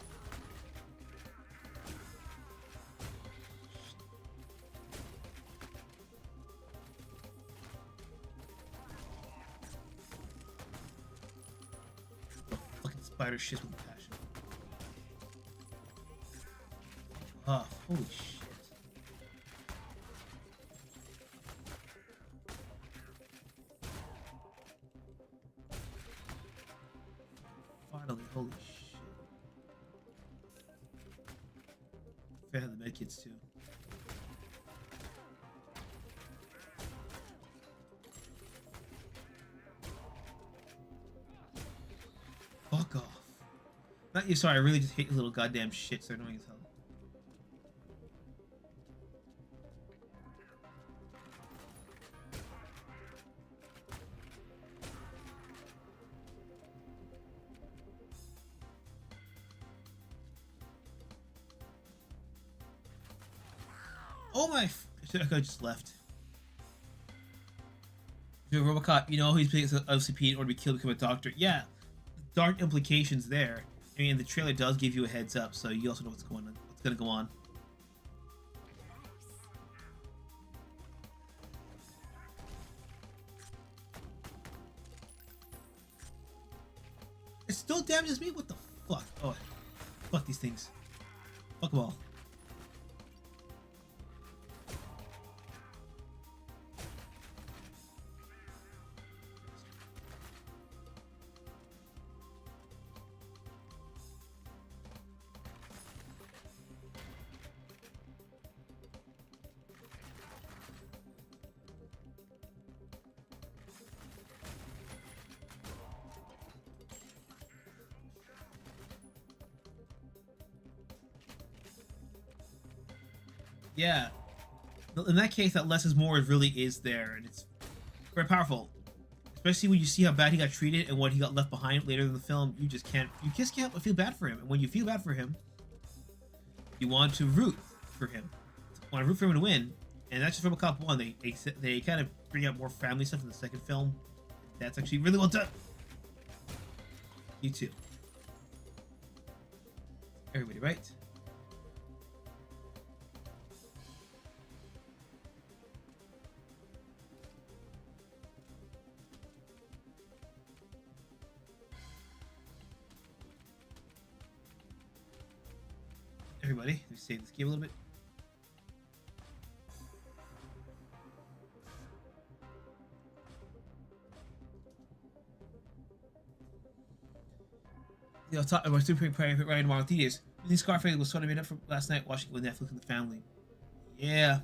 S1: Spider shit with passion. Oh, holy shit. Finally, holy shit. I have the medkits too. Not you, sorry, I really just hate little goddamn shits. They're annoying as hell. Oh my! I could have just left. Robocop, you know he's playing OCP in order to be killed to become a doctor. Yeah, dark implications there. I mean, the trailer does give you a heads up, so you also know what's going on, what's gonna go on. It still damages me. What the fuck? Oh, fuck these things. Fuck them all. Yeah, in that case, that less is more really is there, and it's very powerful. Especially when you see how bad he got treated and what he got left behind later in the film, you just can't but feel bad for him. And when you feel bad for him, you want to root for him. You want to root for him to win, and that's just RoboCop 1. They kind of bring out more family stuff in the second film. That's actually really well done. You too. Everybody, right? Everybody, let me save this game a little bit. You know, talk about Super Private Ryan tomorrow theaters. Using Scarface was sort of made up for last night watching it with Netflix and the family. Yeah.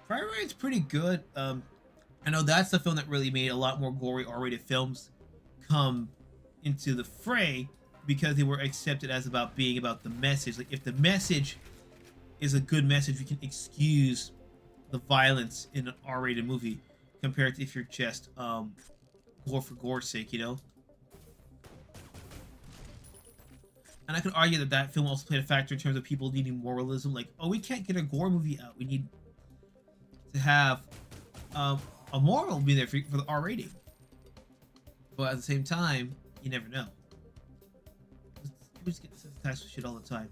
S1: Private Ryan's pretty good. I know that's the film that really made a lot more gory R-rated films come into the fray, because they were accepted as being about the message. Like, if the message is a good message, we can excuse the violence in an R-rated movie, compared to if you're just gore for gore's sake, you know. And I could argue that that film also played a factor in terms of people needing moralism. Like, oh, we can't get a gore movie out. We need to have a moral be there for the R rating. But at the same time, you never know. We just get desensitized with shit all the time.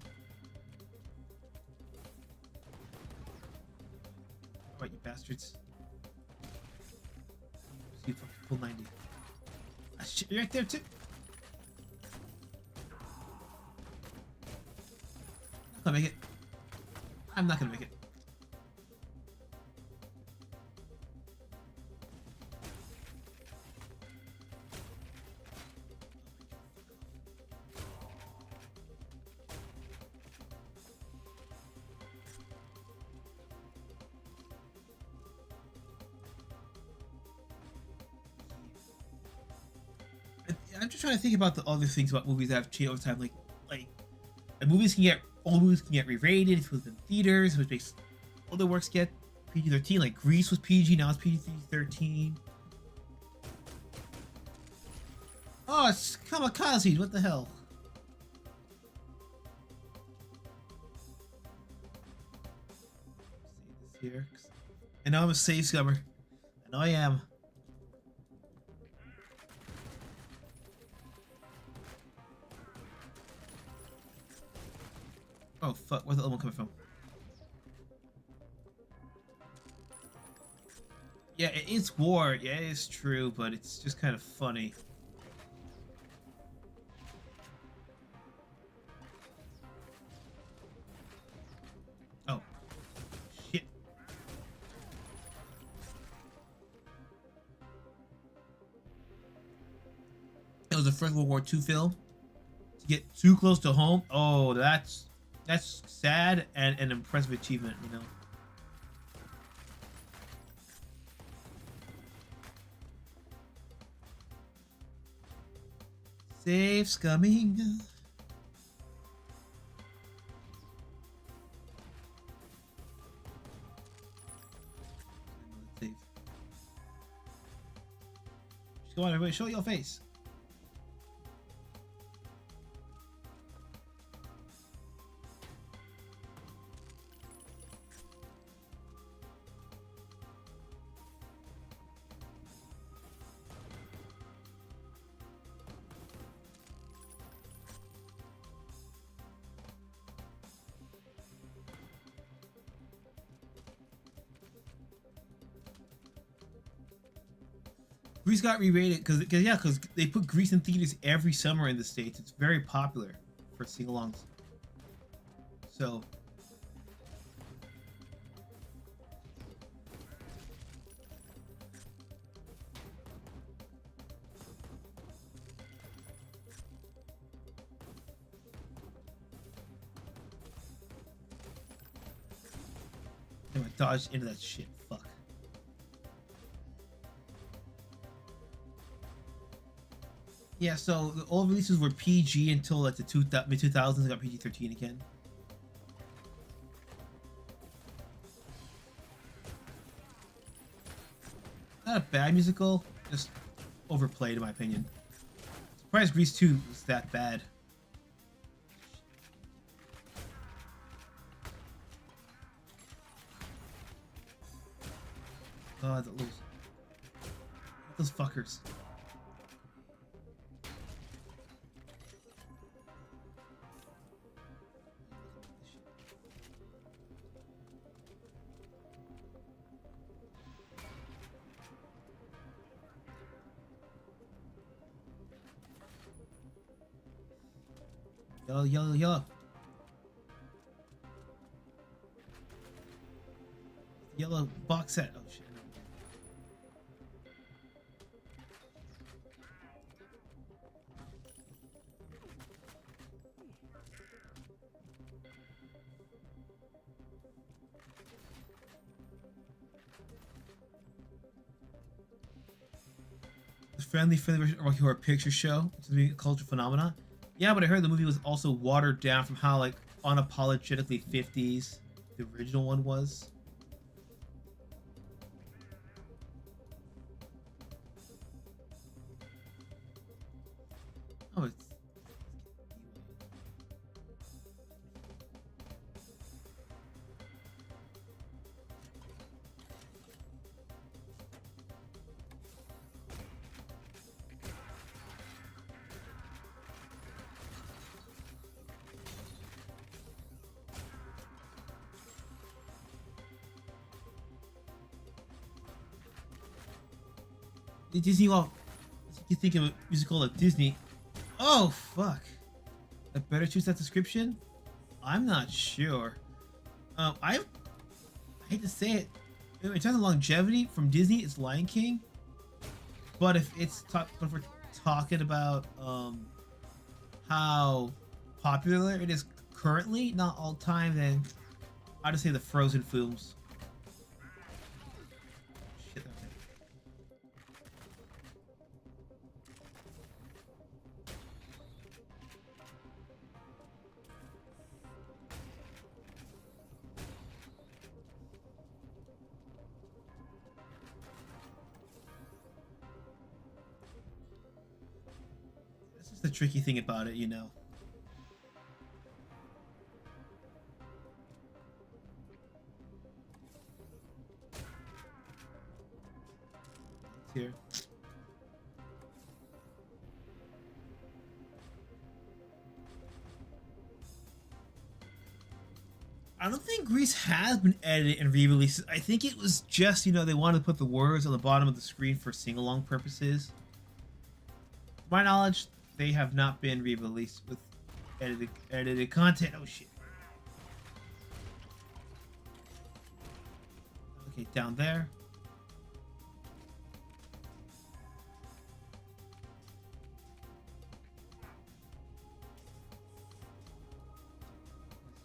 S1: Alright, you bastards. See if I can pull 90. Ah, shit, you're right there too. I'm not gonna make it. I'm not gonna make it. I'm just trying to think about the other things about movies that have changed over time. Like old movies can get re-rated if it was in theaters, which makes older works get PG-13. Like Grease was PG, now it's PG-13. Oh, it's kamikaze. What the hell? Save this here. I know I'm a save scummer. I know I am. Oh fuck, where's the other one coming from? Yeah, it is war. Yeah, it's true, but it's just kind of funny. Oh. Shit. It was the first World War II film. To get too close to home, oh, that's sad and an impressive achievement, you know. Safe's coming. Safe. Just go on, everybody. Show your face. Grease got re-rated because they put Grease in theaters every summer in the States. It's very popular for sing-alongs. So damn, I dodged into that shit. Fuck. Yeah, so the old releases were PG until like the mid 2000s. Got PG-13 again. Not a bad musical, just overplayed in my opinion. Surprised Grease 2 was that bad. God, those fuckers. Yellow, yellow, yellow. Yellow box set. Oh shit. The friendly version of Rocky Horror Picture Show, which is a cultural phenomenon. Yeah, but I heard the movie was also watered down from how like unapologetically 50s the original one was. Oh, it's Disney. Well, you think of a musical like Disney. Oh fuck! I better choose that description. I'm not sure. I hate to say it. In terms of longevity from Disney, it's Lion King. But if we're talking about how popular it is currently, not all time, then I'd just say the Frozen films. Shit, okay. This is the tricky thing about it, you know. Here. I don't think Grease has been edited and re-released. I think it was just, you know, they wanted to put the words on the bottom of the screen for sing-along purposes. To my knowledge, they have not been re-released with edited content. Oh shit. Okay, down there.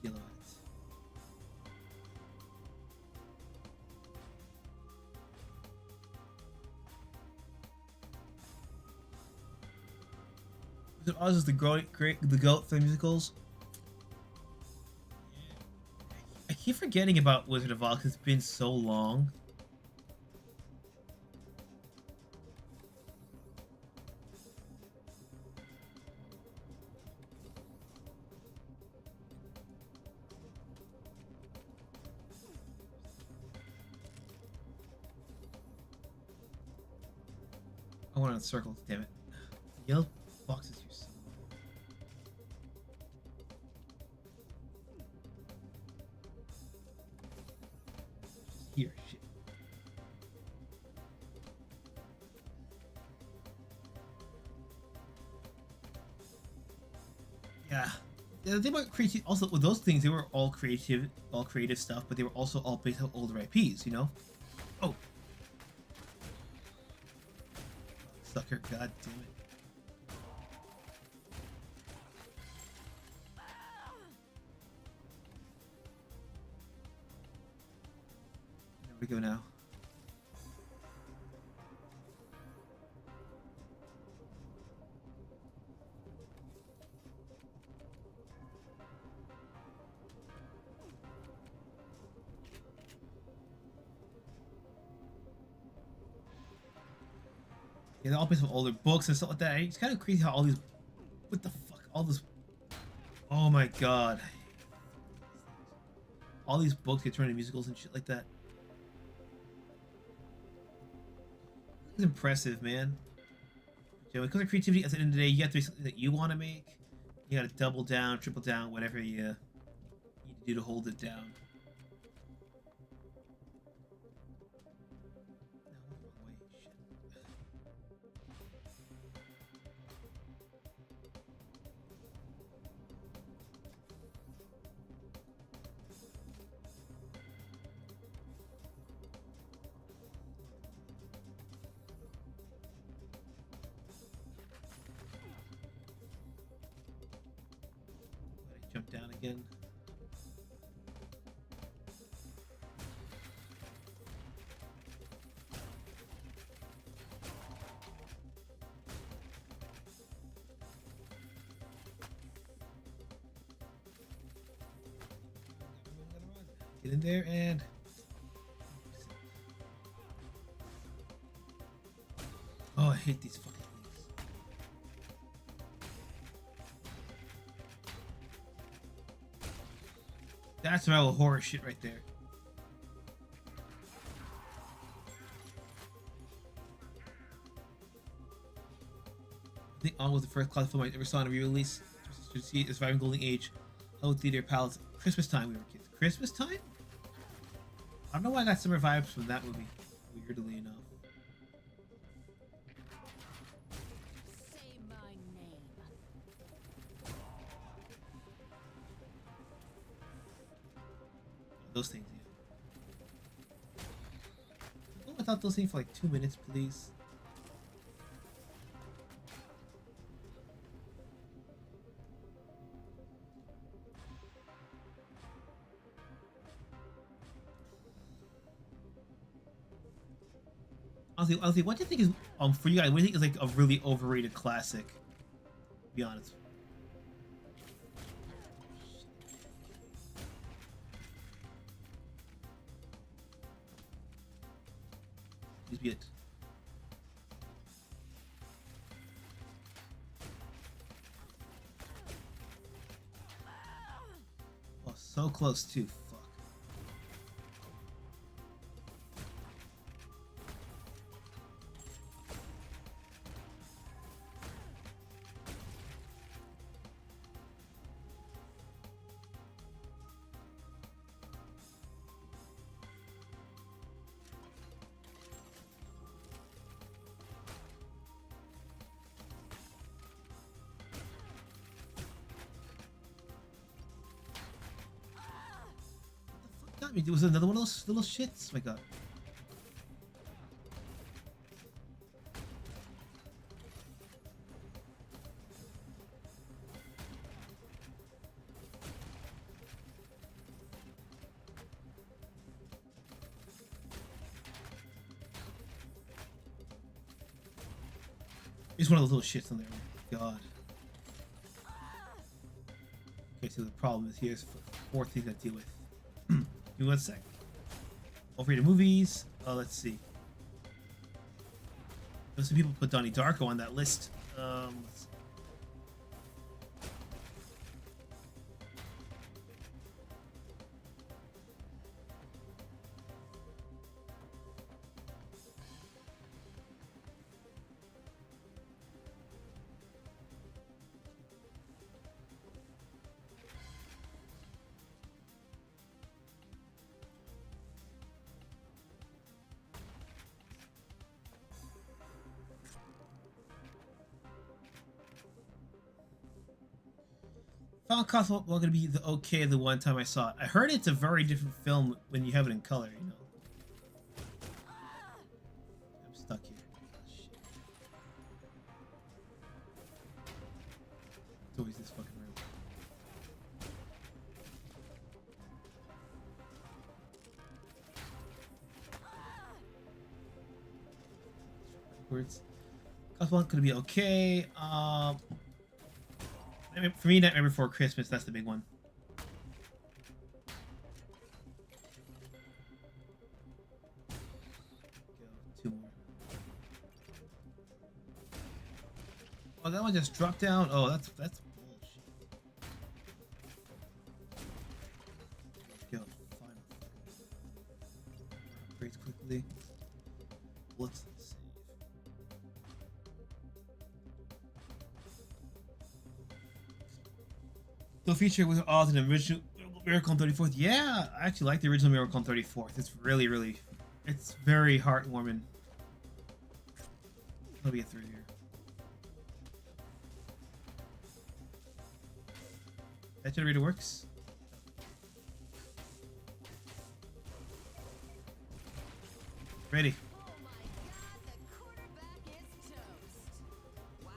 S1: Yellow eyes. Oz is the goat for the musicals. I keep forgetting about Wizard of Oz because it's been so long. I want to circle, damn it. The yellow boxes here so here, shit. Yeah. The thing about creative, also with those things, they were all creative stuff, but they were also all based on older IPs, you know? Oh. Sucker, god damn it. There we go now. Yeah, they're all based on older books and stuff like that. It's kind of crazy how all these... What the fuck? All this... Oh my god. All these books get turned into musicals and shit like that. It's impressive, man. So because of creativity, at the end of the day, you have to do something that you want to make. You gotta double down, triple down, whatever you need to do to hold it down. Jump down again. Get in there and... Oh, I hate these fucking things. That's survival horror shit right there. I think On was the first cloud film I ever saw in a re-release. To see the surviving golden age. Oh, theater palace. Christmas time we were kids. Christmas time? I don't know why I got summer vibes from that movie. Weirdly enough.
S3: Say my name.
S1: Those things, yeah. Oh, I thought those things for like 2 minutes, please. Honestly, what do you think is for you guys? What do you think is like a really overrated classic? To be honest. Please be it. Oh, so close too. Fuck. Got me. There was another one of those little shits. Oh my god. It's one of those little shits on there. Oh my god. Okay, so the problem is here's four things I deal with. Give me 1 sec. Overrated movies. Let's see. Some people put Donnie Darko on that list. Let's see. Final cost was going to be the okay the one time I saw it. I heard it's a very different film when you have it in color, you know. I'm stuck here. Shit. It's always this fucking room. Backwards. Cost one could be okay. For me, Nightmare Before Christmas, that's the big one. Go, 2 more. Oh, that one just dropped down. Oh, that's bullshit. Go, final. Upgrades quickly. Let's save. The feature with Oz and original Miracle on 34th. Yeah, I actually like the original Miracle on 34th. It's really, it's very heartwarming. Let me get through here. That generator works. Ready.
S3: Oh my god, the quarterback is toast. Wow,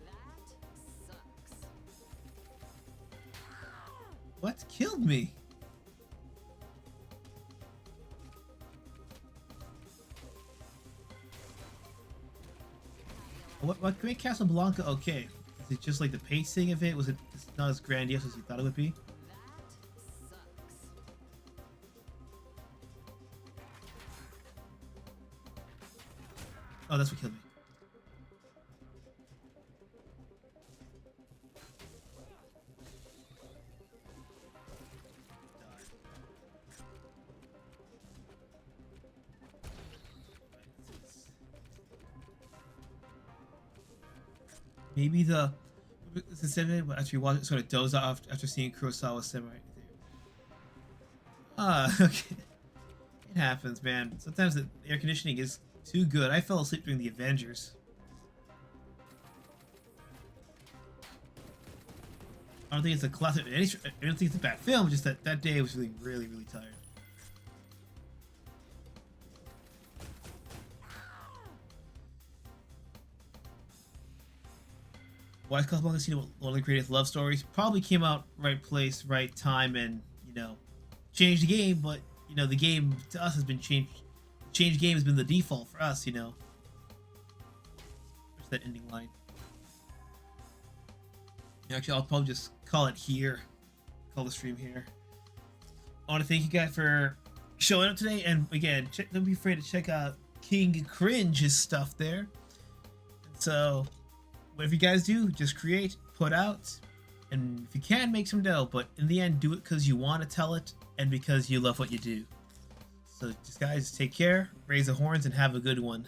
S3: that sucks.
S1: What killed me? What made Casablanca okay? Is it just like the pacing of it? Was it not as grandiose as you thought it would be?
S3: That sucks.
S1: Oh, that's what killed me. Maybe the but after you watch it, sort of doze off after seeing Kurosawa Samurai. Okay. It happens, man. Sometimes the air conditioning is too good. I fell asleep during the Avengers. I don't think it's a classic. I don't think it's a bad film. Just that day I was feeling really tired. Why is Casablanca seen one of the greatest love stories? Probably came out right place, right time, and changed the game. But the game to us has been changed. Change game has been the default for us. Where's that ending line? Actually, I'll probably just call it here. Call the stream here. I want to thank you guys for showing up today, and again, don't be afraid to check out King Cringe's stuff there. So, whatever you guys do, just create, put out, and if you can, make some dough. But in the end, do it because you want to tell it and because you love what you do. So, just guys, take care, raise the horns, and have a good one.